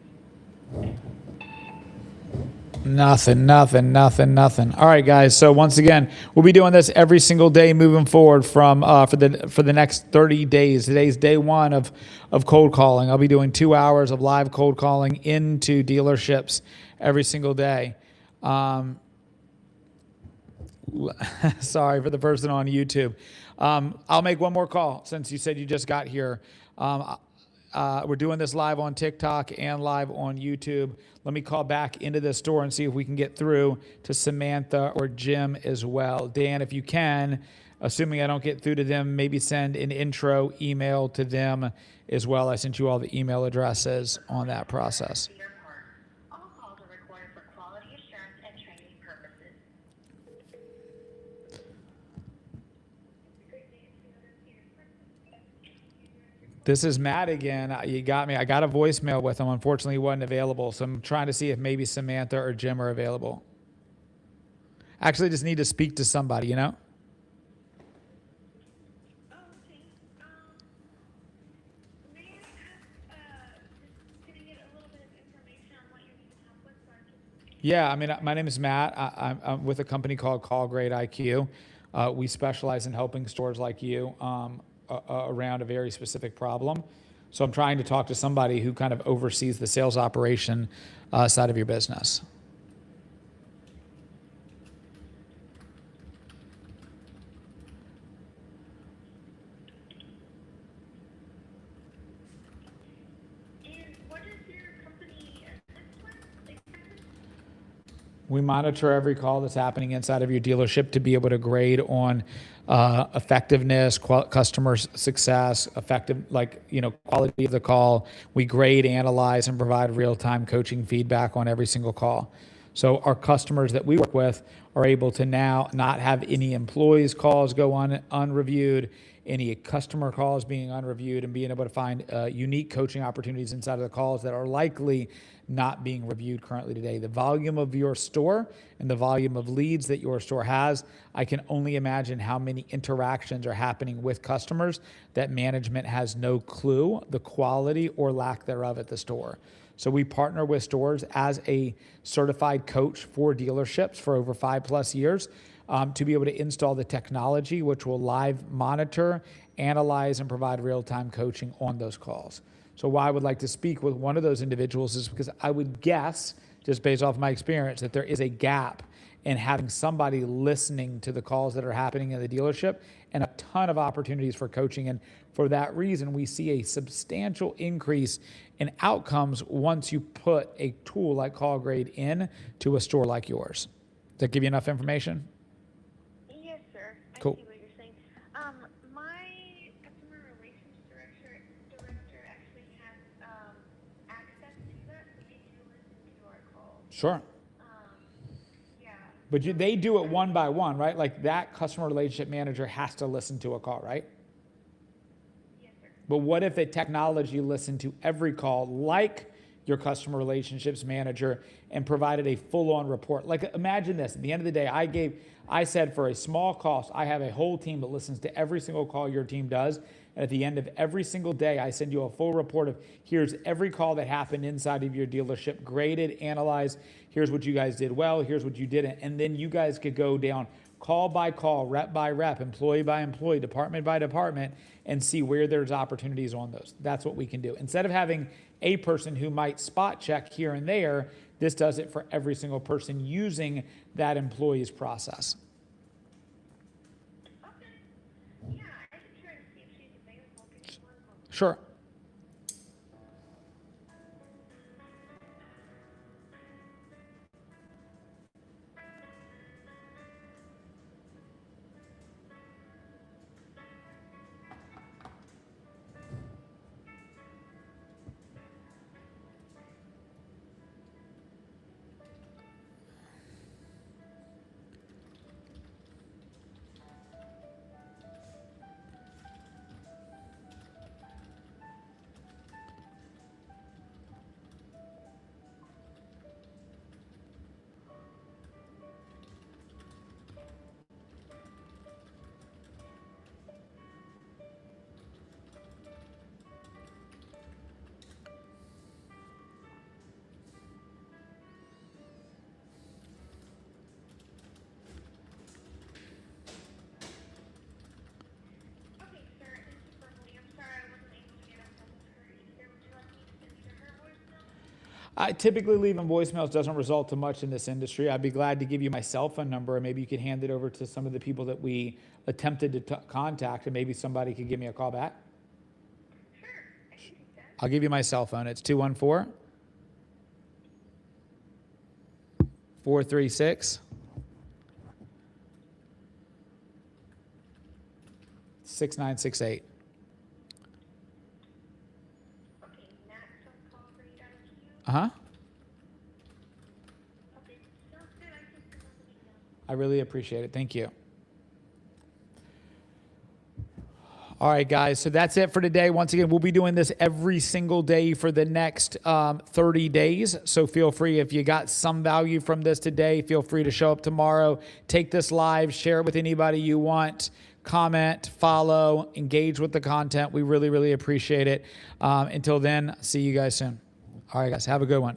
Nothing. All right, guys. So once again, we'll be doing this every single day moving forward from for the next 30 days. Today's day one of cold calling. I'll be doing 2 hours of live cold calling into dealerships every single day. Sorry for the person on YouTube. I'll make one more call since you said you just got here. We're doing this live on TikTok and live on YouTube. Let me call back into the store and see if we can get through to Samantha or Jim as well. Dan, if you can, assuming I don't get through to them, maybe send an intro email to them as well. I sent you all the email addresses on that process. All calls are recorded for quality assurance and training purposes. This is Matt again. You got me. I got a voicemail with him. Unfortunately, he wasn't available. So I'm trying to see if maybe Samantha or Jim are available. Actually, just need to speak to somebody, you know? Oh, okay. May I ask, just can I get a little bit of information on what you need help with so I can... Yeah, I mean, my name is Matt. I'm with a company called Call Grade IQ. We specialize in helping stores like you around a very specific problem. So I'm trying to talk to somebody who kind of oversees the sales operation side of your business. And what is your company exactly? We monitor every call that's happening inside of your dealership to be able to grade on effectiveness, customer success, quality of the call. We grade, analyze, and provide real-time coaching feedback on every single call. So our customers that we work with are able to now not have any employees' calls go unreviewed, any customer calls being unreviewed, and being able to find unique coaching opportunities inside of the calls that are likely not being reviewed currently today. The volume of your store and the volume of leads that your store has, I can only imagine how many interactions are happening with customers that management has no clue the quality or lack thereof at the store. So we partner with stores as a certified coach for dealerships for over 5+ years to be able to install the technology, which will live monitor, analyze, and provide real-time coaching on those calls. So why I would like to speak with one of those individuals is because I would guess, just based off my experience, that there is a gap in having somebody listening to the calls that are happening in the dealership and a ton of opportunities for coaching. And for that reason, we see a substantial increase in outcomes once you put a tool like CallGrade in to a store like yours. Does that give you enough information? Yes, sir. Cool. I see what you're saying. My customer relations director actually has access to that, so they do listen to our calls. Sure. Yeah. But they do it one by one, right? Like that customer relationship manager has to listen to a call, right? Yes, sir. But what if a technology listened to every call like your customer relationships manager and provided a full-on report? Like imagine this, at the end of the day, I said for a small cost, I have a whole team that listens to every single call your team does. And at the end of every single day, I send you a full report of here's every call that happened inside of your dealership, graded, analyzed. Here's what you guys did well. Here's what you didn't. And then you guys could go down call by call, rep by rep, employee by employee, department by department, and see where there's opportunities on those. That's what we can do. Instead of having a person who might spot check here and there, this does it for every single person using that employee's process. Okay. Yeah, I can try to see if she's available. Give me 1 moment. Sure. Okay, sir, this is Beverly. I'm sorry I wasn't able to get a hold of her either. Would you like me to send you to her voicemail? I typically leaving voicemails doesn't result to much in this industry. I'd be glad to give you my cell phone number, and maybe you could hand it over to some of the people that we attempted to contact, and maybe somebody could give me a call back. Sure, I can take that. I'll give you my cell phone. It's 214 436 6968. Okay, Max on call for you guys to you. Uh-huh. Okay, sounds good. I can send them an email. I really appreciate it. Thank you. All right, guys. So that's it for today. Once again, we'll be doing this every single day for the next 30 days. So feel free, if you got some value from this today, feel free to show up tomorrow. Take this live, share it with anybody you want. Comment, follow, engage with the content. We really, really appreciate it. Until then, see you guys soon. All right, guys. Have a good one.